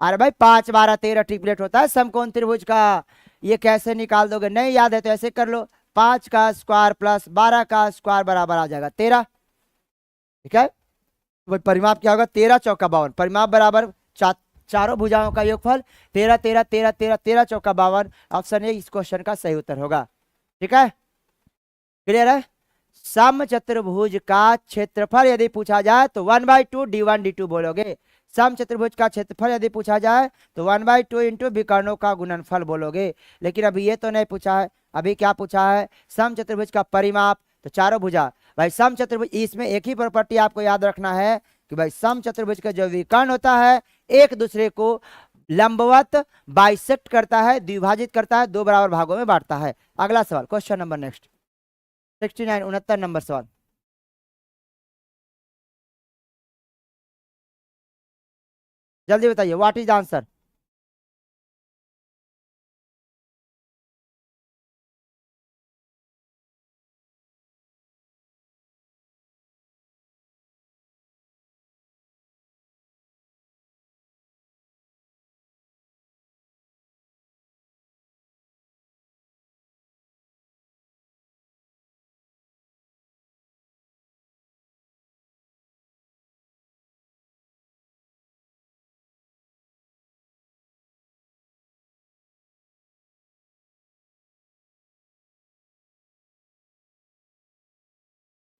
अरे भाई 5 12 13 ट्रिपलेट होता है समकोण त्रिभुज का। ये कैसे निकाल दोगे? नहीं याद है तो ऐसे कर लो, 5 का स्क्वायर प्लस 12 का स्क्वायर बराबर आ जाएगा 13। ठीक है, तो परिमाप क्या होगा? 13 चौका 52। परिमाप बराबर चारों भुजाओं का योगफल 13 13 13 13 13 चौका 52। ऑप्शन ए इस क्वेश्चन का सही उत्तर होगा। ठीक है, क्लियर है? सम चतुर्भुज का क्षेत्रफल यदि पूछा जाए तो 1/2 d1 d2 बोलोगे। सम चतुर्भुज का क्षेत्रफल यदि पूछा जाए तो 1/2 इंटू विकर्णों का गुणनफल बोलोगे। लेकिन अभी ये तो नहीं पूछा है, अभी क्या पूछा है? सम चतुर्भुज का परिमाप, तो चारों भुजा। भाई सम चतुर्भुज, इसमें एक ही प्रॉपर्टी आपको याद रखना है कि भाई सम चतुर्भुज का जो विकर्ण होता है एक दूसरे को लंबवत बाइसेक्ट करता है, द्विभाजित करता है, दो बराबर भागों में बांटता है। अगला सवाल, क्वेश्चन नंबर नेक्स्ट 69 69 नंबर सवाल। जल्दी बताइए, व्हाट इज आंसर?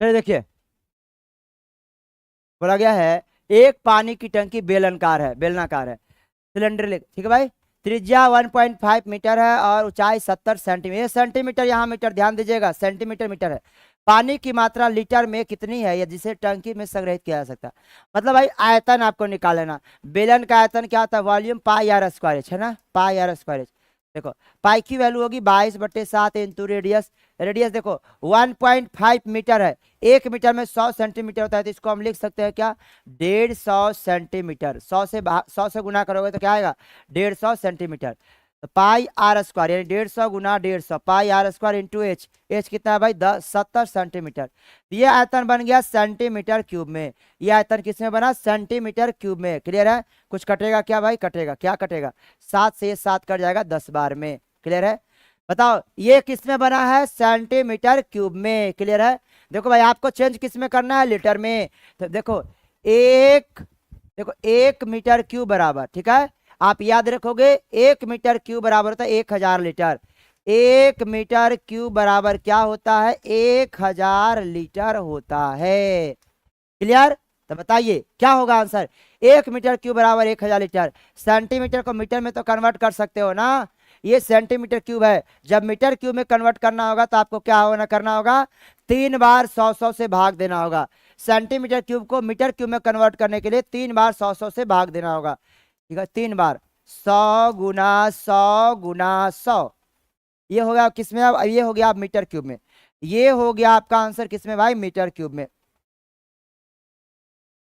फिर देखिए बोला गया है एक पानी की टंकी बेलनाकार है, सिलेंडर ठीक है भाई, त्रिज्या 1.5 मीटर है और ऊंचाई 70 सेंटीमीटर। ये सेंटीमीटर, यहाँ मीटर, ध्यान दीजिएगा, सेंटीमीटर मीटर है। पानी की मात्रा लीटर में कितनी है या जिसे टंकी में संग्रहित किया जा सकता है? मतलब भाई आयतन आपको निकाल लेना। बेलन का आयतन क्या होता है? वॉल्यूम पाई आर स्क्वायर है ना, पाई आर स्क्वायर। देखो पाई की वैल्यू होगी 22/7 इंटू रेडियस। रेडियस देखो 1.5 मीटर है, 1 मीटर में 100 सेंटीमीटर होता है, तो इसको हम लिख सकते हैं क्या? 150 सेंटीमीटर। 100 से गुना करोगे तो क्या आएगा? 150 सेंटीमीटर। तो पाई आर स्क्वायर यानी 150 गुना 150 pi R square into H. H कितना है भाई? 70 सेंटीमीटर। ये आयतन बन गया सेंटीमीटर क्यूब में। ये आयतन किसमें बना? सेंटीमीटर क्यूब में। क्लियर है? कुछ कटेगा क्या भाई? कटेगा, क्या कटेगा? 7 से 7 कट जाएगा 10 बार में। क्लियर है? बताओ ये किस में बना है? सेंटीमीटर क्यूब में। क्लियर है? देखो भाई आपको चेंज किस में करना है? लीटर में। तो देखो एक मीटर क्यूब बराबर, ठीक है, आप याद रखोगे 1 मीटर क्यूब बराबर होता है 1000 लीटर। 1 मीटर क्यूब बराबर क्या होता है? 1000 लीटर होता है। क्लियर? तो बताइए क्या होगा आंसर? 1 मीटर क्यूब बराबर 1000 लीटर। सेंटीमीटर को मीटर में तो कन्वर्ट कर सकते हो ना, ये सेंटीमीटर क्यूब है। जब मीटर क्यूब में कन्वर्ट करना होगा तो आपको क्या होना करना होगा? 3 बार 100 से भाग देना होगा। सेंटीमीटर क्यूब को मीटर क्यूब में कन्वर्ट करने के लिए 3 बार 100 से भाग देना होगा। ठीक है, 3 बार 100 गुना 100 गुना 100। ये हो गया किसमें? अब ये हो गया आप मीटर क्यूब में। ये हो गया आपका आंसर किसमें भाई? मीटर क्यूब में।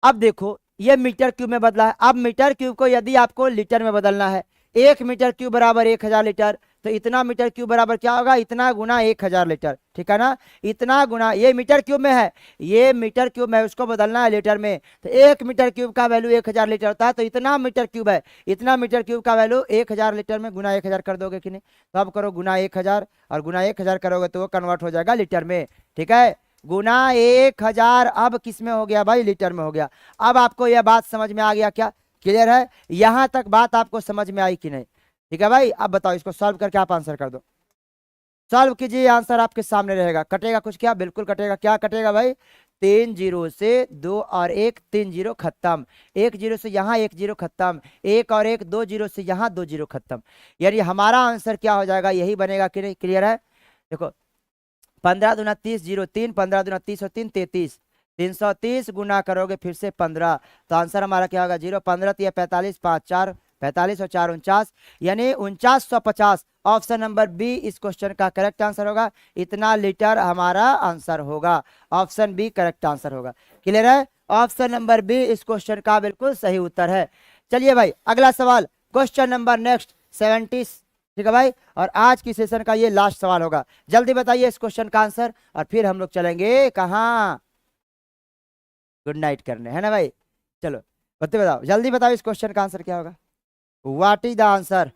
अब देखो ये मीटर क्यूब में बदला है। अब मीटर क्यूब को यदि आपको लीटर में बदलना है, 1 मीटर क्यूब बराबर 1000 लीटर, तो इतना मीटर क्यूब बराबर क्या होगा? इतना गुना 1000 लीटर। ठीक है ना? इतना गुना, ये मीटर क्यूब में है, ये मीटर क्यूब में, उसको बदलना है लीटर में। तो 1 मीटर क्यूब का वैल्यू 1000 लीटर होता है, तो इतना मीटर क्यूब है, इतना मीटर क्यूब का वैल्यू 1000 लीटर में गुना 1000 कर दोगे कि नहीं? तो अब करो गुना 1000 और गुना 1000 करोगे तो वो कन्वर्ट हो जाएगा लीटर में। ठीक है, गुना 1000 अब किस में हो गया भाई? लीटर में हो गया। अब आपको यह बात समझ में आ गया क्या? क्लियर है? यहां तक बात आपको समझ में आई कि नहीं? ठीक है भाई, अब बताओ इसको सॉल्व करके आप आंसर कर दो। सॉल्व कीजिए, आंसर आपके सामने रहेगा। कटेगा कुछ क्या? बिल्कुल कटेगा। क्या कटेगा भाई? 3 जीरो से 2 और 1, 3 जीरो खत्म। 1 जीरो से यहाँ 1 जीरो खत्म। 1 और 1 2 जीरो से यहाँ 2 जीरो खत्म। यानी हमारा आंसर क्या हो जाएगा? यही बनेगा कि नहीं? क्लियर है? देखो 15 दूना 30 जीरो 3, 15 दूना 30 और 3 33, 330 गुना करोगे फिर से 15, तो आंसर हमारा क्या होगा? 0 15 3 45 5 4 45 और 4 49, यानी 4950। ऑप्शन नंबर बी इस क्वेश्चन का करेक्ट आंसर होगा। इतना लीटर हमारा आंसर होगा। ऑप्शन बी करेक्ट आंसर होगा। क्लियर है? ऑप्शन नंबर बी इस क्वेश्चन का बिल्कुल सही उत्तर है। चलिए भाई अगला सवाल, क्वेश्चन नंबर नेक्स्ट 70। ठीक है भाई। और आज की सेशन का ये लास्ट सवाल होगा, जल्दी बताइए इस क्वेश्चन का आंसर और फिर हम लोग चलेंगे कहाँ, गुड नाइट करने, है ना भाई। चलो बच्चे बताओ, जल्दी बताओ इस क्वेश्चन का आंसर क्या होगा, व्हाट इज द आंसर।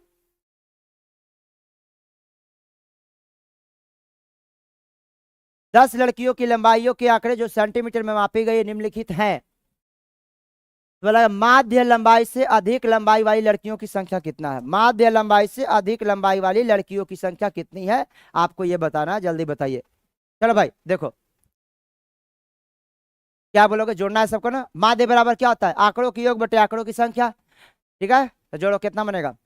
दस लड़कियों की लंबाइयों के आंकड़े जो सेंटीमीटर में मापी गई निम्नलिखित हैं। तो बोला माध्य लंबाई से अधिक लंबाई वाली लड़कियों की संख्या कितना है, माध्य लंबाई से अधिक लंबाई वाली लड़कियों की संख्या कितनी है, आपको ये बताना है, जल्दी बताइए। चलो भाई देखो क्या बोलोगे, जोड़ना है सबको ना। माध्य बराबर क्या होता है, आंकड़ों की योग बटे आंकड़ों की संख्या, ठीक है। तो जोड़ो, कितना बनेगा,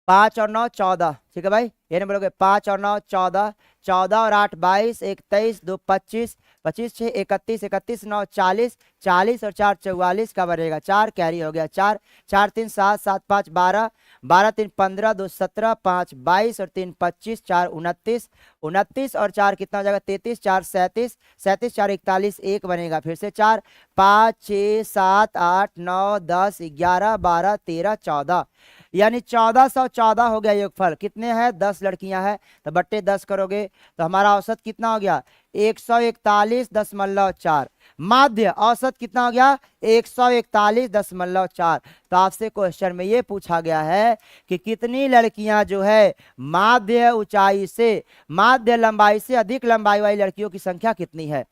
5 और 9 14, ठीक है भाई। ये नहीं बोलोगे 5 और 9 14, 14 और 8 22, 1 23, 2 25, 25 6 31, 31 9 40, 40 और 4 44 का बनेगा 4, कैरी हो गया 4, 4 3 7, 7 5 12, 12 3 15, 2 17, 5 22 और 3 25, 4 29, 29 और 4 कितना हो जाएगा 33, 4 37, 37 4 41, 1 बनेगा फिर से 4, 5 6 7 8 9 10 11 12 13 14, यानी 1414 हो गया योगफल। कितने हैं, 10 लड़कियां हैं, तो बट्टे 10 करोगे तो हमारा औसत कितना हो गया 141.4। माध्य औसत कितना हो गया 141.4। तो आपसे क्वेश्चन में ये पूछा गया है कि कितनी लड़कियां जो है माध्य ऊंचाई से, माध्य लंबाई से अधिक लंबाई वाली लड़कियों की संख्या कितनी है।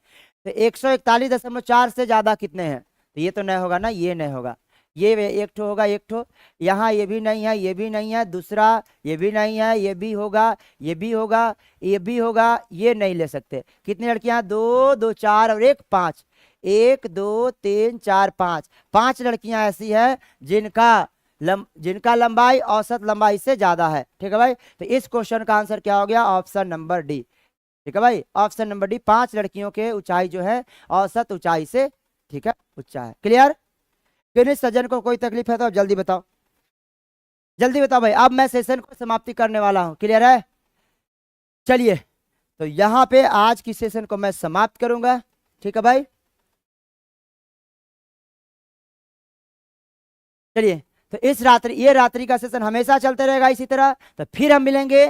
तो 141.4 से ज्यादा कितने हैं, तो ये तो नहीं होगा ना, ये नहीं होगा, ये एक ठो होगा, एक ठो यहाँ, ये भी नहीं है, ये भी नहीं है, दूसरा ये भी नहीं है, ये भी होगा, ये भी होगा, ये भी होगा, ये नहीं ले सकते। कितनी लड़कियां, 2 2 4 और 1 5, 1 2 3 4 5, 5 लड़कियां ऐसी है जिनका लंबाई औसत लंबाई से ज्यादा है, ठीक है भाई। तो इस क्वेश्चन का आंसर क्या हो गया, ऑप्शन नंबर डी, ठीक है भाई, ऑप्शन नंबर डी। 5 लड़कियों के ऊंचाई जो है औसत ऊंचाई से, ठीक है, ऊंचा है। क्लियर, फिर इस सज्जन को कोई तकलीफ है तो आप जल्दी बताओ, जल्दी बताओ भाई। अब मैं सेशन को समाप्ति करने वाला हूं, क्लियर है। चलिए तो यहां पे आज की सेशन को मैं समाप्त करूंगा, ठीक है भाई। चलिए तो इस रात्रि, ये रात्रि का सेशन हमेशा चलते रहेगा इसी तरह। तो फिर हम मिलेंगे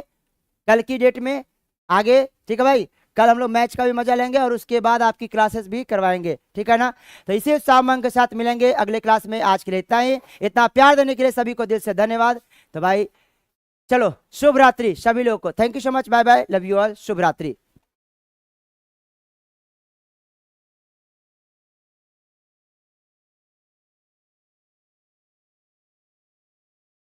कल की डेट में आगे, ठीक है भाई। कल हम लोग मैच का भी मजा लेंगे और उसके बाद आपकी क्लासेस भी करवाएंगे, ठीक है ना। तो इसी उत्साह उमंग के साथ मिलेंगे अगले क्लास में। आज के लिए इतना ही, इतना प्यार देने के लिए सभी को दिल से धन्यवाद। तो भाई चलो शुभ रात्रि सभी लोगों को, thank you so much, bye bye, love you all, शुभ रात्रि।